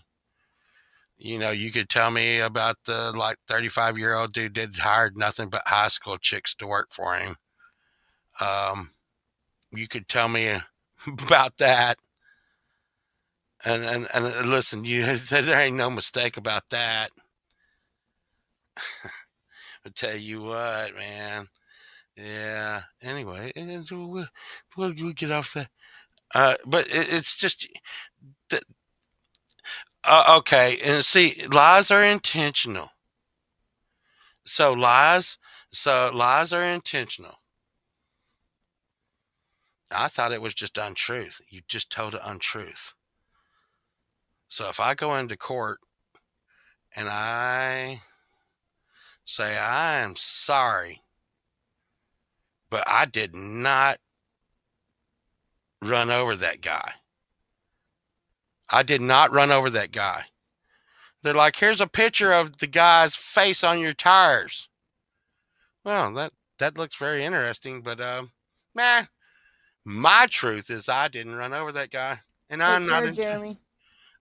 You know, you could tell me about the like 35-year-old dude that hired nothing but high school chicks to work for him. You could tell me about that. And listen, you there ain't no mistake about that. I tell you what, man. Yeah. Anyway, we'll get off that. But it's just that. Okay, and see, lies are intentional. So lies are intentional. I thought it was just untruth. You just told an untruth. So if I go into court and I Say, I am sorry, but I did not run over that guy. I did not run over that guy. They're like, here's a picture of the guy's face on your tires. Well, that looks very interesting, but nah. My truth is I didn't run over that guy, and Take care, Jeremy.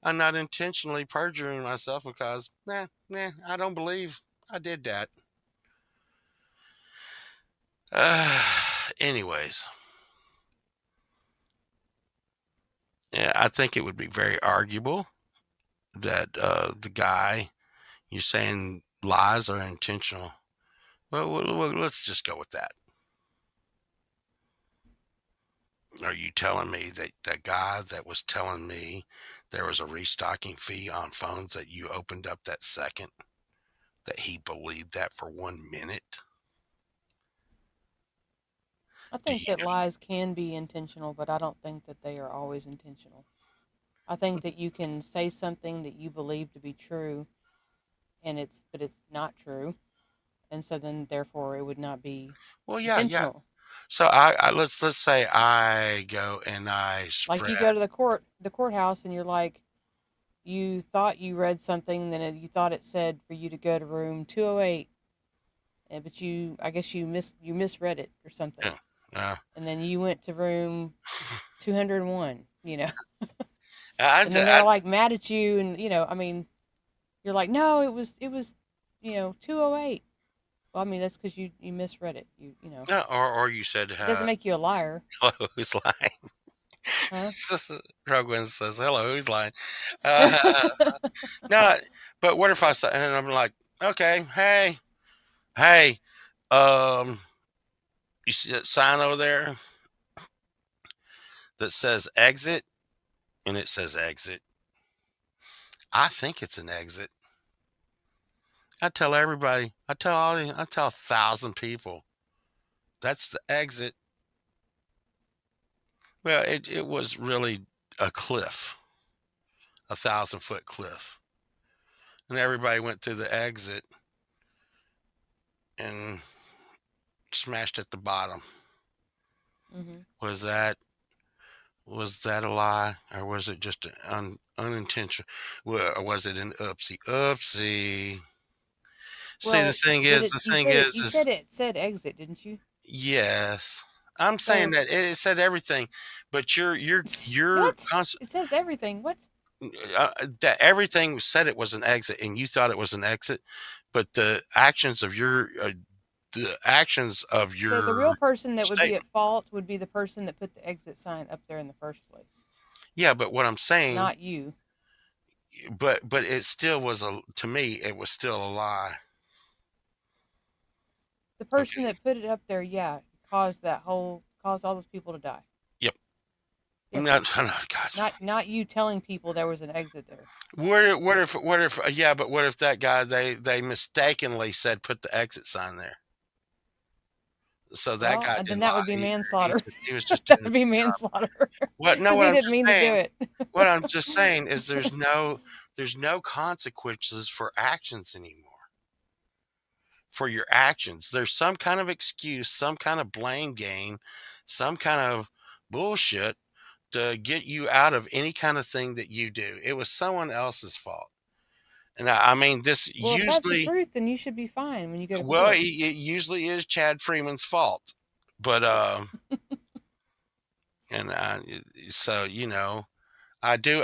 I'm not intentionally perjuring myself because I don't believe I did that. Anyways, yeah, I think it would be very arguable that the guy you're saying lies are intentional. Well, let's just go with that. Are you telling me that that guy that was telling me there was a restocking fee on phones that you opened up that second, that he believed that for 1 minute? I Do think you that lies can be intentional, but I don't think that they are always intentional. I think that you can say something that you believe to be true, and it's not true, and so then therefore it would not be Well, yeah, yeah. intentional. So let's say I go and I Like spread. you go to the courthouse, and you're like, you thought you read something, then you thought it said for you to go to room 208, but I guess you misread it or something, Yeah, uh, and then you went to room 201. I, And d- then I they're like mad at you, and I mean, you're like, no, it was 208. Well, I mean, that's because you misread it. no, or you said It doesn't make you a liar, hello, who's lying? huh? Rogwin says hello, who's lying? Uh, no, but what if I say, and I'm like, okay, hey, um, you see that sign over there that says exit, and it says exit. I think it's an exit. I tell everybody. I tell 1,000 people that's the exit. Well, it was really a cliff, 1,000 foot cliff, and everybody went through the exit and smashed at the bottom. Hmm. Was that was that a lie, or was it just an unintentional? Well, or was it an oopsie? Oopsie. See, Well, the thing you is said it said exit, didn't you? yes. I'm saying So that it said everything, but your what? It says everything. What? that everything said it was an exit, and you thought it was an exit, but the actions of So the your real person that would be statement. at fault would be the person that put the exit sign up there in the first place, Yeah, but what I'm saying, not you. but it still was a to me it was still a lie. The person Okay. that put it up there, yeah, caused all those people to die. Yep. Yes, No, God. not you telling people there was an exit there. What if yeah, but what if that guy they mistakenly said put the exit sign there? So that Well, guy and then didn't that lie. would be He manslaughter. he was just That doing would be his job. manslaughter What no, because he didn't mean to do it. what I'm just saying is there's no consequences for actions anymore. For your actions. There's some kind of excuse, some kind of blame game, some kind of bullshit to get you out of any kind of thing that you do. It was someone else's fault. And I mean, this Well, if that's the usually, truth, then you should be fine when you go to well, court. it usually is Chad Freeman's fault. But, and so, I do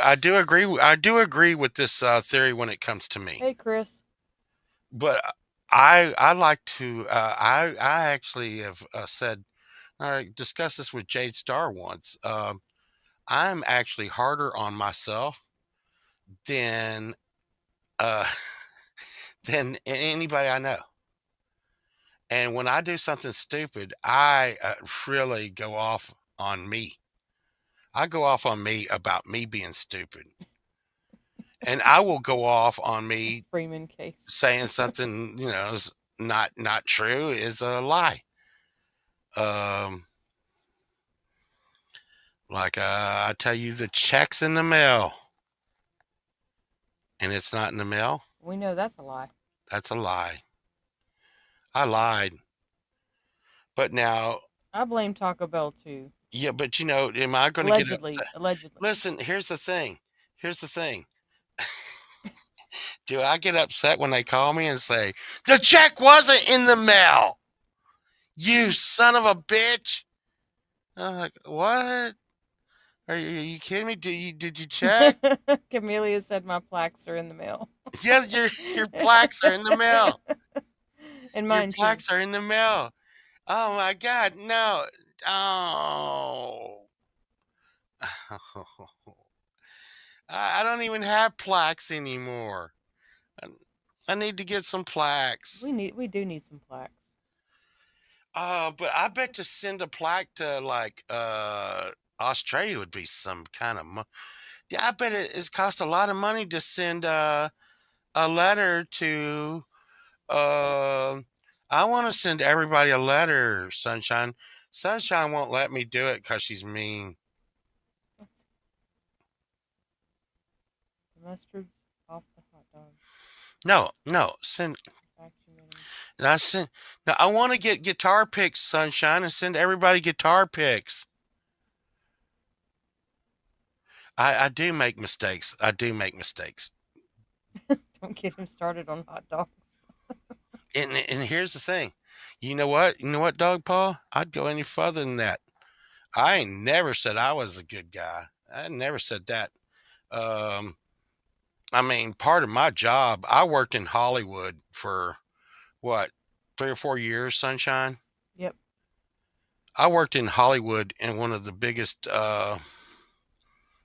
agree with this theory when it comes to me. Hey, Chris. But I like to, I actually have said, I discussed this with Jade Starr once. I'm actually harder on myself than uh, than anybody I know. And when I do something stupid, I really go off on me. I go off on me about me being stupid, and I will go off on me Freeman case. saying something is not true is a lie. Um, like I tell you, the check's in the mail, and it's not in the mail. We know that's a lie. That's a lie. I lied. But now, I blame Taco Bell too. yeah, but am I going to get Allegedly, upset? allegedly. Listen, here's the thing. Here's the thing. Do I get upset when they call me and say, the check wasn't in the mail? You son of a bitch. I'm like, what? Are you kidding me? Did you check? Camellia said my plaques are in the mail. Yeah, your plaques are in the mail. And Your mine too. plaques are in the mail. Oh my God, no. Oh. I don't even have plaques anymore. I I need to get some plaques. We do need some plaques. But I bet to send a plaque to like Australia would be some kind of yeah, I bet it's cost a lot of money to send a letter to uh I want to send everybody a letter, Sunshine. Sunshine won't let me do it cuz she's mean. The mustard's off the hot dog. No, no, send Action items. I send no, I want to get guitar picks, Sunshine, and send everybody guitar picks. I do make mistakes. I do make mistakes. Don't get him started on hot dogs. And here's the thing. You know what? You know what, Dog Paw? I'd go any further than that. I ain't never said I was a good guy. I never said that. Um, I mean, part of my job, I worked in Hollywood for what, 3 or 4 years, Sunshine? Yep. I worked in Hollywood in one of the biggest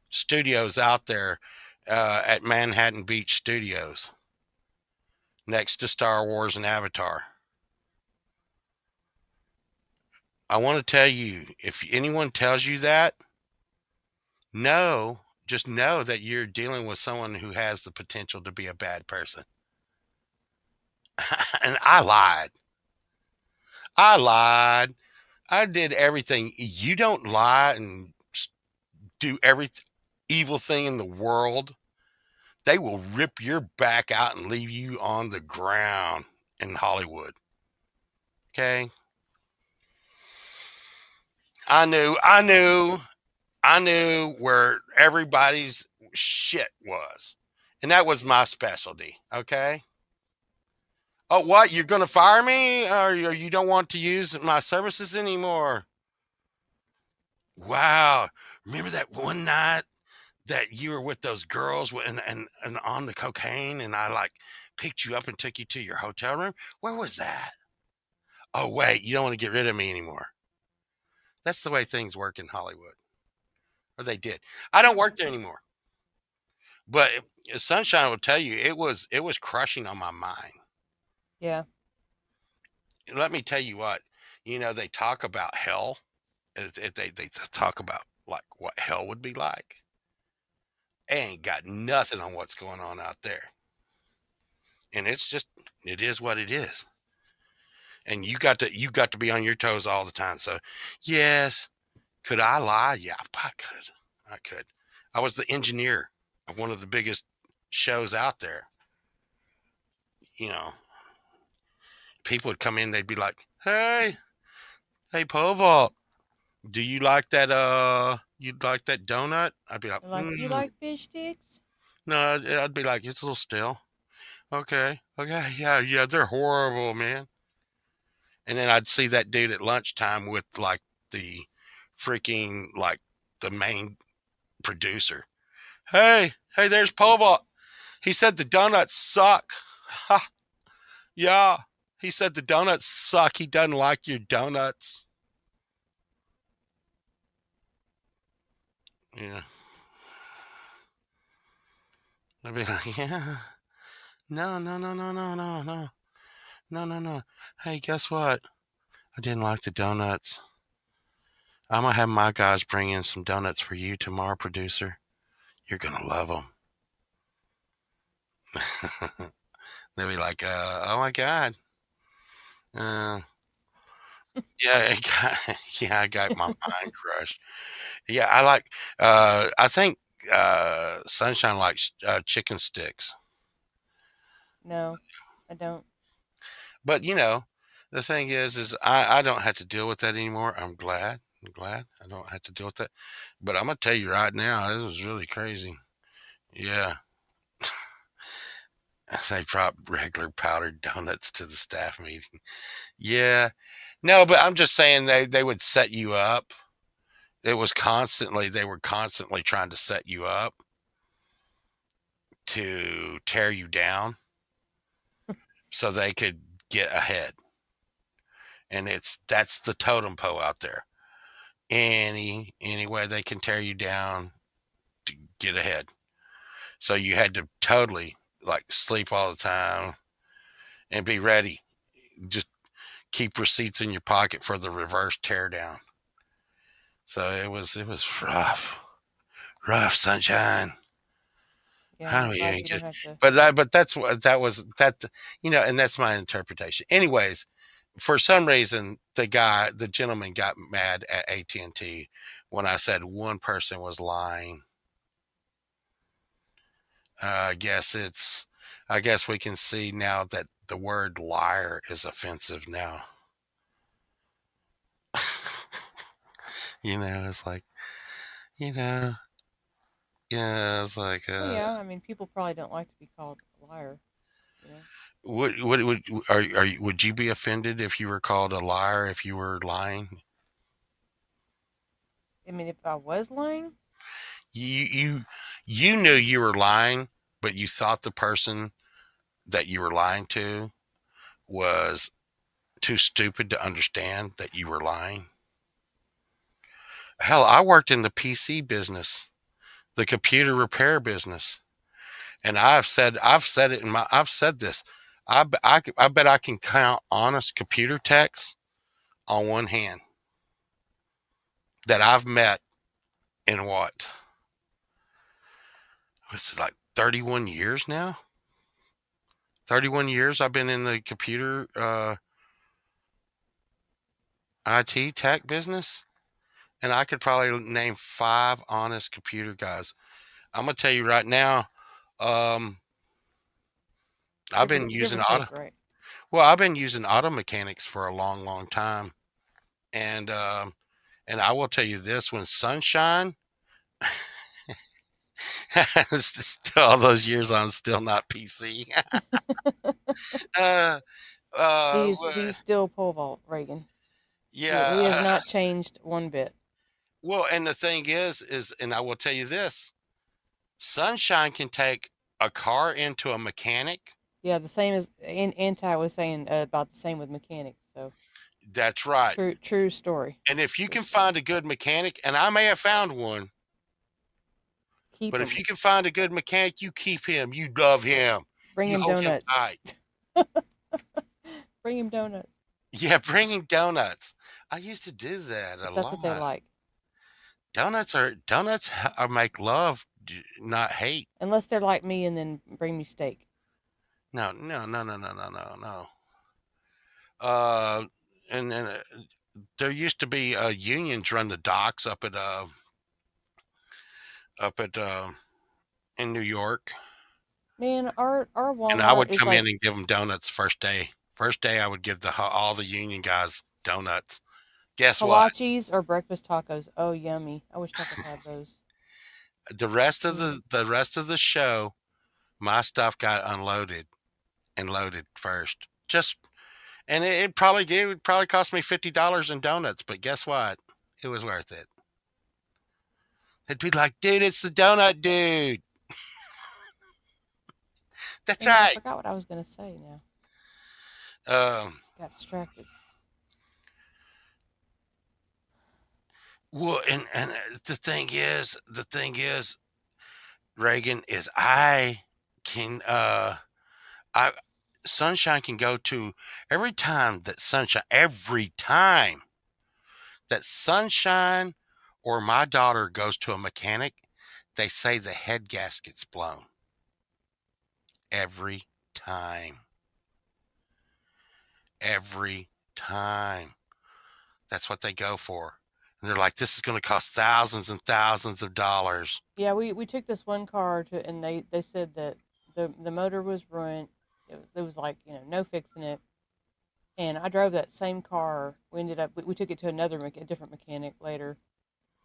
studios out there at Manhattan Beach Studios, next to Star Wars and Avatar. I want to tell you, if anyone tells you that, no, just know that you're dealing with someone who has the potential to be a bad person. And I lied. I lied. I did everything. You don't lie and do every evil thing in the world. They will rip your back out and leave you on the ground in Hollywood. Okay? I knew where everybody's shit was. And that was my specialty. Okay? Oh, what? You're going to fire me? Or you don't want to use my services anymore? Wow. Remember that one night that you were with those girls and on the cocaine and I like picked you up and took you to your hotel room? Where was that? Oh, wait. You don't want to get rid of me anymore. That's the way things work in Hollywood. Or they did. I don't work there anymore. But Sunshine will tell you it was crushing on my mind. Yeah. Let me tell you what, they talk about hell. They talk about like what hell would be like. They ain't got nothing on what's going on out there. And it is what it is. And you got to be on your toes all the time. So yes, could I lie? Yeah, I could. I could. I was the engineer of one of the biggest shows out there. You know, people would come in, they'd be like, hey Povol, do you like that you'd like that donut? I'd be like, You like fish sticks? no, I'd be like, it's a little stale. Okay, okay, yeah, they're horrible, man. And then I'd see that dude at lunchtime with like the freaking like the main producer. Hey, there's Povol. He said the donuts suck. Ha, yeah. He said the donuts suck. He doesn't like your donuts. Yeah. I'd be like, yeah. No, no, no, no, no, no, no. No, no, no. Hey, guess what? I didn't like the donuts. I'm going to have my guys bring in some donuts for you tomorrow, producer. You're going to love them. They'll be like, oh my God. Uh, yeah, yeah, I got my mind crushed. Yeah, I think Sunshine likes chicken sticks. No, I don't. But, The thing is I don't have to deal with that anymore. I'm glad. I'm glad I don't have to deal with that. But I'm gonna tell you right now, this was really crazy. Yeah, they brought regular powdered donuts to the staff meeting. Yeah, no, but I'm just saying they would set you up. It was constantly they were constantly trying to set you up to tear you down so they could get ahead. And that's the totem pole out there. Any way they can tear you down to get ahead. So you had to totally like sleep all the time and be ready. Just keep receipts in your pocket for the reverse tear down. So it was rough sunshine. Yeah, I I'm don't glad even you get, don't have to. but that's what that was that and that's my interpretation. Anyways, for some reason the gentleman got mad at AT&T when I said one person was lying. I guess it's I guess we can see now that the word liar is offensive now. It's like, you know, yeah, it's like Well, yeah, I mean, people probably don't like to be called a liar, you know. what would would you be offended if you were called a liar if you were lying? I mean, if I was lying, You knew you were lying, but you thought the person that you were lying to was too stupid to understand that you were lying. Hell, I worked in the PC business, the computer repair business, and I've said this. I bet I can count honest computer techs on one hand that I've met in what was it like 31 years now? 31 years I've been in the computer IT tech business, and I could probably name five honest computer guys. I'm gonna tell you right now. Um, I've been give or using auto. take, right? Well, I've been using auto mechanics for a long, long time, and I will tell you this: when sunshine, still all those years, I'm still not PC. uh, He's still pole vault Reagan. He has yeah. not changed one bit. Well, and the thing and I will tell you this: sunshine can take a car into a mechanic. Yeah, the same as Anti was saying about the same with mechanics. So That's right. true story. And if you True can story. find a good mechanic, and I may have found one, Keep but if him. you can find a good mechanic, you keep him. You love him. Bring You him hold him donuts. tight. Bring him donuts. Yeah, bringing donuts. I used to do that a If that's what they lot. like. Donuts are make love, not hate. Unless they're like me and then bring me steak. No, no, no, no, no, no, no, no. Uh, and there used to be unions run the docks up at in New York, Man, our and I Walmart would is come like in and give them donuts first day. First day, I would give all the union guys donuts. Guess what? kolaches or breakfast tacos. Oh, yummy. I wish I could have those. Mm. The rest of the show, my stuff got unloaded and loaded first. Just and it would probably cost me $50 in donuts, but guess what? It was worth it. They'd be like, "Dude, it's the donut dude." That's Man, I right. forgot what I was gonna say now. Um, Got distracted. well, and the thing is, Reagan is can I Sunshine can go to every time that Sunshine or my daughter goes to a mechanic, they say the head gasket's blown every time. Every time. That's what they go for. And they're like, this is going to cost thousands and thousands of dollars. Yeah, we took this one car to, and they said that the motor was ruined. It was like no fixing it. And I drove that same car. We took it to a different mechanic later,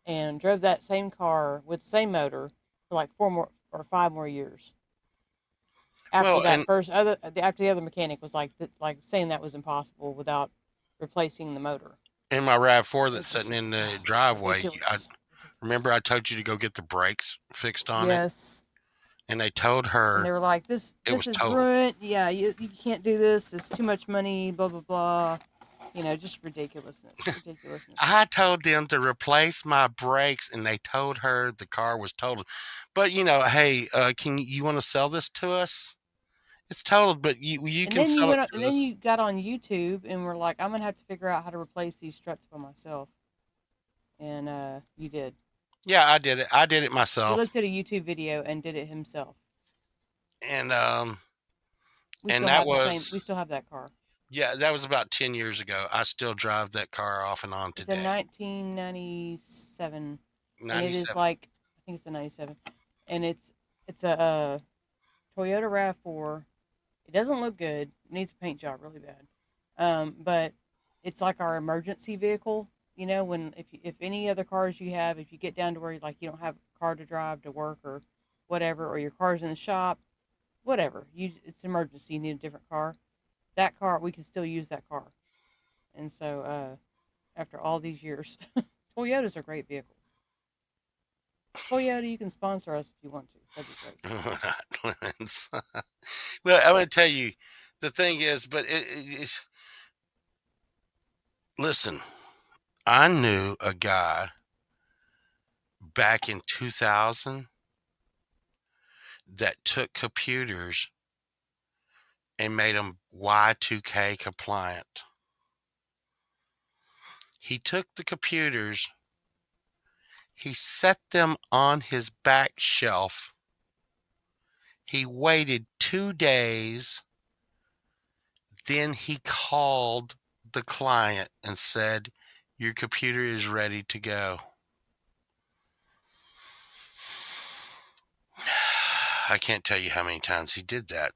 and drove that same car with the same motor for like 4 or 5 more years. After Well, that and first other after the other mechanic was like saying that was impossible without replacing the motor. in my RAV4 that's It's sitting just in the driveway, I ridiculous. remember I told you to go get the brakes fixed on it, Yes. and they told And her they were like, "This it was this is totaled. ruined. Yeah, you can't do this. It's too much money. Blah blah blah. Just ridiculousness. Ridiculousness." I told them to replace my brakes, and they told her the car was totaled. But hey, can you want to sell this to us? It's totaled, but you And can then you sell it went up, and to then us. you got on YouTube and were like, "I'm gonna have to figure out how to replace these struts by myself." And you did. Yeah, I did it. I did it He myself, looked at a YouTube video and did it himself. and We and still that have the same. was We still have that car. yeah, that was about 10 years ago. I still drive that car off and on It's a today. 1997, and it is 97. like I think it's a 97, and it's a Toyota Rav4. It doesn't look good. It needs a paint job really bad. But it's like our emergency vehicle. When if any other cars you have, if you get down to where you don't have a car to drive to work or whatever, or your car's in the shop, whatever, it's an emergency. You need a different car. That car, we can still use that car. And so after all these years, Toyotas are great vehicles. Toyota, you can sponsor us if you want to. That'd be great. Clemens. Well, I want to tell you, the thing is, but it's listen. I knew a guy back in 2000 that took computers and made them Y2K compliant. He took the computers, he set them on his back shelf. He waited 2 days. Then he called the client and said, "Your computer is ready to go." I can't tell you how many times he did that.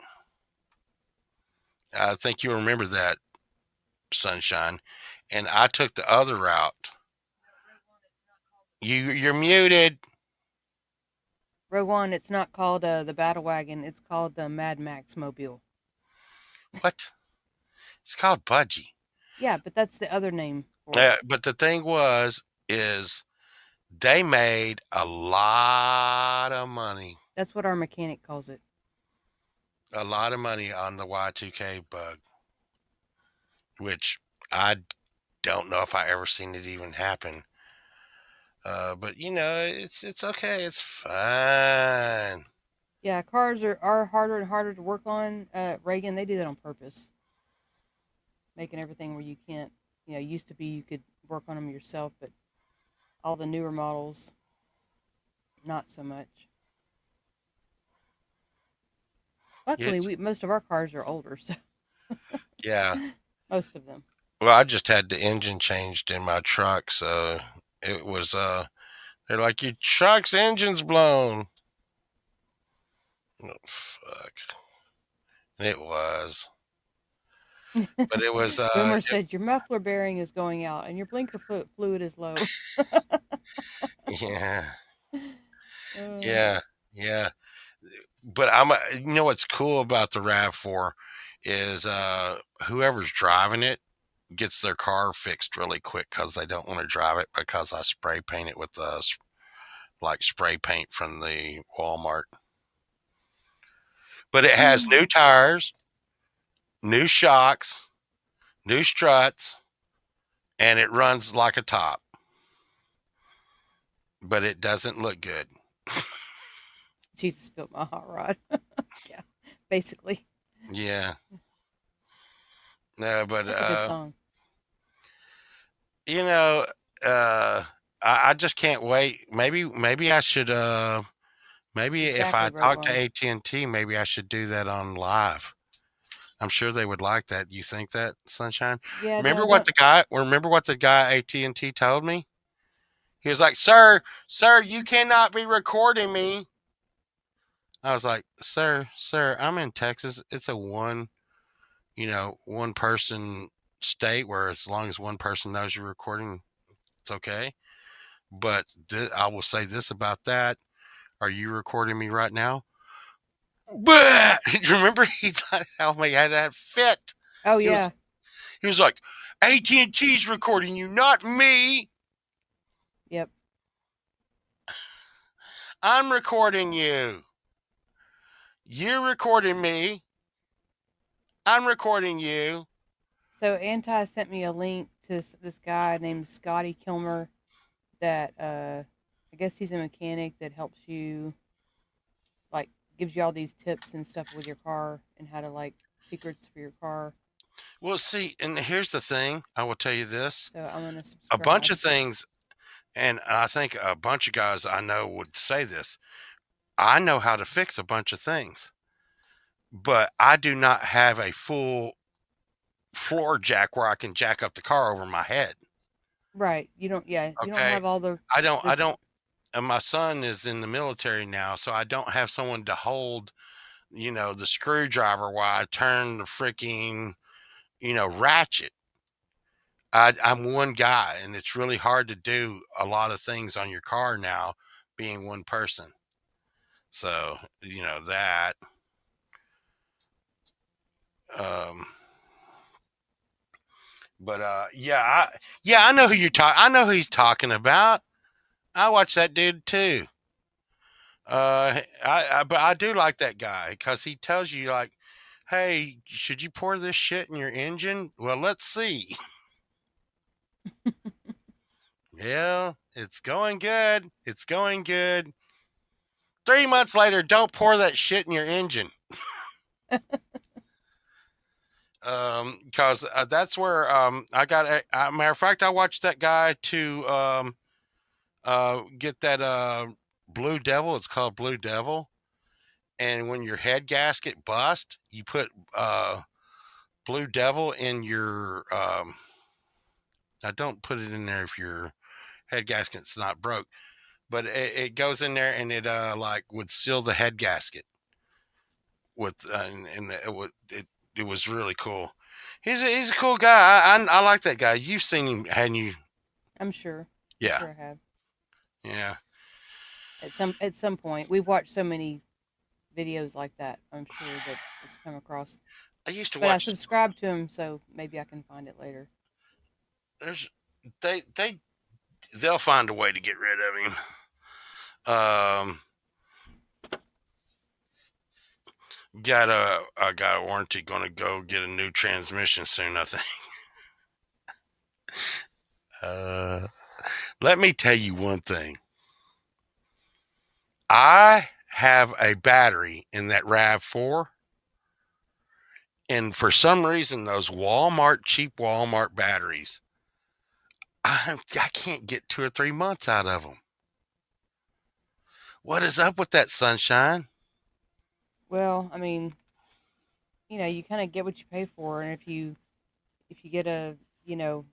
I think you remember that, Sunshine. And I took the other route. You're muted. Rogue One, it's not called the Battle Wagon. It's called the Mad Max Mobile. What? It's called Budgie. Yeah, but that's the other name for it. But the thing is they made a lot of money. That's what our mechanic calls it. A lot of money on the Y2K bug, which I don't know if I ever seen it even happen. But it's okay. It's fine. Yeah, cars are harder and harder to work on. Reagan, they do that on purpose, making everything where you can't. Used to be you could work on them yourself, but all the newer models, not so much. Luckily, It's we most of our cars are older, so yeah. most of them. Well, I just had the engine changed in my truck, so it was they're like, your truck's engine's blown. Oh, fuck. It was. But it was Boomer said your muffler bearing is going out and your blinker fluid is low. yeah. uh, Yeah. Yeah. But you know what's cool about the RAV4 is whoever's driving it gets their car fixed really quick because they don't want to drive it because I spray paint it with like spray paint from the Walmart. But it has new tires, new shocks, new struts, and it runs like a top. But it doesn't look good. Jesus spilled my hot rod. Yeah, basically. Yeah. No, but That's a good song. you know, I just can't wait. Maybe I should maybe if Exactly, I Rogue talk to One. AT&T, maybe I should do that on live. I'm sure they would like that. You think that, Sunshine? Yeah, no, Remember what don't. the guy AT&T told me? He was like, "Sir, you cannot be recording me." I was like, "Sir, I'm in Texas. It's a one person state where as long as one person knows you're recording, it's okay. But I will say this about that. Are you recording me right now? But remember how he had that fit. Oh He was yeah. he was like, AT&T's recording you, not me. Yep. I'm recording you. You're recording me. I'm recording you. So Anti sent me a link to this guy named Scotty Kilmer that I guess he's a mechanic that helps you, like, gives you all these tips and stuff with your car and how to, like, secrets for your car. Well, see, and here's the thing. I will tell you this. So I'm gonna A bunch subscribe. of things, and I think a bunch of guys I know would say this. I know how to fix a bunch of things, but I do not have a full floor jack where I can jack up the car over my head. Right. You don't. Yeah. You don't Okay. have all the I the. don't, and my son is in the military now, so I don't have someone to hold, the screwdriver while I turn the freaking, ratchet. I'm one guy, and it's really hard to do a lot of things on your car now, being one person. So, that. Um, but yeah, I know who you're talking. I know who he's talking about. I watch that dude too. But I do like that guy because he tells you like, hey, should you pour this shit in your engine? Well, let's see. Yeah, it's going good. It's going good. 3 months later, don't pour that shit in your engine. Because that's where I got a matter of fact, I watched that guy to get that Blue Devil. It's called Blue Devil, and when your head gasket bust, you put Blue Devil in your. Now, don't put it in there if your head gasket's not broke, but it goes in there and it like would seal the head gasket with and it was really cool. He's a cool guy. I like that guy. You've seen him, hadn't you? I'm sure. I'm Yeah, sure I have. yeah. At some point, we've watched so many videos like that. I'm sure that it's come across. I used to But I watch. subscribed to him, so maybe I can find it later. There's they'll find a way to get rid of him. Um, got a warranty. Going to go get a new transmission soon. I think. Uh, Let me tell you one thing. I have a battery in that RAV4, and for some reason, those cheap Walmart batteries, I can't get 2 or 3 months out of them. What is up with that, sunshine? Well, I mean, you kind of get what you pay for, and if you get you know,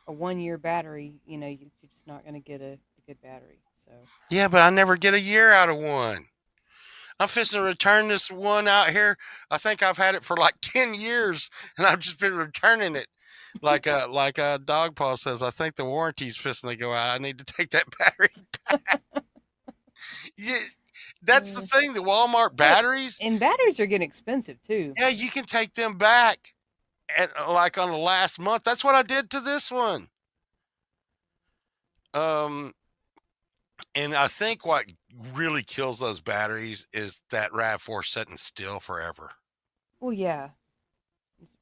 a 1 year battery, you're just not going to get a good battery. So, Yeah, but I never get a year out of one. I'm fixing to return this one out here. I think I've had it for like 10 years, and I've just been returning it. Like Dog Paw says, I think the warranty's fixing to go out. I need to take that battery. Yeah, that's the uh, thing. The Walmart hey, batteries, and batteries are getting expensive too. yeah, you can take them back like on the last month. That's what I did to this one. Um, and I think what really kills those batteries is that RAV4 sitting still forever. Well, yeah,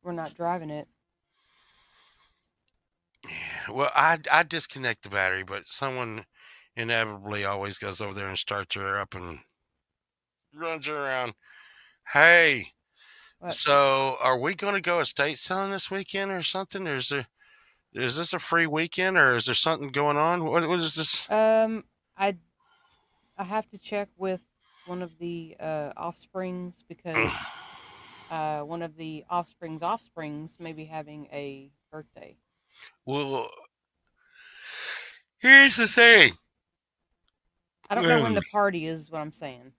we're not driving it. Yeah, well, I disconnect the battery, but someone inevitably always goes over there and starts her up and runs her around. Hey, But so are we going to go estate selling this weekend or something? Is this a free weekend or is there something going on? What is this? I I have to check with one of the offsprings because one of the offsprings may be having a birthday. Well, here's the thing. I don't know when the party is. What I'm saying.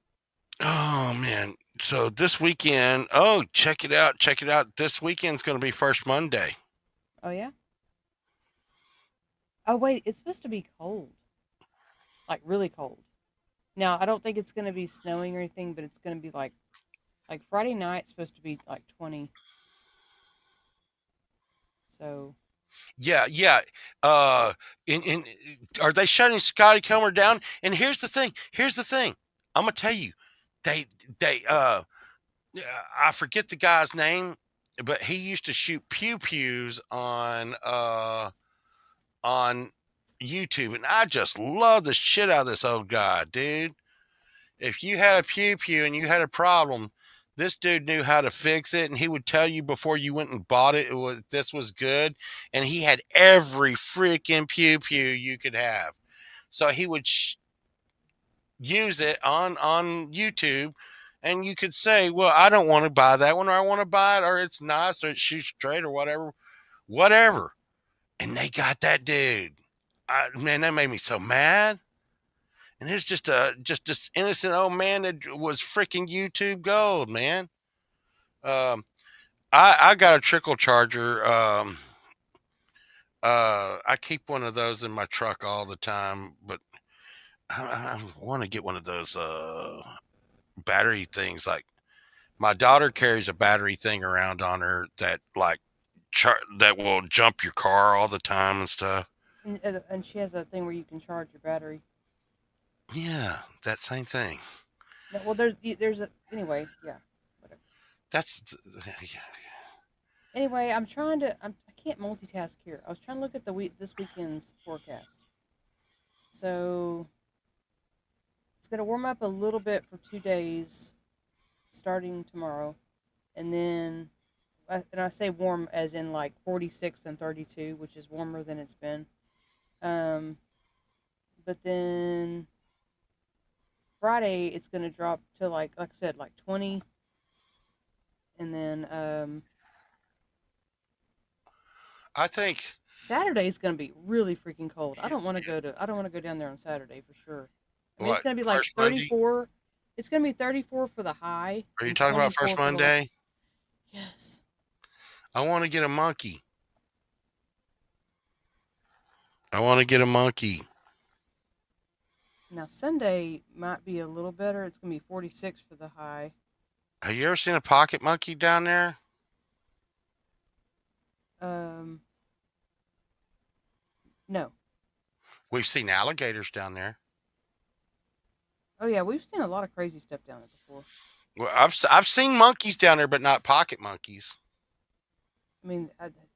Oh man. So this weekend, oh, check it out. Check it out. This weekend's going to be First Monday. Oh yeah. Oh wait, it's supposed to be cold, like really cold. Now I don't think it's gonna be snowing or anything, but it's gonna be like Friday night's supposed to be like 20. So Yeah, yeah. Uh, in are they shutting Scotty Comer down? And here's the thing. Here's the thing. I'm gonna tell you, they they I forget the guy's name, but he used to shoot pew pews on YouTube, and I just love the shit out of this old guy, dude. If you had a pew pew and you had a problem, this dude knew how to fix it, and he would tell you before you went and bought it, this was good, and he had every freaking pew pew you could have. So he would use it on YouTube, and you could say, "Well, I don't want to buy that one, or I want to buy it, or it's nice, or it shoots straight, or whatever, whatever." And they got that dude. Man, that made me so mad. And it's just this innocent old man that was freaking YouTube gold, man. Um, I got a trickle charger. I keep one of those in my truck all the time, but I want to get one of those battery things. Like my daughter carries a battery thing around on her that that will jump your car all the time and stuff. and she has a thing where you can charge your battery. Yeah, that same thing. No, well, there's a anyway. Yeah, whatever. That's Anyway, I can't multitask here. I was trying to look at the this weekend's forecast. So it's going to warm up a little bit for 2 days, starting tomorrow, and then and I say warm as in like 46 and 32, which is warmer than it's been. Um, but then Friday it's going to drop to like I said, like 20, and then I think Saturday is going to be really freaking cold. I don't want to go down there on Saturday for sure. I mean, it's what going to be like first Monday. 34. It's going to be 34 for the high Are you and talking about first 24 for the low. Monday? Yes. I want to get a monkey. I want to get a monkey. Now Sunday might be a little better. It's going to be 46 for the high. Have you ever seen a pocket monkey down there? Um no. We've seen alligators down there. Oh yeah, we've seen a lot of crazy stuff down there before. Well, I've seen monkeys down there, but not pocket monkeys. I mean,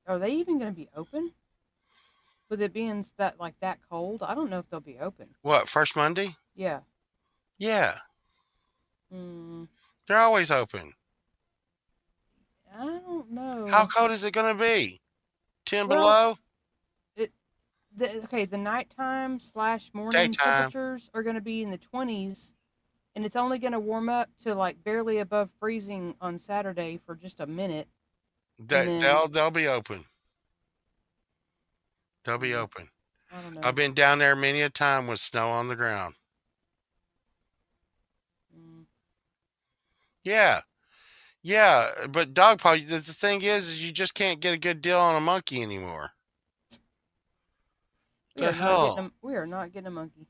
are they even going to be open? With it being that cold, I don't know if they'll be open. What first Monday? Yeah. Yeah, Mm, they're always open. I don't How know. cold is it going to be? 10 Well, below? it the nighttime slash morning Daytime. temperatures are going to be in the 20s, and it's only going to warm up to like barely above freezing on Saturday for just a minute, and then They'll be open. They'll be mm, open. I don't I've know. been down there many a time with snow on the ground. Mm, Yeah, yeah, but dog paw. The thing is you just can't get a good deal on a monkey anymore. The hell? we are not getting a monkey.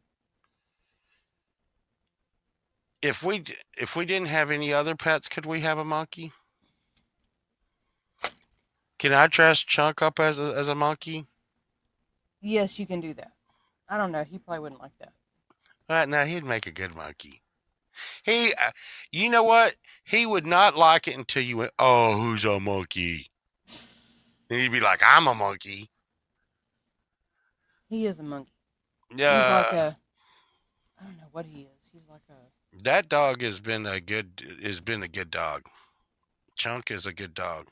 If we didn't have any other pets, could we have a monkey? Can I dress Chunk up as a monkey? Yes, you can do that. I don't know. He probably wouldn't like that. No, he'd make a good monkey. He, you know what? He would not like it until you went, "Oh, who's a monkey?" And he'd be like, "I'm a monkey." He is a monkey. He's like Uh, I don't know what he is. He's like a that dog has been a good dog. Chunk is a good dog.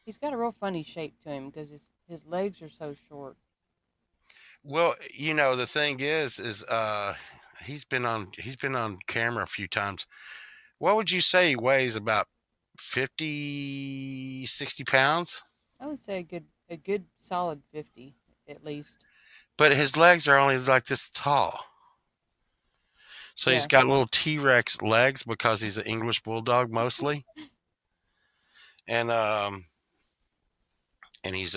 he's got a real funny shape to him because his legs are so short. Well, the thing is he's been on camera a few times. What would you say he weighs? About 50, 60 pounds? I would say a good solid 50 at least. But his legs are only like this tall. So he's Yeah. got little T-Rex legs because he's an English bulldog mostly. And and he's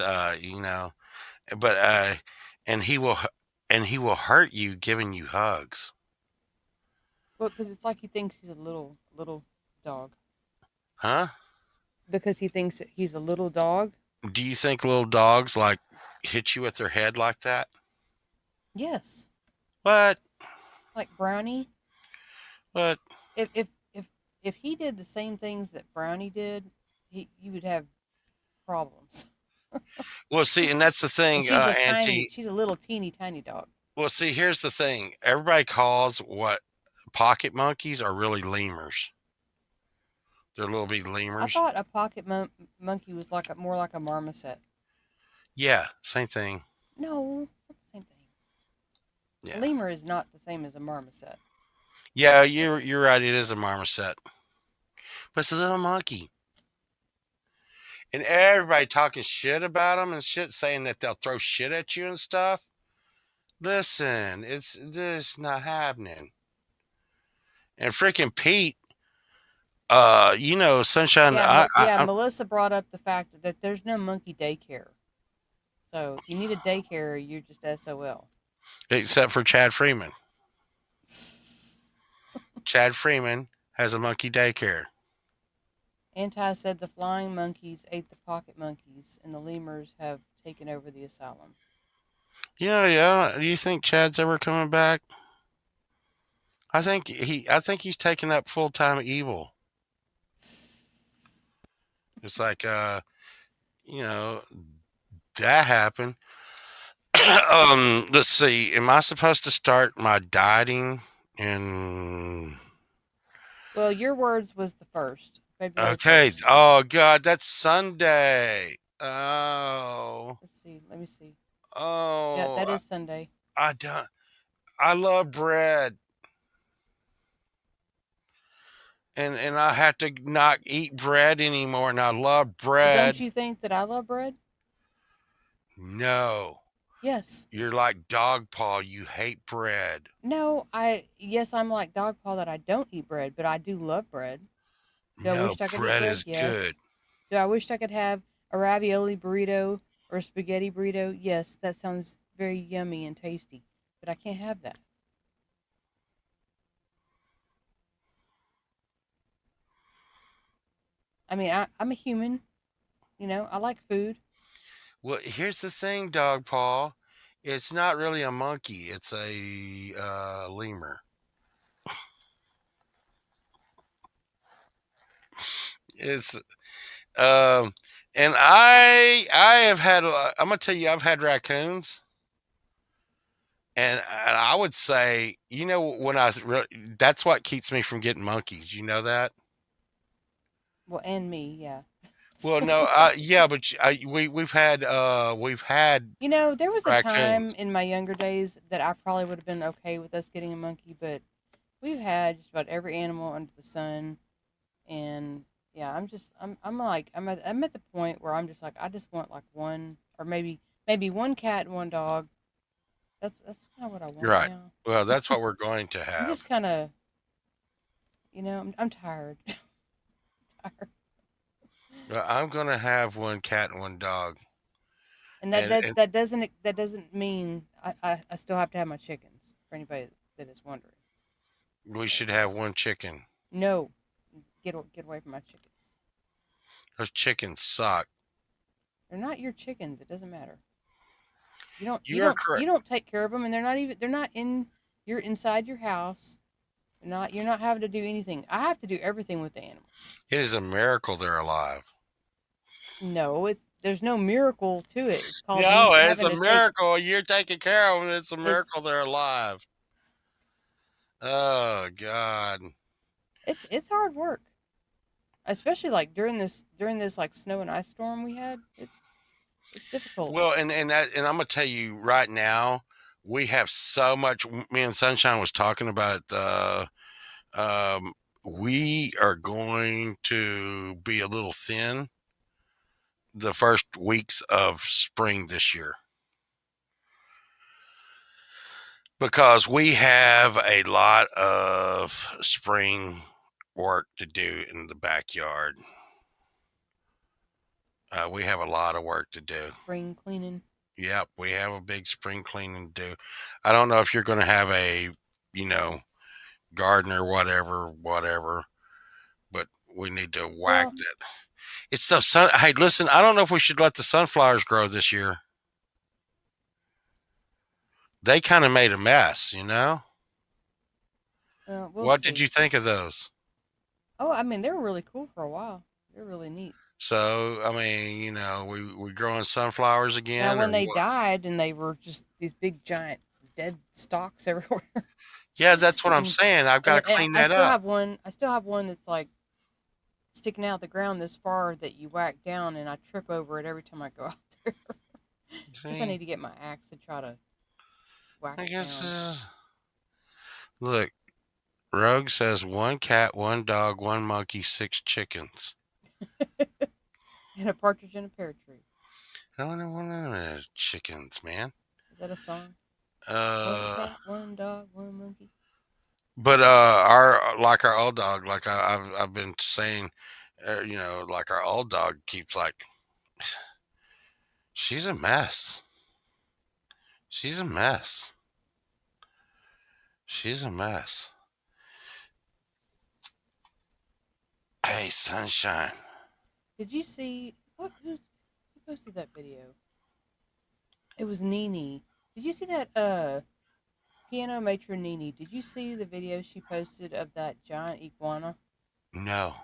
but and he will hurt you giving you hugs. Well, because it's like he thinks he's a little dog. Huh? Because he thinks that he's a little dog. Do you think little dogs like hit you with their head like that? Yes, What? like Brownie. What? If if if if he did the same things that Brownie did, you would have problems. Well, see, and that's the And thing, she's a tiny, Auntie. she's a little teeny tiny dog. Well, see, here's the thing. Everybody calls what pocket monkeys are really lemurs. They're little bitty I lemurs. thought a pocket monkey was like more like a marmoset. Yeah, same thing. No, it's not the same thing. A Yeah, lemur is not the same as a marmoset. yeah, you're right. It is a marmoset, but it's a little monkey. And everybody talking shit about them and shit, saying that they'll throw shit at you and stuff. Listen, it's this not happening. And freaking Pete, Sunshine. Yeah, yeah. Melissa brought up the fact that there's no monkey daycare. So if you need a daycare, you're just SOL. Except for Chad Freeman. Chad Freeman has a monkey daycare. Anti said the flying monkeys ate the pocket monkeys, and the lemurs have taken over the asylum. Yeah. Do you think Chad's ever coming back? I think he's taking up full time evil. It's like you know, that happened. Let's see. Am I supposed to start my dieting in Well, your words was the first, February okay. 1st. Oh God, that's Sunday. Oh. Let's see. Let me see. Yeah, Oh, that is Sunday. I don't. I love bread, and I have to not eat bread anymore. And I love Well, don't bread. you think that I love bread? No, Yes. you're like dog paw. You hate bread. No, yes, I'm like dog paw that I don't eat bread, but I do love bread. Do I No, wish I could eat bread bread? is good. Yes. Do I wish I could have a ravioli burrito or a spaghetti burrito? Yes, that sounds very yummy and tasty, but I can't have that. I mean, I'm a human, I like food. Well, here's the thing, dog paw. It's not really a monkey. It's a lemur. It's um, and I have had. I'm gonna tell you, I've had raccoons. And I would say, that's what keeps me from getting monkeys. You know that? Well, and me, yeah. Well, no, yeah, but we've had There was a time raccoons. in my younger days that I probably would have been okay with us getting a monkey, but we've had just about every animal under the sun, and yeah, I'm at the point where I'm just like I just want like one or maybe one cat and one dog. That's kind of what I want Right. now. Well, that's what we're going to I'm have. just kind of I'm tired. Tired. Well, I'm going to have one cat and one dog, And and that doesn't mean I still have to have my chickens for anybody that is wondering. we should have one chicken. No, get away from my chickens. Those chickens suck. They're not your chickens. It doesn't matter. You don't you You're don't correct. you don't take care of them, and they're not in you're inside your house. You're not having to do anything. I have to do everything with the animals. It is a miracle they're alive. No, it's there's no miracle to it. It's called me No, it's having a to take miracle. You're taking care of them. It's a it's miracle they're alive. Oh God. it's hard work, especially like during this like snow and ice storm we had. It's difficult. Well, and I'm gonna tell you right now, we have so much. Me and Sunshine was talking about it. We are going to be a little thin the first weeks of spring this year because we have a lot of spring work to do in the backyard. We have a lot of work to do. Spring cleaning. Yep, we have a big spring cleaning to do. I don't know if you're going to have a, you know, garden or whatever, but we need to whack Well, that. It's the sun. Hey, listen, I don't know if we should let the sunflowers grow this year. They kind of made a mess, you know? we'll What did see. you think of those? Oh, I mean, they were really cool for a while. They're really neat. So, I mean, we growing sunflowers Now, again or when they what? died and they were just these big giant dead stalks everywhere, Yeah, that's what I'm and, saying. I've got to and clean I that still up. have one. I still have one that's like sticking out the ground this far that you whack down, and I trip over it every time I go out there. Guess I See, need to get my axe and try to whack I it guess. down. Look, Rogue says one cat, one dog, one monkey, six chickens. And a partridge in a pear tree. I don't want chickens, man. Is that a song? One Uh, cat, one dog, one monkey. but our old dog, like I've been saying, like our old dog keeps like she's a mess. She's a mess. She's a mess. Hey, sunshine. Did you see who posted that video? It was Nene. Did you see that piano matron Nene? Did you see the video she posted of that giant iguana? No,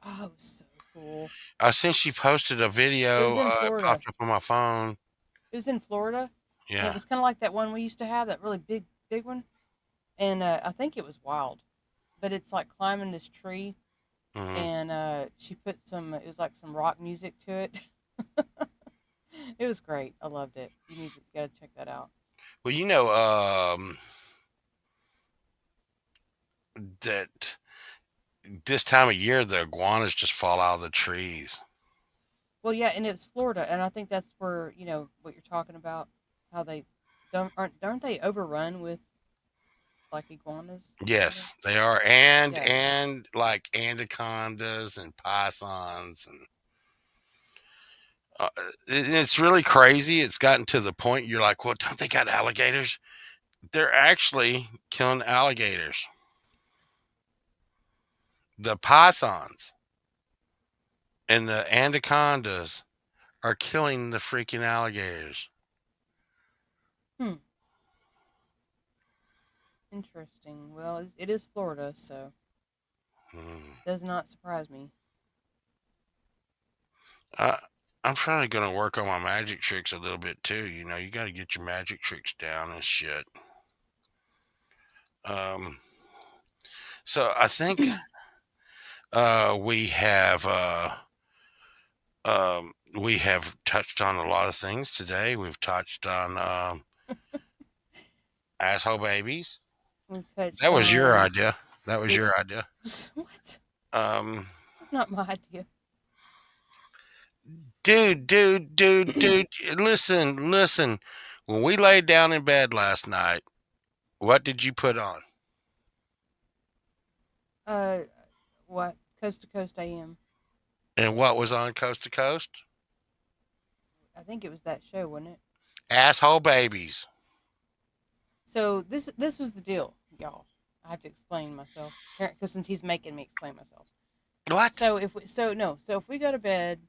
Oh, it was so cool. I seen she posted a It was video. in It Florida. popped up on my phone. It was in Florida, and it Yeah. was kind of like that one we used to have, that really big one. And I think it was wild, but it's like climbing this tree, Hmm. and she put some. It was like some rock music to it. It was great. I loved it. You gotta check that out. Well, that this time of year the iguanas just fall out of the trees. Well, yeah, and it was Florida, and I think that's where what you're talking about. How they don't they overrun with like iguanas in Florida? Yes, they are, and Yeah. and like anacondas and pythons, and uh, it's really crazy. It's gotten to the point you're like, well, don't they got alligators? They're actually killing alligators. The pythons and the anacondas are killing the freaking alligators. Hmm. Interesting. Well, it is Florida, so Hmm. does not surprise me. I, I'm probably gonna work on my magic tricks a little bit too. You got to get your magic tricks down and shit. Um, so I think we have touched on a lot of things today. We've touched on asshole babies. We've touched That was your on idea. That was it. your idea. What? Um, That's not my idea. dude. Listen. When we laid down in bed last night, what did you put on? uh, what? Coast to Coast AM. And what was on Coast to Coast? I think it was that show, wasn't it? Asshole babies. So this was the deal, y'all. I have to explain myself because since he's making me explain myself. What? So if we go to bed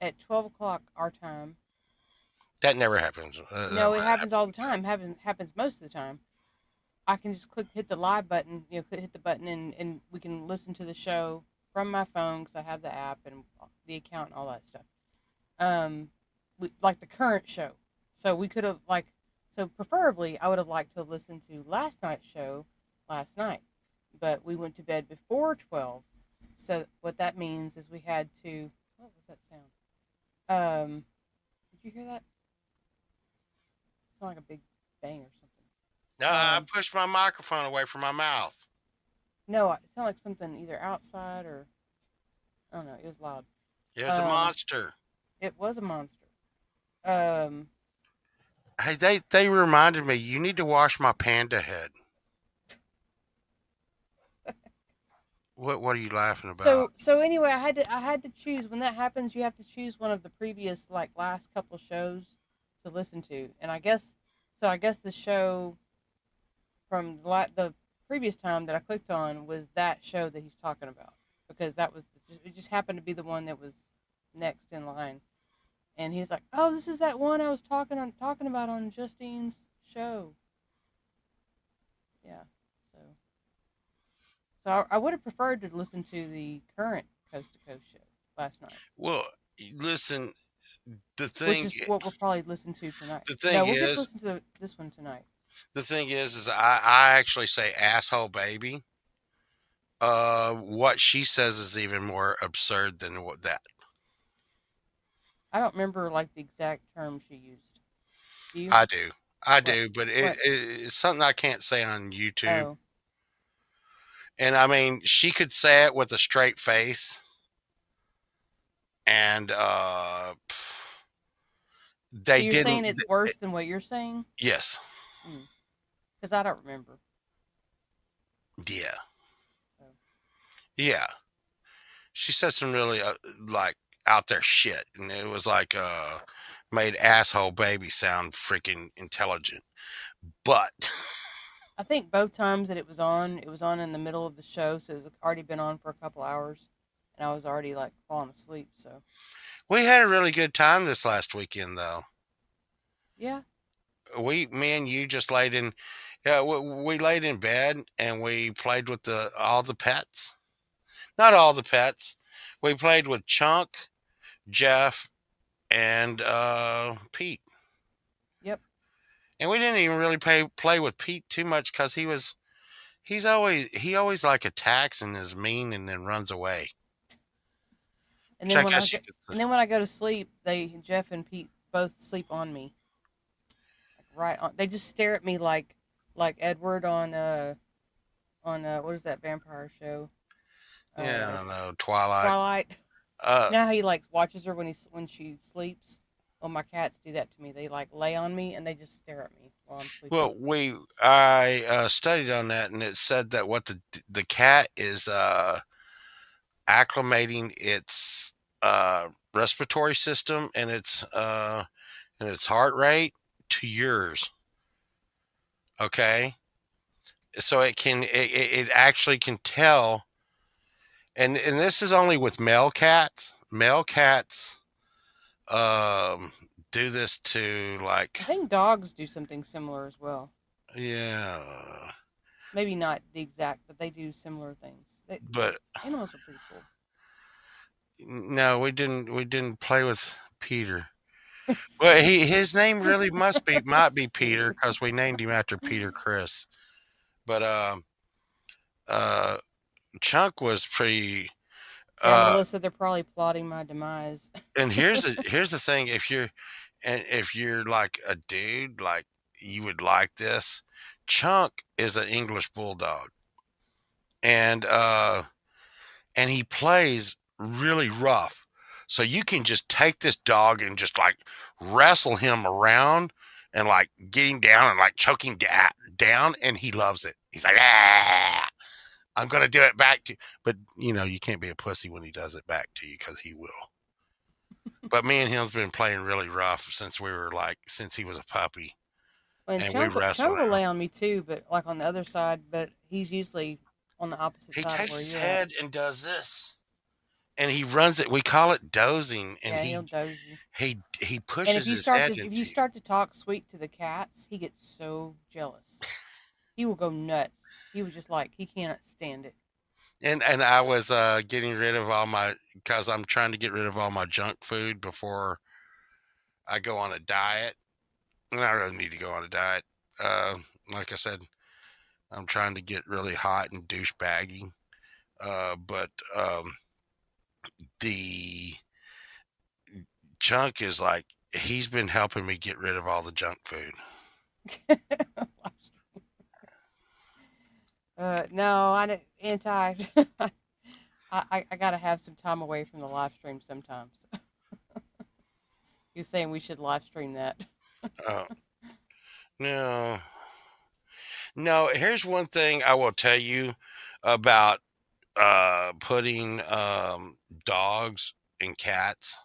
at 12 o'clock our time, That never happens. no, it happens all the time. Happens most of the time. I can just hit the live button, hit the button, and we can listen to the show from my phone because I have the app and the account and all that stuff. Like the current show. So we could have so preferably I would have liked to have listened to last night's show last night, but we went to bed before 12. So what that means is we had to. What was that sound? Did you hear that? It's like a big bang or No, something. I pushed my microphone away from my mouth. No, it sounded like something either outside or I don't know. It was loud. It was a Um, monster. it was a monster. Um, Hey, they reminded me you need to wash my panda head. What are you laughing about? So anyway, I had to choose. When that happens, you have to choose one of the previous like last couple shows to listen to. And I guess the show from the previous time that I clicked on was that show that he's talking about, because it just happened to be the one that was next in line. And he's like, "Oh, this is that one I was talking about on Justine's show." Yeah. So I would have preferred to listen to the current Coast to Coast show last night, Well, listen, the which thing is what we'll probably listen to tonight. the No, thing we'll just is listen to this one tonight. is I actually say asshole baby. What she says is even more absurd than what that. I don't remember like the exact term she used. Do you? I do. I What? do, but What? it's something I can't say on YouTube. Oh, And I mean, she could say it with a straight face, and so they you're didn't. saying it's worse than what you're saying? Yes, Because I don't remember. yeah, So, yeah. She said some really like out there shit, and it was like made asshole baby sound freaking intelligent. But I think both times that it was on in the middle of the show, so it's already been on for a couple hours, and I was already like falling asleep. So we had a really good time this last weekend, though. yeah, Me and you just laid in. Yeah, we laid in bed and we played with the all the pets. Not all the pets. We played with Chunk, Jeff, and Pete. yep. And we didn't even really play with Pete too much because he always like attacks and is mean and then runs away. And Which then I when I guess go, you could say. and then when I go to sleep, Jeff and Pete both sleep on me, like right on. They just stare at me like Edward on what is that vampire show? Yeah, Uh, I don't know. Twilight. Twilight. Uh, You know how he like watches her when she sleeps. Well, my cats do that to me. They like lay on me and they just stare at me while I'm sleeping. well, I studied on that and it said that what the cat is acclimating its respiratory system and its heart rate to yours. Okay, so it actually can tell, and this is only with male cats. Male cats um, do this to like I think dogs do something similar as well. yeah, Maybe not the exact, but they do similar things. but Animals are pretty cool. no, we didn't play with Peter. Well, his name really might be Peter Peter. because we named him after Peter Chris. But uh, Chunk was pretty. Yeah, Uh, Melissa, they're probably plotting my demise. and here's the thing: if you're like a dude, like you would like this. Chunk is an English bulldog, and he plays really rough. So you can just take this dog and just like wrestle him around and like get him down and like choke him down, and he loves it. He's like, ah, I'm gonna do it back to you. But you know, you can't be a pussy when he does it back to you because he will. But me and him's been playing really rough since he was a puppy, And and we wrestled Chunk will him. lay on me too, but like on the other side. But he's usually on the opposite He side of takes where his you're at. head and does this, and he runs it. We call it dozing, and Yeah, he'll doze you. he And pushes his head if into you you. start to talk sweet to the cats, he gets so jealous. He will go nuts. He was just like he cannot stand it. And I was getting rid of all my because I'm trying to get rid of all my junk food before I go on a diet. And I really need to go on a diet. Uh, like I said, I'm trying to get really hot and douchebaggy. But the junk is like he's been helping me get rid of all the junk food. No, I didn't anti. I gotta have some time away from the live stream sometimes. You're saying we should live stream that? Uh, no, no. Here's one thing I will tell you about putting dogs and cats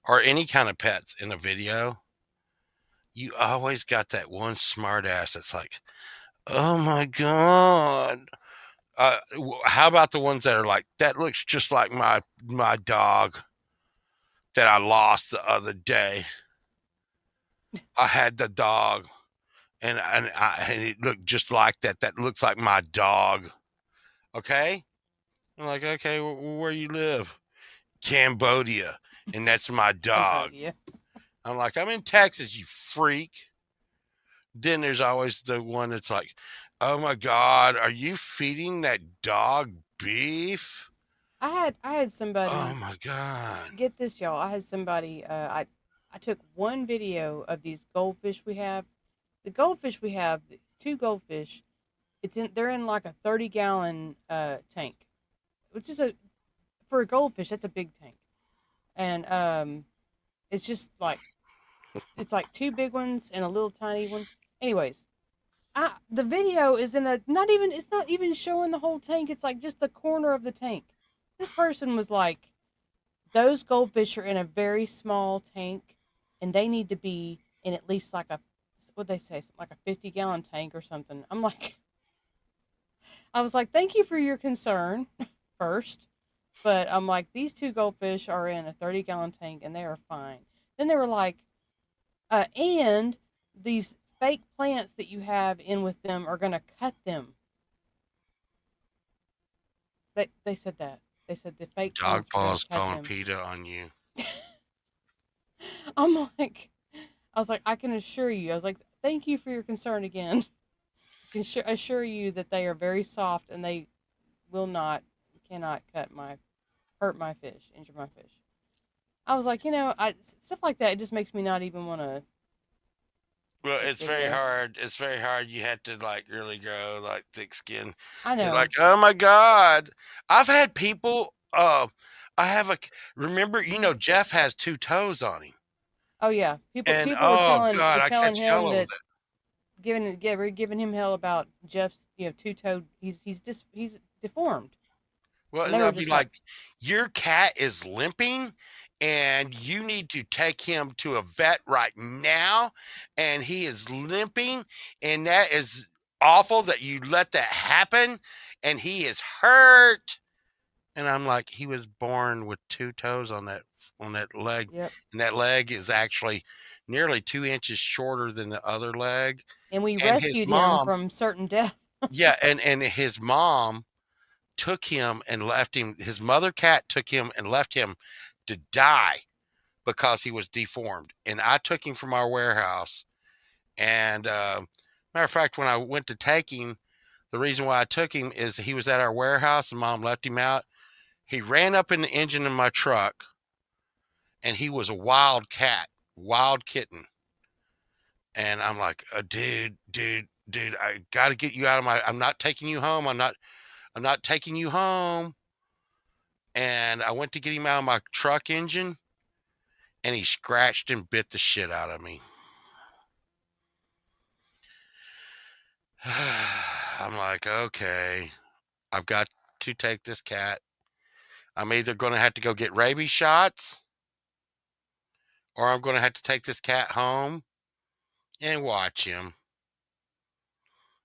or any kind of pets in a video, you always got that one smart ass that's like, oh my god. How about the ones that are like, that looks just like my dog that I lost the other day. I had the dog, and it looked just like that. That looks like my dog. Okay, I'm like, okay, where you live? Cambodia, and that's my dog. Cambodia. I'm like, I'm in Texas, you freak. Then there's always the one that's like, oh my god, are you feeding that dog beef? I had Oh somebody my god. get this, y'all. I had somebody. I took one video of these goldfish we have. The goldfish we have, two goldfish. They're in like a 30-gallon tank, which is a for a goldfish that's a big tank, and it's just like it's like two big ones and a little tiny one. Anyways, the video is in a not even it's not even showing the whole tank. It's like just the corner of the tank. This person was like, those goldfish are in a very small tank, and they need to be in at least like a what they say like a 50-gallon tank or something. I'm like, I was like, thank you for your concern first, but I'm like, these two goldfish are in a 30-gallon tank and they are fine. Then they were like, and these fake plants that you have in with them are gonna cut them. They said that. They said the fake Dog plants are gonna paws cut calling them. PETA on you. I'm like, I was like, I can assure you. I was like, thank you for your concern again. I can assure you that they are very soft and they will not, cannot hurt my fish, injure my fish. I was like, stuff like that. It just makes me not even want to Well, make it's very video. hard. It's very hard. You have to like really grow like thick skin. I They're like, know. oh my god. I've had people. I have a. Remember, Jeff has two toes on him, Oh yeah, and people oh god, were I telling catch hell him with that it. were giving him hell about Jeff's two-toed. He's deformed, Well, and and they they'll were be just like, like, your cat is limping and you need to take him to a vet right now. And he is limping. And that is awful that you let that happen. And he is hurt. And I'm like, he was born with two toes on that leg. yep. And that leg is actually nearly 2 inches shorter than the other leg. And we And his rescued him mom, from certain death. yeah, and his mom took him and left him. His mother cat took him and left him to die because he was deformed. And I took him from our warehouse. And matter of fact, when I went to take him, the reason why I took him is he was at our warehouse and mom left him out. He ran up in the engine of my truck and he was a wild cat, wild kitten. And I'm like, dude, I got to get you out of I'm not taking you home. I'm not taking you home. And I went to get him out of my truck engine, and he scratched and bit the shit out of me. I'm like, okay, I've got to take this cat. I'm either going to have to go get rabies shots, or I'm going to have to take this cat home and watch him.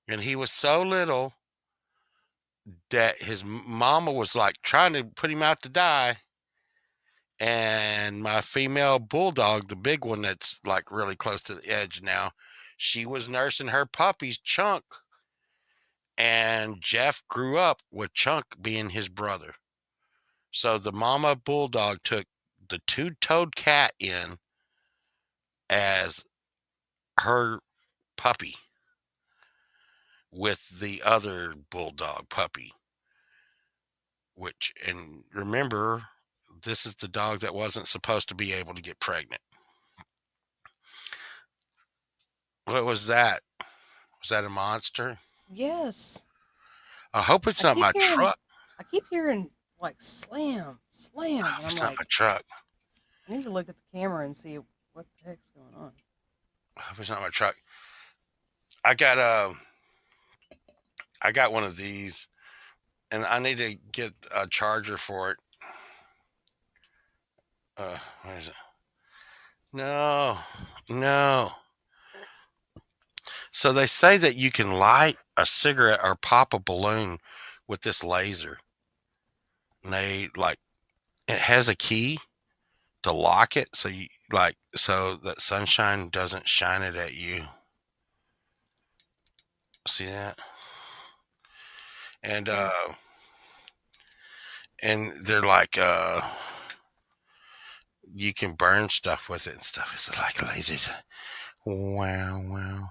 And he was so little that his mama was like trying to put him out to die. And my female bulldog, the big one that's like really close to the edge now, she was nursing her puppies, Chunk. And Jeff grew up with Chunk being his brother. So the mama bulldog took the two-toed cat in as her puppy with the other bulldog puppy. And remember, this is the dog that wasn't supposed to be able to get pregnant. What was that? Was that a monster? Yes. I hope it's I not keep my hearing truck. I keep hearing like slam, I slam, hope and I'm it's not like, my truck. I need to look at the camera and see what the heck's going on. I hope it's not my truck. I got I got one of these and I need to get a charger for it. Where is it? No, no. So they say that you can light a cigarette or pop a balloon with this laser. And they like it has a key to lock it, so you like so that sunshine doesn't shine it at you. See that? And Yeah. and they're like you can burn stuff with it and stuff. It's like lasers. Wow, wow.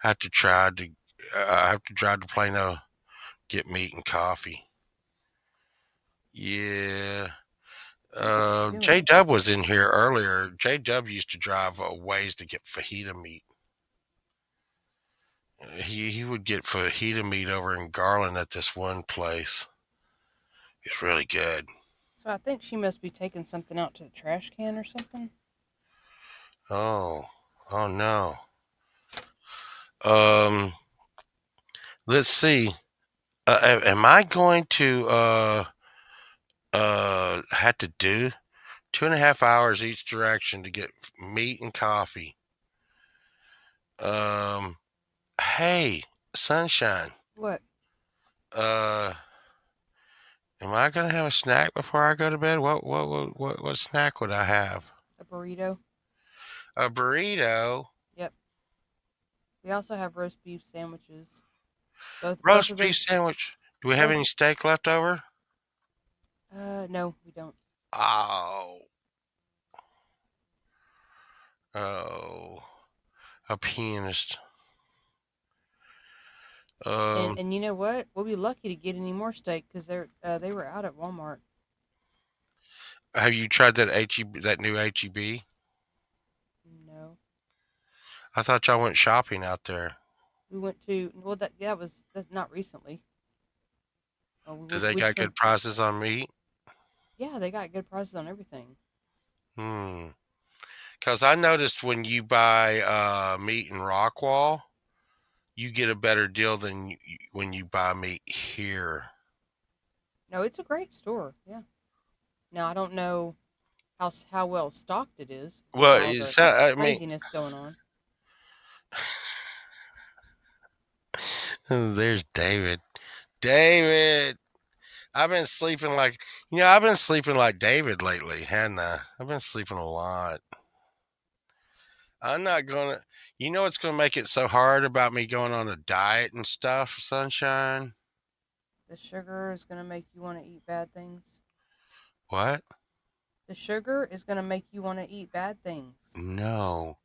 I have to try to I have to drive to Plano, get meat and coffee. Yeah. Look at you doing J it. Dub was in here earlier. J Dub used to drive a ways to get fajita meat. He would get fajita meat over in Garland at this one place. It's really good. So I think she must be taking something out to the trash can or something. Oh, oh no. Um, let's see. Am I going to had to do 2.5 hours each direction to get meat and coffee? Um, hey, sunshine. What? Uh, am I gonna have a snack before I go to bed? What snack would I have? A burrito? A burrito, Yep. We also have roast beef sandwiches. Both roast of beef those. sandwich. Do we have Both. any steak left over? No, we don't. Oh, oh, a pianist. And Um, and you know what? We'll be lucky to get any more steak because they were out at Walmart. have you tried that that new HEB? No, I thought y'all went shopping out there. we went to well that yeah was that's not recently. Do they We got just went. good prices on meat? Yeah, they got good prices on everything. Hmm. Because I noticed when you buy meat in Rockwall, you get a better deal than when you buy meat here. No, it's a great store. Yeah. Now I don't know how well stocked it is with Well, all the I mean, craziness going on. there's David. David, I've been sleeping like, I've been sleeping like David lately, hadn't I? I've been sleeping a lot. I'm not gonna, what's gonna make it so hard about me going on a diet and stuff, Sunshine? The sugar is going to make you want to eat bad things. What? The sugar is going to make you want to eat bad things. No.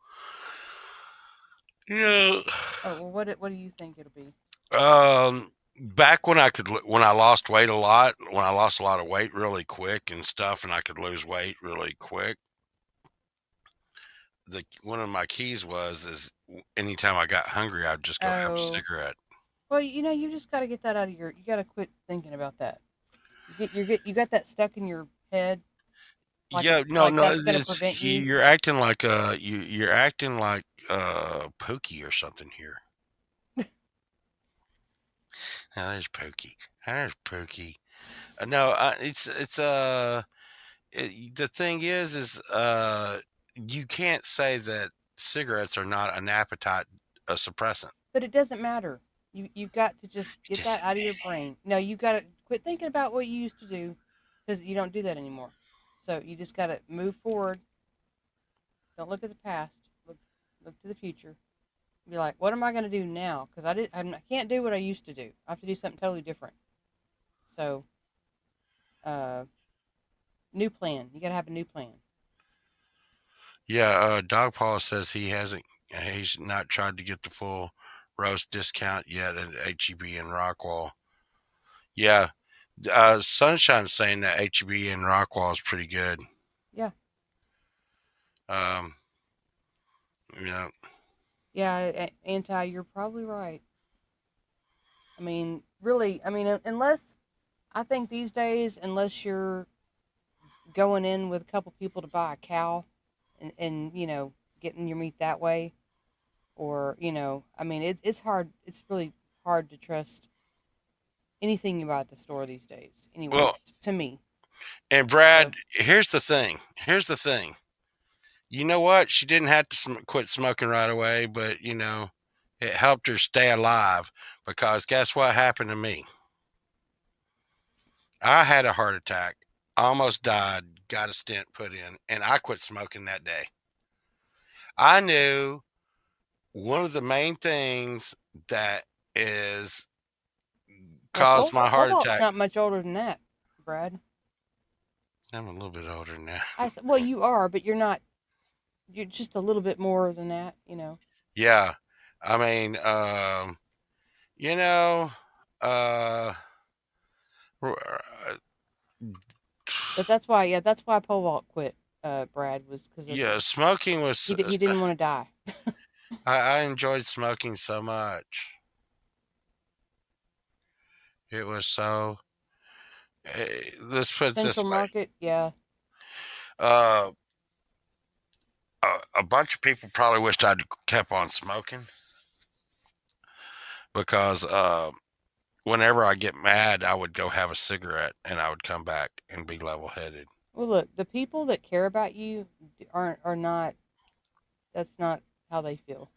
Yeah. Oh, well, what do you think it'll be? Back when when I lost weight a lot, when I lost a lot of weight really quick and stuff, and I could lose weight really quick, the one of my keys is anytime I got hungry, I'd just go have a Oh, cigarette. well, you just got to get that out of you got to quit thinking about that. You got that stuck in your head Yeah, no, like no, that's going to prevent you. you're acting like you're acting like Pookie or something here. Now there's Pookie. There's Pookie. No, the thing is you can't say that cigarettes are not an appetite suppressant. But it doesn't matter. You've got to just It get that doesn't. out of your brain. No, you got to quit thinking about what you used to do because you don't do that anymore. So you just got to move forward. Don't look at the past. Look to the future. Be like, what am I going to do now? Because I can't do what I used to do. I have to do something totally different. So, uh, new plan. You got to have a new plan. Yeah, Dog Paw says he's not tried to get the full roast discount yet at HEB in Rockwall. Yeah, Sunshine's saying that HEB in Rockwall is pretty good. Yeah, Um, you know, yeah. Anti, you're probably right. I mean, really. I mean, unless I think these days, unless you're going in with a couple people to buy a cow and getting your meat that way or I mean it's hard, it's really hard to trust anything you buy at the store these days. Anyway, Well, to me. and So Brad, here's the thing. Here's the thing. You know what? She didn't have to quit smoking right away, but it helped her stay alive because guess what happened to me? I had a heart attack, almost died, got a stent put in, and I quit smoking that day. I knew one of the main things that is well, caused my heart Povalt's attack. not much older than that, Brad. I'm a little bit older now. Well, you are, but you're not. You're just a little bit more than that, you know. Yeah. I mean, you know, uh, But that's why, yeah, that's why Povalt quit. Brad was because of yeah, smoking was. he didn't want to die. I enjoyed smoking so much. It was so. Let's put it this Central way. Market, yeah. Uh, a bunch of people probably wished I'd kept on smoking because whenever I get mad, I would go have a cigarette and I would come back and be level headed. Well, look, the people that care about you are not. That's not how they feel.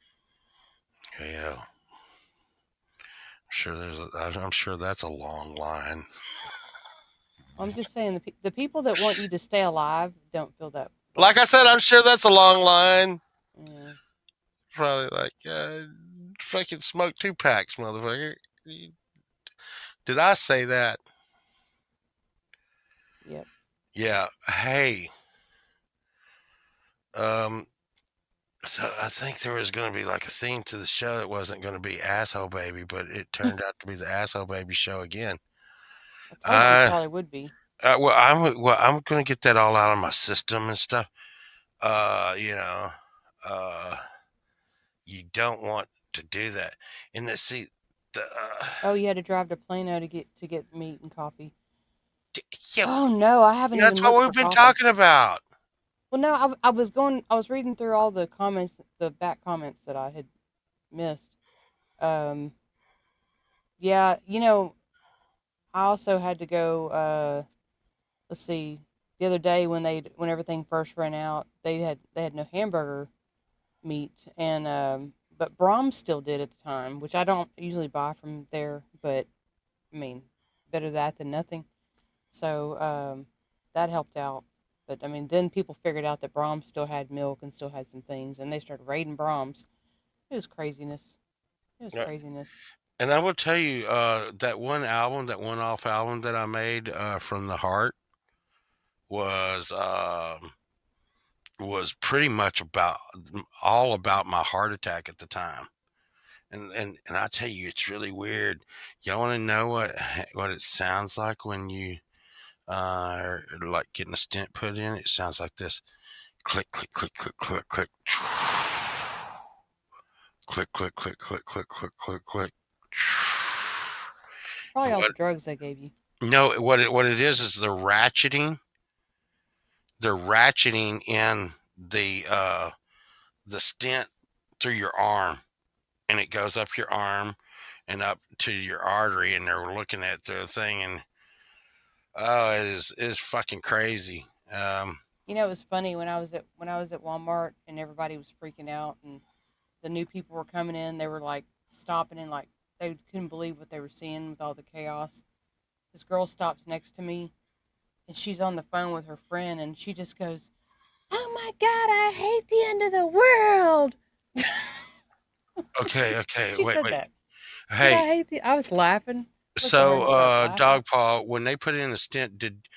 Yeah, sure. I'm sure that's a long line. I'm just saying the people that want you to stay alive don't feel that Like I said, I'm sure that's a long line. yeah. Probably like, fucking smoke 2 packs, motherfucker. Did I say that? Yep. Yeah. Hey. Um. So I think there was going to be like a theme to the show. It wasn't going to be asshole baby, but it turned out to be the asshole baby show again. I told you it Uh, probably would be. I'm going to get that all out of my system and stuff. Uh, you know, uh, you don't want to do that. And see, the Oh, you had to drive to Plano to get meat and coffee. yeah, Oh no, I haven't that's even what looked we've for been coffee. talking about. Well, no, I was reading through all the comments, the back comments that I had missed. Um, yeah, I also had to go. Let's see, the other day when everything first ran out, they had no hamburger meat, and but Brahms still did at the time, which I don't usually buy from there, but I mean, better that than nothing. So that helped out. But I mean, then people figured out that Brahms still had milk and still had some things, and they started raiding Brahms. It was craziness. It was Yeah. craziness. And I will tell you, that that one off album that I made from the heart was was pretty much about all about my heart attack at the time. And I tell you, it's really weird. Y'all want to know what it sounds like when you are like getting a stent put in? It sounds like this: click, click, click, click, click, click, click, click, click, click, click, click, click, click. Probably And all what the drugs they gave you. no, what it is the ratcheting. They're ratcheting in the stent through your arm, and it goes up your arm and up to your artery, and they're looking at the thing, and oh, it is fucking crazy. It was funny when I was at Walmart and everybody was freaking out and the new people were coming in. They were like stopping and like they couldn't believe what they were seeing with all the chaos. This girl stops next to me and she's on the phone with her friend and she just goes, "Oh my God, I hate the end of the world." Okay, okay, She said wait. that. She said, Hey, "I hate the." I was laughing. Looked at her so and started laughing. Dog Paw, when they put in a stent, did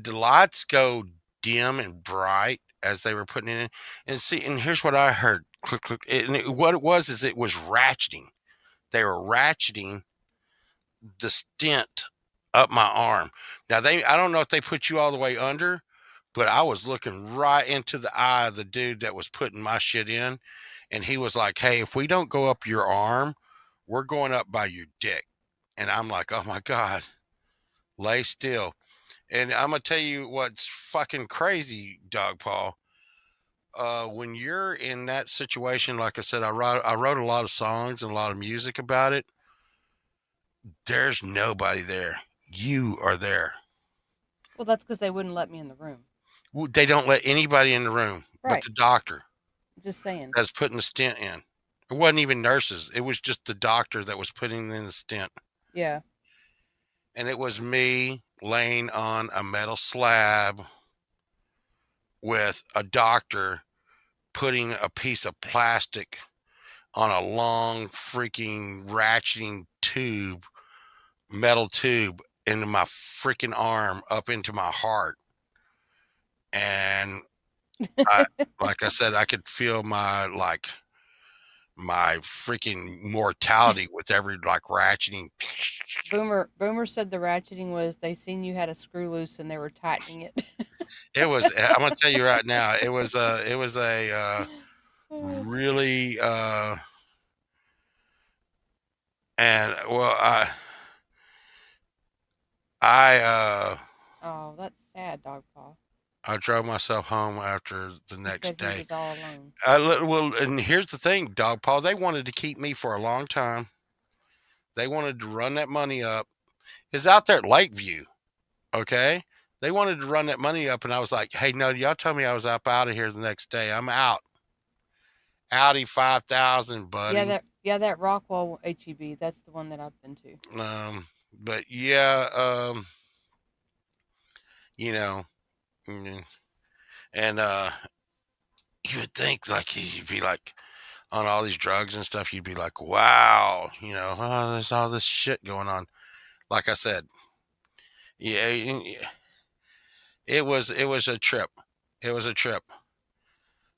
the lights go dim and bright as they were putting it in? And see, and here's what I heard: click, click. What it was is it was ratcheting. They were ratcheting the stent up my arm. Now I don't know if they put you all the way under, but I was looking right into the eye of the dude that was putting my shit in, and he was like, "Hey, if we don't go up your arm, we're going up by your dick." And I'm like, "Oh my god, lay still." And I'm gonna tell you what's fucking crazy, Dog Paw. When you're in that situation, like I said, I wrote a lot of songs and a lot of music about it. There's nobody there. You are there. Well, that's because they wouldn't let me in the room. They don't let anybody in the room but Right. the doctor Just saying. that's putting the stent in. It wasn't even nurses. It was just the doctor that was putting in the stent. Yeah. And it was me laying on a metal slab with a doctor putting a piece of plastic on a long freaking ratcheting tube, metal tube, into my freaking arm up into my heart. And I, like I said, I could feel my freaking mortality with every like ratcheting. Boomer said the ratcheting was they seen you had a screw loose and they were tightening it. It was. I'm gonna tell you right now. It was a really and well I Oh, that's sad, Dog Paw. I drove myself home after the He said next he day. was all alone. Well, and here's the thing, Dog Paw. They wanted to keep me for a long time. They wanted to run that money up. It's out there at Lakeview. Okay. They wanted to run that money up, and I was like, "Hey, no, y'all told me I was up out of here the next day. I'm out. Audi 5000, buddy." That Rockwall HEB. That's the one that I've been to. But yeah, you know, mm, and you would think like you'd be like on all these drugs and stuff. You'd be like, wow, oh, there's all this shit going on. Like I said, yeah, it was a trip. It was a trip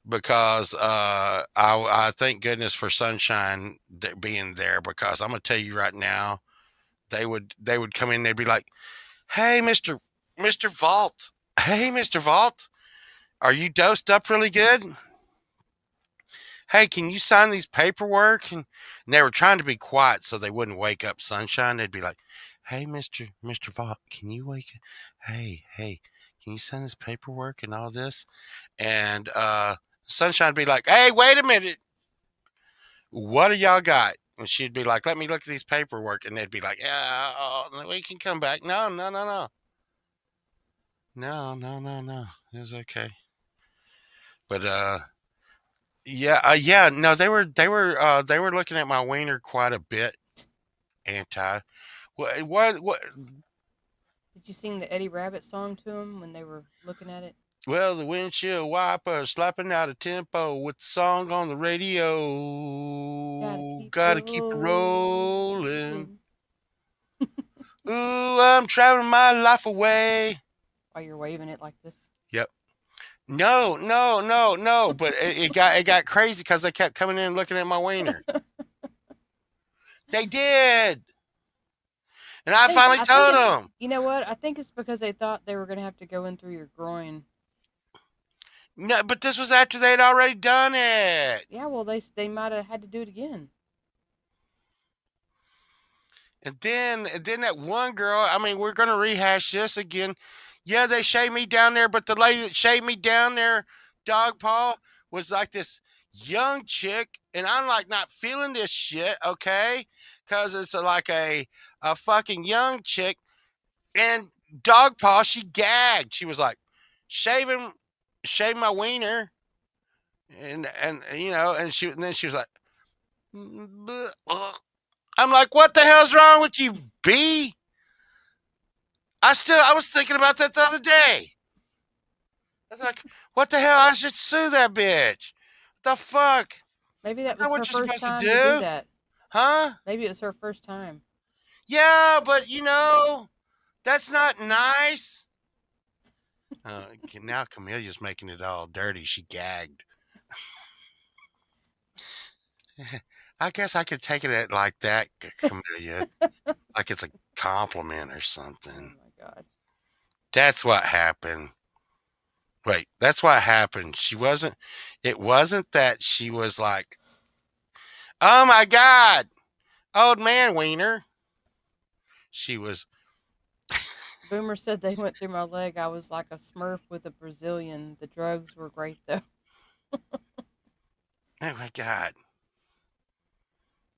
because I thank goodness for Sunshine being there, because I'm gonna tell you right now, they would come in, they'd be like, "Hey, Mister Vault, hey, Mister Vault, are you dosed up really good? Hey, can you sign these paperwork?" And they were trying to be quiet so they wouldn't wake up Sunshine. They'd be like, "Hey, Mister Vault, can you wake? Hey, can you sign this paperwork and all this?" And Sunshine would be like, "Hey, wait a minute, what do y'all got?" And she'd be like, "Let me look at these paperwork." And they'd be like, "Yeah, we can come back." No, no, no, no, no, no, no, no. It was okay. But yeah, yeah, no, they were looking at my wiener quite a bit. Anti. What? Did you sing the Eddie Rabbit song to him when they were looking at it? Well, the windshield wiper slapping out a tempo with the song on the radio. Gotta keep it rolling. Rolling Ooh, I'm traveling my life away. while you're waving it like this. Yep. No, no, no, no. But it got crazy because they kept coming in and looking at my wiener. They did, and I finally I think told it's them. you know what? I think it's because they thought they were gonna have to go in through your groin. No, but this was after they'd already done it. Yeah, well they might have had to do it again. And then that one girl, I mean, we're gonna rehash this again. Yeah, they shaved me down there, but the lady that shaved me down there, Dog Paw, was like this young chick, and I'm like not feeling this shit, okay? Cause it's like a fucking young chick, and Dog Paw, she gagged. She was like, shaving shave my wiener, and and then she was like, "Mm, ugh." I'm like, what the hell's wrong with you, B? I was thinking about that the other day. I was like, what the hell? I should sue that bitch. What the fuck? Maybe Is that that was her what you're first supposed to time to do do? that. Huh? Maybe it was her first time. Yeah, but that's not nice. Now Camelia's making it all dirty. She gagged. I guess I could take it like that, Camelia. Like it's a compliment or Oh something. my god. That's what happened. Wait, that's what happened. It wasn't that she was like, oh my God, old man wiener. She was, Boomer said they went through my leg. I was like a smurf with a Brazilian. The drugs were great though. oh my God.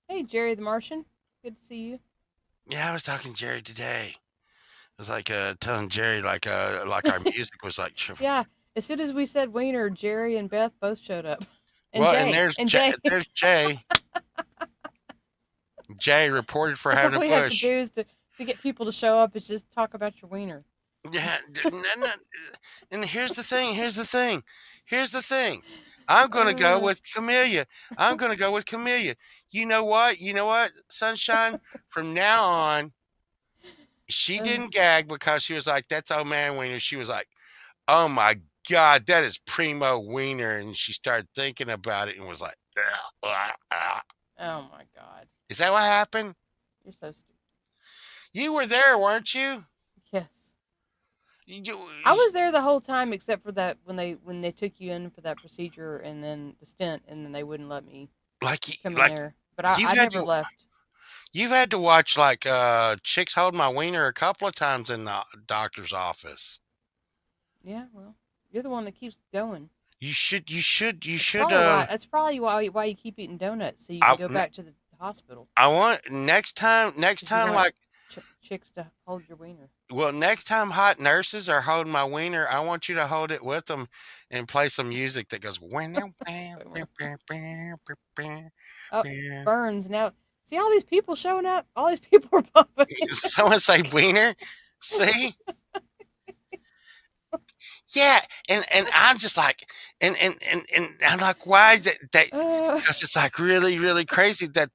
Hey Jerry the Martian. Good to see you. Yeah, I was talking to Jerry today. It was like telling Jerry like our music was like Yeah. As soon as we said wiener, Jerry and Beth both showed up, and well, and Jay, and Jay. There's Jay. Jay reported for That's all having a we have to do push. is to get people to show up is just talk about your wiener. Yeah, and here's the thing. Here's the thing. Here's the thing. I'm gonna go Uh, with Camellia. I'm gonna go with Camellia. You know what? You know what, Sunshine? From now on, she uh, didn't gag because she was like, "That's old man wiener." She was like, "Oh my God, that is primo wiener," and she started thinking about it and was like, "Ugh, oh my God, Is that what happened? you're so stupid. You were there, weren't you? Yes. You, I was there the whole time except for that when they took you in for that procedure and then the stent and then they wouldn't let me come in like there. But you've I had never to left. you've had to watch like chicks holding my wiener a couple of times in the doctor's office. Yeah, well, you're the one that keeps going. You That's should probably why. That's probably why you keep eating donuts so you can I go back to the hospital I want next because you time want like chicks to hold your wiener. well next time hot nurses are holding my wiener, I want you to hold it with them and play some music that goes Boomer. Oh, Burns. Now, see all these people showing up. All these people are popping. someone say wiener. See? Yeah, and I'm just like, and I'm like, why that? Uh, Because it's like really crazy that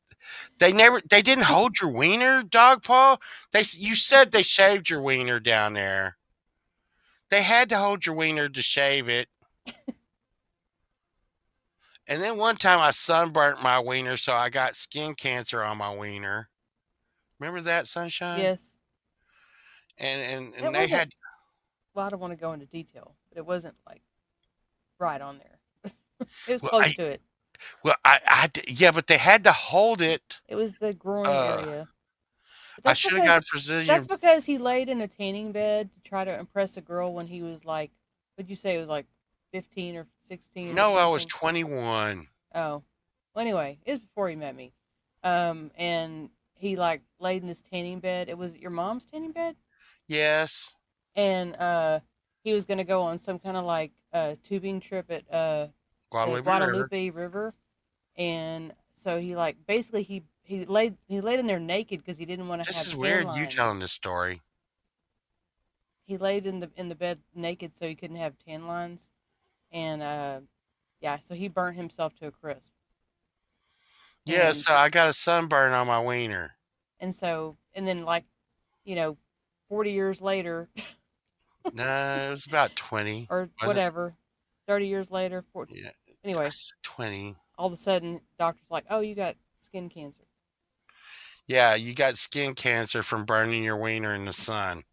they didn't hold your wiener, dog paw. You said they shaved your wiener down there. They had to hold your wiener to shave it. And then one time I sunburnt my wiener, so I got skin cancer on my wiener. Remember that, Sunshine? yes, and And it they wasn't. had Well, I don't want to go into detail, but it wasn't like right on there. It was well close to it. yeah, but they had to hold it. It was the groin Uh, area. But I should have got Brazilian. that's because he laid in a tanning bed to try to impress a girl when he was like, what'd you say? It was like 15 or 16 or No, I was something. 21. Oh, well, anyway, it was before he met me. And he like laid in this tanning bed. It was your mom's tanning bed, Yes, and he was gonna go on some kind of like tubing trip at the Guadalupe River. Guadalupe River, and so he like basically he laid in there naked because he didn't want to This have is tan weird. You lines. telling this story. He laid in the bed naked so he couldn't have tan lines, and yeah, so he burnt himself to a crisp, Yeah, and so I got a sunburn on my wiener. and then like you know, 40 years later No, it was about 20, or wasn't it? whatever, 30 years later, Yeah, anyway, 20. all of a sudden, doctor's like, oh, you got skin cancer. Yeah, you got skin cancer from burning your wiener in the sun.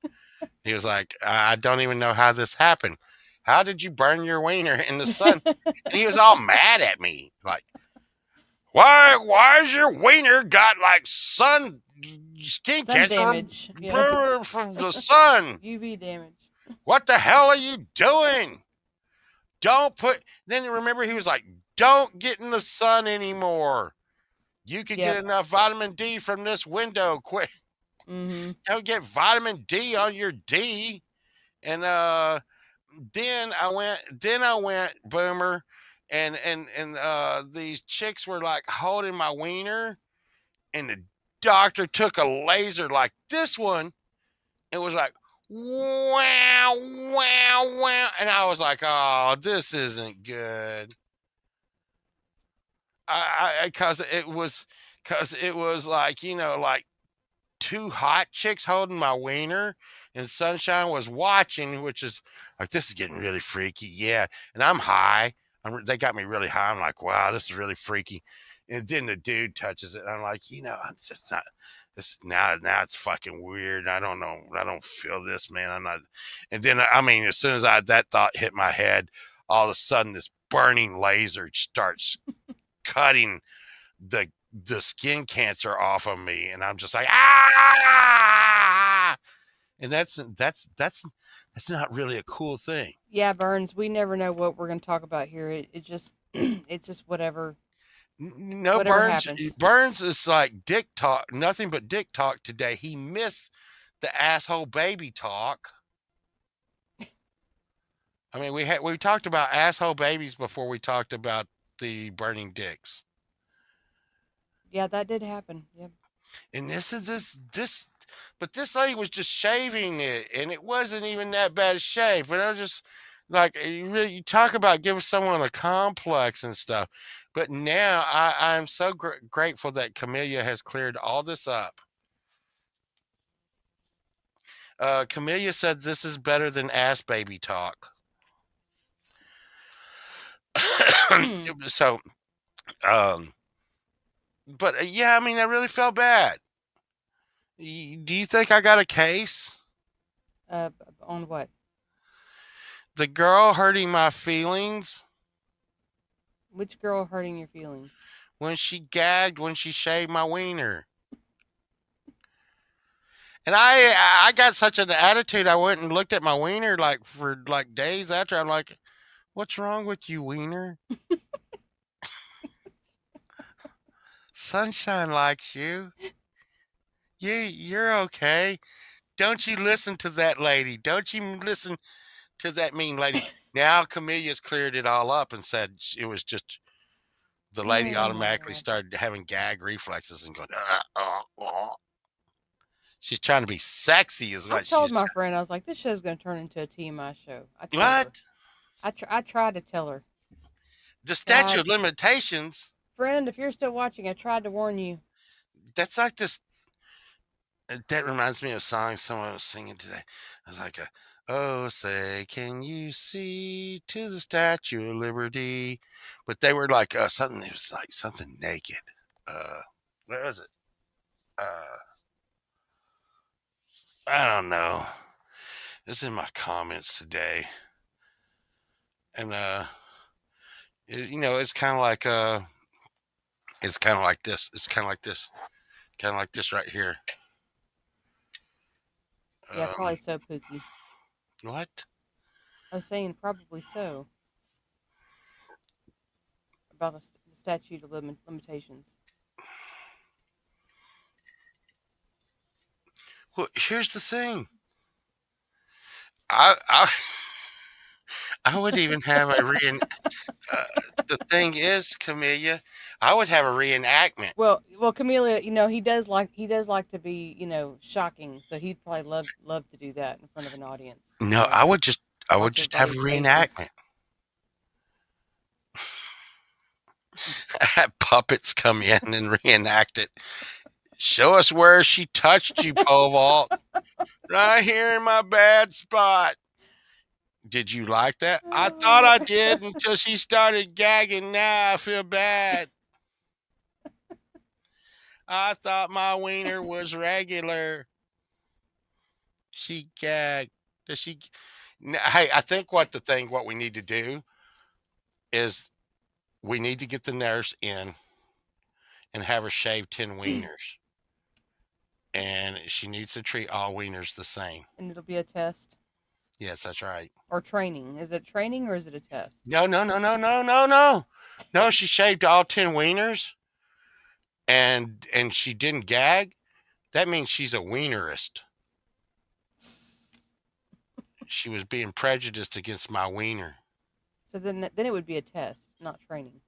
He was like, I don't even know how this happened. How did you burn your wiener in the sun? And he was all mad at me. Like, why's your wiener got like skin Sun cancer damage. Yeah. from the sun? UV damage. What the hell are you doing? Don't put. Then remember, he was like, don't get in the sun anymore. You could get Yep. enough vitamin D from this window. Quit. Mm-hmm. Don't get vitamin D on your D. And then I went boomer, and these chicks were like holding my wiener, and the doctor took a laser like this one. It was like wow, wow, and I was like, oh, this isn't good. Because it was like like two hot chicks holding my wiener, and Sunshine was watching, which is like this is getting really freaky. Yeah, and I'm high. They got me really high. I'm like, wow, this is really freaky. And then the dude touches it, and I'm like, I'm just not. This now it's fucking weird. I don't know. I don't feel this, man. I'm not. And then I mean, as soon as that thought hit my head, all of a sudden this burning laser starts cutting the skin cancer off of me, and I'm just like ah, and that's not really a cool thing. Yeah, Burns. We never know what we're gonna talk about here. It just it's just whatever No, Whatever Burns. happens. Burns is like dick talk, nothing but dick talk today. He missed the asshole baby talk. I mean, we talked about asshole babies before we talked about the burning dicks. Yeah, that did happen. Yep. And but this lady was just shaving it, and it wasn't even that bad a shave. But I was just like, you talk about giving someone a complex and stuff. But now I'm so grateful that Camellia has cleared all this up. Camellia said this is better than ass baby talk. Hmm. So, um, but yeah, I mean, I really felt bad. Do you think I got a case? Uh, on what? The girl hurting my feelings Which girl hurting your feelings? when she gagged when she shaved my wiener. And I got such an attitude. I went and looked at my wiener like for like days after. I'm like, "What's wrong with you, wiener? Sunshine likes you. You're okay. Don't you listen to that lady. Don't you listen to that mean lady." Now Camelia's cleared it all up and said it was just the lady Oh my automatically god. started having gag reflexes and going. She's trying to be sexy, is I what told she's my friend, I was like, this show's going to turn into a TMI show. I told her. What? I tried to tell her. The statute Tried. of limitations. Friend, if you're still watching, I tried to warn you. That's like this. That reminds me of a song someone was singing today. I was like, "Oh, say, can you see to the Statue of Liberty?" But they were like something. It was like something naked. Uh, what was it? Uh, I don't know. This is in my comments today, and it's kind of like it's kind of like this. It's kind of like this right here. Yeah, Um, probably so, Pookie. what? I was saying probably so about the statute of limitations. Well, here's the thing. I I would even have a uh, the thing is, Camellia, I would have a reenactment. Well, Camellia, he does like to be, shocking. So he'd probably love to do that in front of an audience. No, I would Watch just have a everybody's faces. reenactment. Have puppets come in and reenact it. Show us where she touched you, pole vault. Right here in my bad spot. Did you like that? I thought I did until she started gagging. Now I feel bad. I thought my wiener was regular. She gagged. Does she? Hey, I think what we need to do is we need to get the nurse in and have her shave 10 wieners. And she needs to treat all wieners the same. And it'll be a test Yes, that's right. or training. Is it training or is it a test? No, no, no, no, no, no, no. No, she shaved all 10 wieners and she didn't gag. That means she's a wienerist. She was being prejudiced against my wiener. So then it would be a test, not training.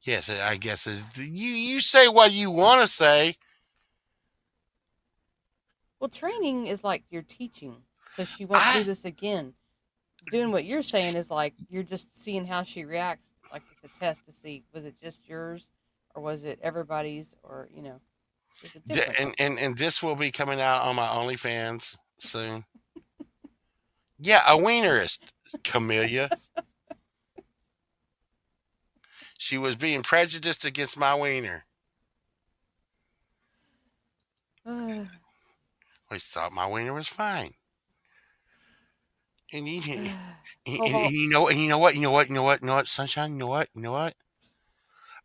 Yes, I guess you say what you want to say. Well, training is like you're teaching, so she won't do I this again. Doing what you're saying is like you're just seeing how she reacts. Like it's a test to see was it just yours or was it everybody's or there's a difference. and this will be coming out on my OnlyFans soon. Yeah, a wienerist, Camellia. She was being prejudiced against my wiener. Uh, I thought my wiener was fine. And Cobalt. you know what, sunshine, you know what?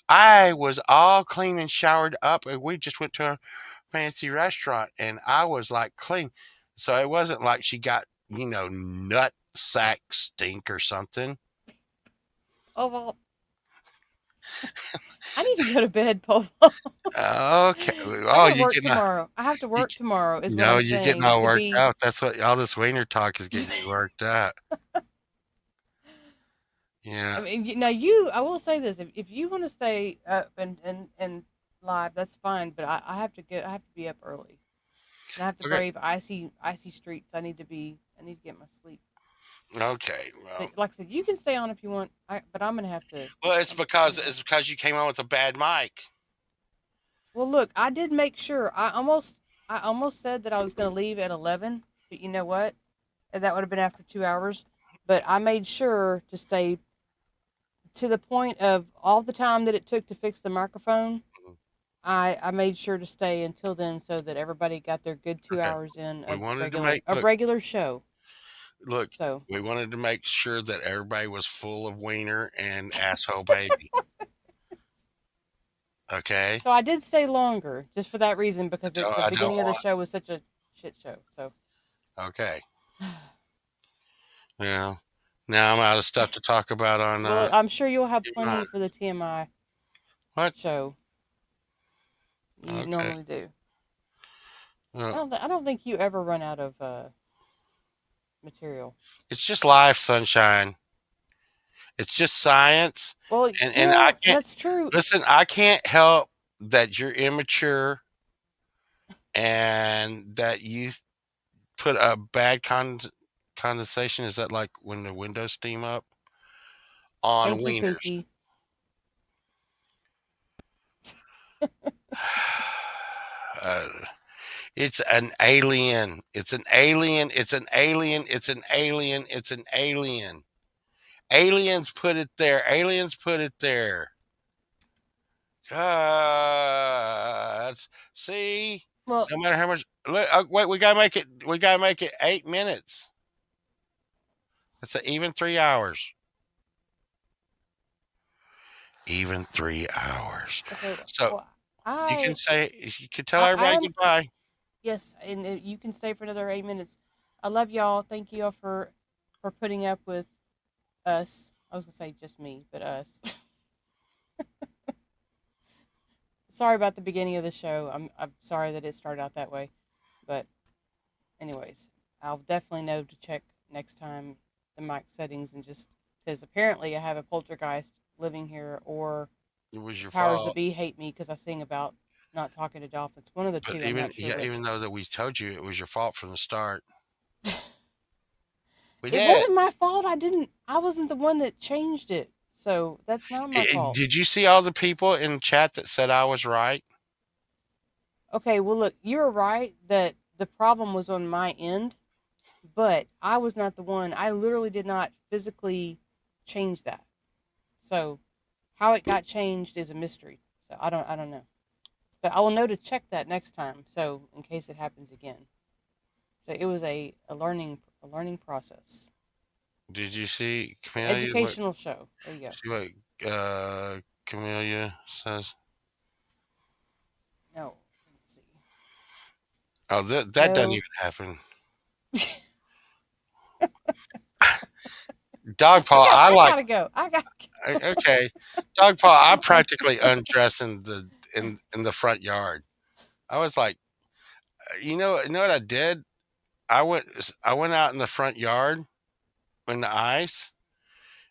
I was all clean and showered up, and we just went to a fancy restaurant, and I was like clean, so it wasn't like she got nut sack stink or something. Oh well. I need to go to bed, Paul. Okay. I Oh, got to you work getting all, tomorrow. I have to you work tomorrow, is what no, I'm you're getting saying. all To worked be out. That's what all this wiener talk is getting you worked up. I Yeah. mean, now you. I will say this: if you want to stay up and live, that's fine. But I have to get. I have to be up early, and I have to Okay. brave icy streets. I need to be. I need to get my sleep. Okay. But like I said, you can stay on if you want. But I'm gonna have to. Well, I'm gonna have it's to. because you came on with a bad mic. Well, look, I did make sure. I almost said that I was gonna leave at 11. But you know what? That would have been after 2 hours. But I made sure to stay to the point of all the time that it took to fix the microphone. I made sure to stay until then so that everybody got their good two Okay. hours in We of wanted to regular make of regular show. look. So We wanted to make sure that everybody was full of wiener and asshole baby. Okay. so I did stay longer just for that reason because the I don't beginning of the want. show was such a shit show. So Okay. Yeah. Now I'm out of stuff to talk about on well, I'm sure you'll have mine. plenty for the TMI What? show. You Okay. normally do. Uh, I don't think you ever run out of material. it's just life, sunshine. It's just science, Well, and I can't that's true. listen. I can't help that you're immature and that you put a bad condensation. Is that like when the windows steam up on Thank you, wieners? Pinky. Uh, it's an alien. It's an alien. It's an alien. It's an alien. It's an alien. Aliens put it there. Aliens put it there. God, see, Well, no matter how much. Look, wait, we gotta make it. We gotta make it 8 minutes. That's an even 3 hours. Even 3 hours. okay. So Well, you can I say you can tell everybody I'm goodbye. yes, and you can stay for another 8 minutes. I love y'all. Thank you all for putting up with us. I was gonna say just me, but us. Sorry about the beginning of the show. I'm sorry that it started out that way, but anyways, I'll definitely know to check next time the mic settings and just because apparently I have a poltergeist living here or It was the your powers that fault. be hate me because I sing about not talking to dolphins. One of the But two. I'm not sure even which. though that we told you it was your fault from the start, we It did. wasn't my fault. I wasn't the one that changed it. So that's not my fault. Did you see all the people in chat that said I was right? Okay, well look, you're right that the problem was on my end, but I was not the one. I literally did not physically change that. So how it got changed is a mystery. So I don't know. But I will know to check that next time. So in case it happens again. So it was a learning process. Did you see It's an Camellia? educational show. There you go. See what Camellia says? No. Let's see. Oh, that doesn't No. even happen. Dog paw, I I like. gotta go. I gotta go. Okay, dog paw. I practically undressed in the front yard. I was like, you know what I did? I went out in the front yard in the ice,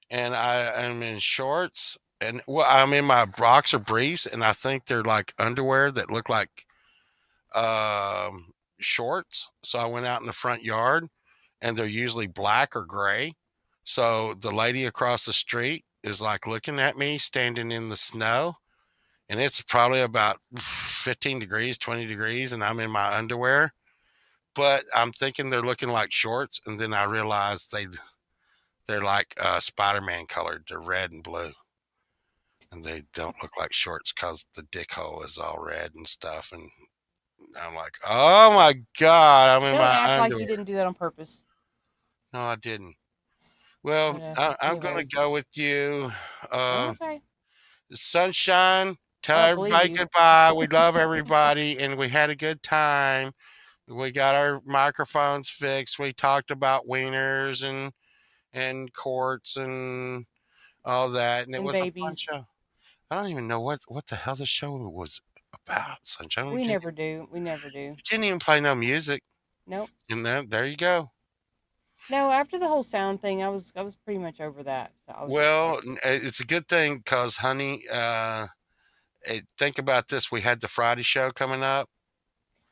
and I am in shorts, and well, I'm in my boxer briefs, and I think they're like underwear that look like um, shorts. So I went out in the front yard, and they're usually black or gray. So the lady across the street is like looking at me standing in the snow, and it's probably about 15 degrees, 20 degrees, and I'm in my underwear. But I'm thinking they're looking like shorts, and then I realized they're like Spider-Man colored. They're red and blue, and they don't look like shorts because the dick hole is all red and stuff. And I'm like, oh my god, I'm in Don't my act like underwear. you didn't do that on purpose. No, I didn't. Well, But I'm gonna anyways. go with you. Uh, Okay. Sunshine, I tell don't believe everybody you. goodbye. We love everybody, and we had a good time. We got our microphones fixed. We talked about wieners and courts and all that, and it And was a fun babies. show. I don't even know what the hell the show was about, Sunshine. We never do. We never do. You didn't even play no music. Nope. And there you go. No, after the whole sound thing, I was pretty much over that. So I was just Well, like, it's a good thing because, honey, think about this. We had the Friday show coming up.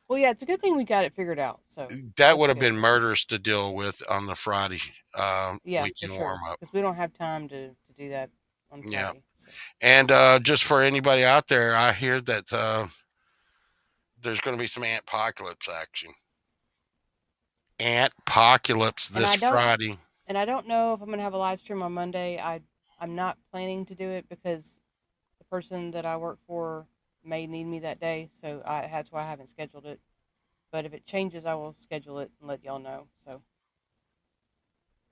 well, yeah, it's a good thing we got it figured out. So That that's would have good. been murderous to deal with on the Friday Yeah, for weekend sure. warm up. Because we don't have time to do that on Yeah. Friday. So And just for anybody out there, I hear that there's going to be some Antpocalypse action. Antpocalypse and this I don't Friday. and I don't know if I'm gonna have a live stream on Monday. I'm not planning to do it because the person that I work for may need me that day. So that's why I haven't scheduled it. But if it changes, I will schedule it and let y'all know. So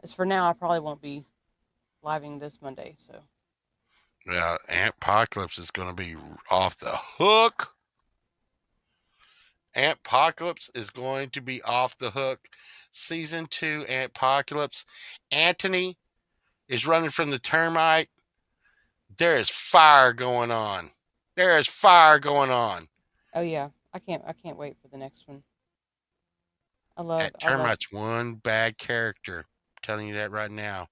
as for now, I probably won't be living this Monday. So Yeah, Antpocalypse is going to be off the hook. Antpocalypse is going to be off the hook. Season 2, Antpocalypse. Anthony is running from the termite. There is fire going on. There is fire going on. oh yeah, I can't wait for the next one. That I love. termite's one bad character. I'm telling you that right now.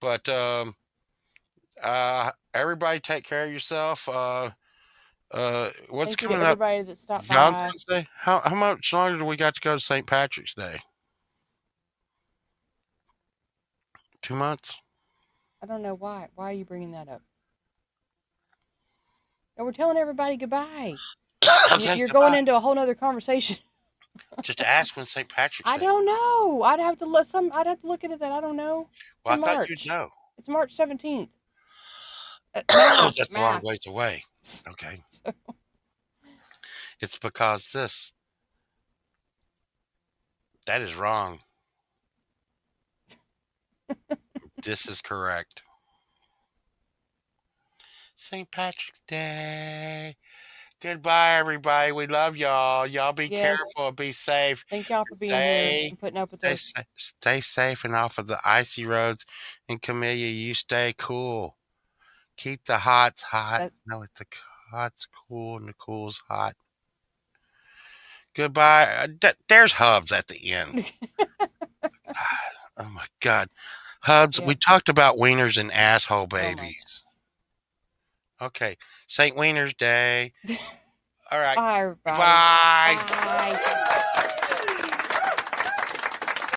But everybody take care of yourself. What's Thank you to coming up? everybody that stopped by. Valentine's Day. How much longer do we got to go to St. Patrick's Day? 2 months. I don't know why. Why are you bringing that up? And we're telling everybody goodbye. Okay, You're going goodbye. into a whole nother conversation. Just ask when St. Patrick's I Day. don't know. I'd have to look some. I'd have to look into that. I don't know. It's Well, I in thought you'd March. know. It's March 17th. Math, That's a long math. ways away. Okay. So, It's because that is wrong. This is correct. St. Patrick's Day. Goodbye, everybody. We love y'all. Y'all be yes. careful. Be safe. Thank y'all for being here Stay, and putting up with stay, us. stay safe and off of the icy roads. And Camellia, you stay cool. Keep the hots hot. That's No, it's the hot's cool and the cool's hot. Goodbye. There's Hubs at the end. Oh my God. Hubs, yeah. we talked about wieners and asshole Oh my babies. Okay. St. Wieners Day. god. All right. Bye everybody. Bye. Bye.